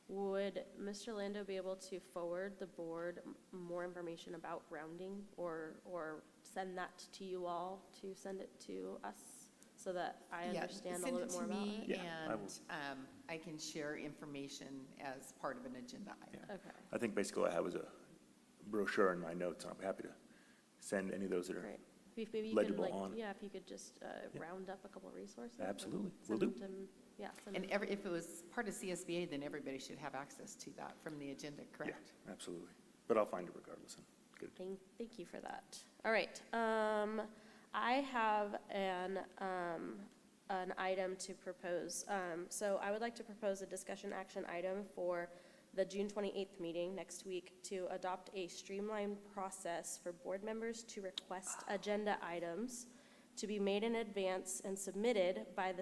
Would Mr. Lando be able to forward the board more information about rounding or send that to you all to send it to us so that I understand a little bit more about it? Send it to me, Yeah, I will. and I can share information as part of an agenda item. Okay, I think basically all I have is a brochure and my notes, and I'm happy to send any of those that are great. Maybe you can legible like, on. yeah, if you could just round up a couple resources. Absolutely, and will send do. them to yeah. send And it. if it was part of CSBA, then everybody should have access to that from the agenda, correct? Yeah, absolutely. But I'll find it regardless. Good. Thank you for that. All right, I have an item to propose. So I would like to propose a discussion action item for the June 28th meeting next week to adopt a streamlined process for board members to request agenda items to be made in advance and submitted by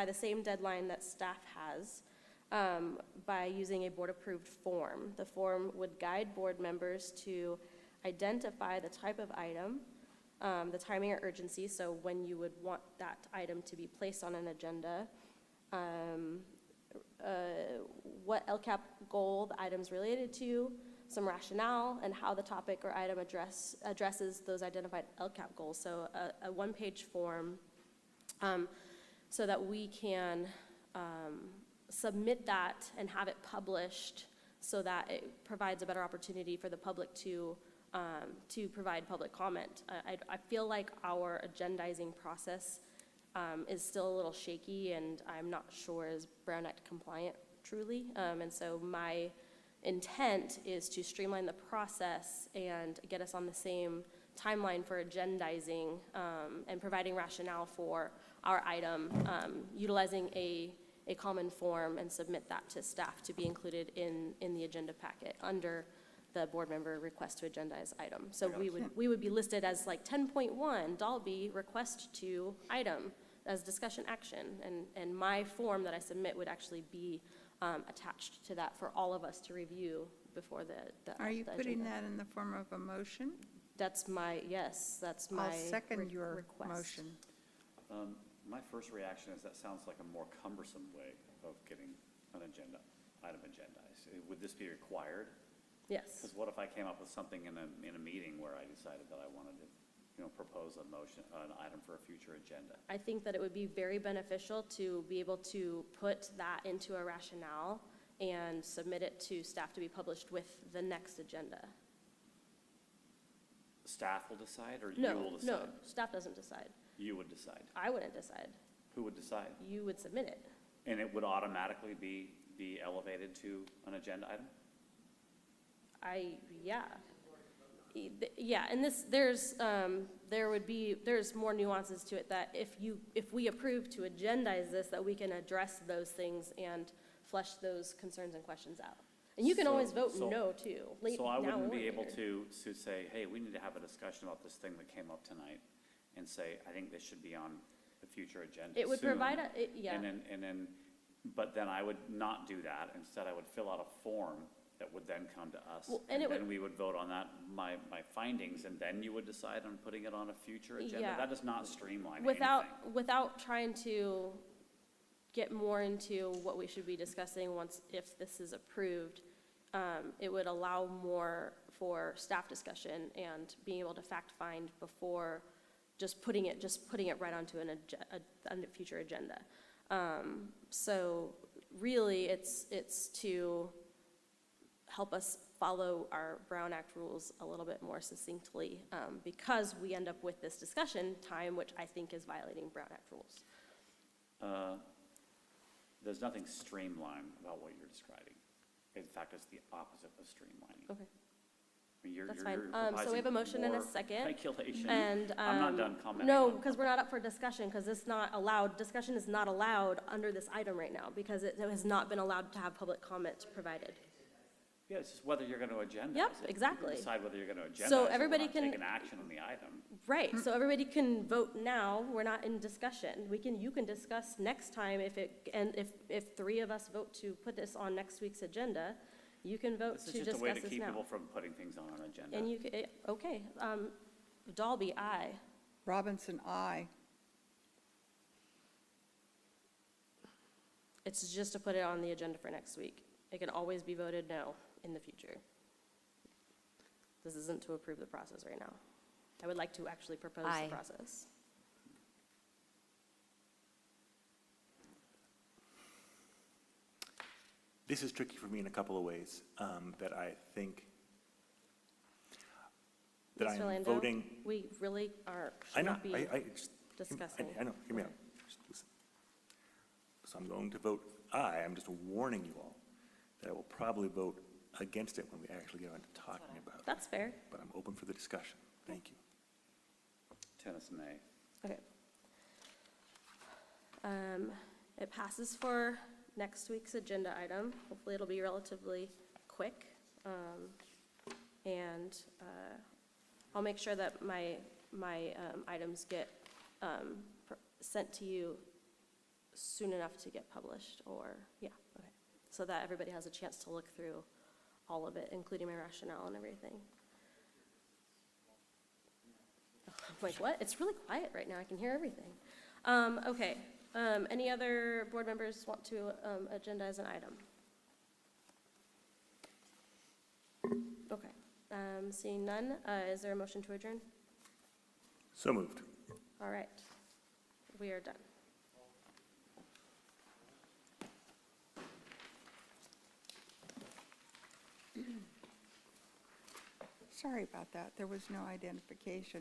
the same deadline that staff has, by using a board-approved form. The form would guide board members to identify the type of item, the timing or urgency, so when you would want that item to be placed on an agenda, what LCAP goal the item's related to, some rationale, and how the topic or item addresses those identified LCAP goals. So a one-page form, so that we can submit that and have it published so that it provides a better opportunity for the public to provide public comment. I feel like our agendizing process is still a little shaky, and I'm not sure is Brown Act compliant truly. And so my intent is to streamline the process and get us on the same timeline for agendizing and providing rationale for our item, utilizing a common form, and submit that to staff to be included in the agenda packet under the board member request to agendize item. So we would be listed as like 10.1, Dalby request to item as discussion action, and my form that I submit would actually be attached to that for all of us to review before the Are you the putting agenda. that in the form of a motion? That's my, yes, that's my I'll second your request. motion. My first reaction is that sounds like a more cumbersome way of getting an item agendized. Would this be required? Yes. Because what if I came up with something in a meeting where I decided that I wanted to, propose an item for a future agenda? I think that it would be very beneficial to be able to put that into a rationale and submit it to staff to be published with the next agenda. Staff will decide, or you will decide? No, staff doesn't decide. You would decide. I wouldn't decide. Who would decide? You would submit it. And it would automatically be elevated to an agenda item? Yeah. Yeah, and there's more nuances to it, that if we approve to agendize this, that we can address those things and flesh those concerns and questions out. And you can always vote no, too. So I now wouldn't or be able later. to say, hey, we need to have a discussion about this thing that came up tonight, and say, I think this should be on the future agenda It would soon. provide yeah. But then I would not do that. Instead, I would fill out a form that would then come to us. Well, and then we would vote on that, my findings, and then you would decide on putting it on a future agenda. Yeah. That does not streamline Without trying to get more into what we should be discussing if this is approved, it would allow more for staff discussion and being able to fact find before just putting it right onto a future agenda. So really, it's to help us follow our Brown Act rules a little bit more succinctly, because we end up with this discussion time, which I think is violating Brown Act rules. There's nothing streamlined about what you're describing. In fact, it's the opposite of streamlining. Okay. I mean, That's you're fine. So we have a motion and a proposing second. more regulation. And, I'm not done commenting. No, on- because we're not up for discussion, because it's not allowed, discussion is not allowed under this item right now, because it has not been allowed to have public comment provided. Yeah, it's just whether you're going to agendize Yep, it. exactly. You can decide whether you're going to agendize So it or everybody not can- take an action on the item. Right, so everybody can vote now, we're not in discussion. You can discuss next time if three of us vote to put this on next week's agenda, you can vote This to is just a way discuss to this keep now. people from putting things on an agenda. And okay, Dalby, aye. Robinson, aye. It's just to put it on the agenda for next week. It can always be voted no in the future. This isn't to approve the process right now. I would like to actually propose Aye. the process. This is tricky for me in a couple of ways, that I think that I Mr. am Lando, voting. we really I should know, not be I just, discussing. I know, hear me out. Just listen. So I'm going to vote aye. I'm just warning you all that I will probably vote against it when we actually get on to talking about it. That's fair. But I'm open for the discussion. Thank you. Tennis, nay. Okay. It passes for next week's agenda item. Hopefully it'll be relatively quick. And I'll make sure that my items get sent to you soon enough to get published, or, yeah, okay. So that everybody has a chance to look through all of it, including my rationale and everything. I'm like, what? It's really quiet right now. I can hear everything. Okay. Any other board members want to agendize an item? Okay. Seeing none, is there a motion to adjourn? So moved. All right. We are done. Sorry about that. There was no identification.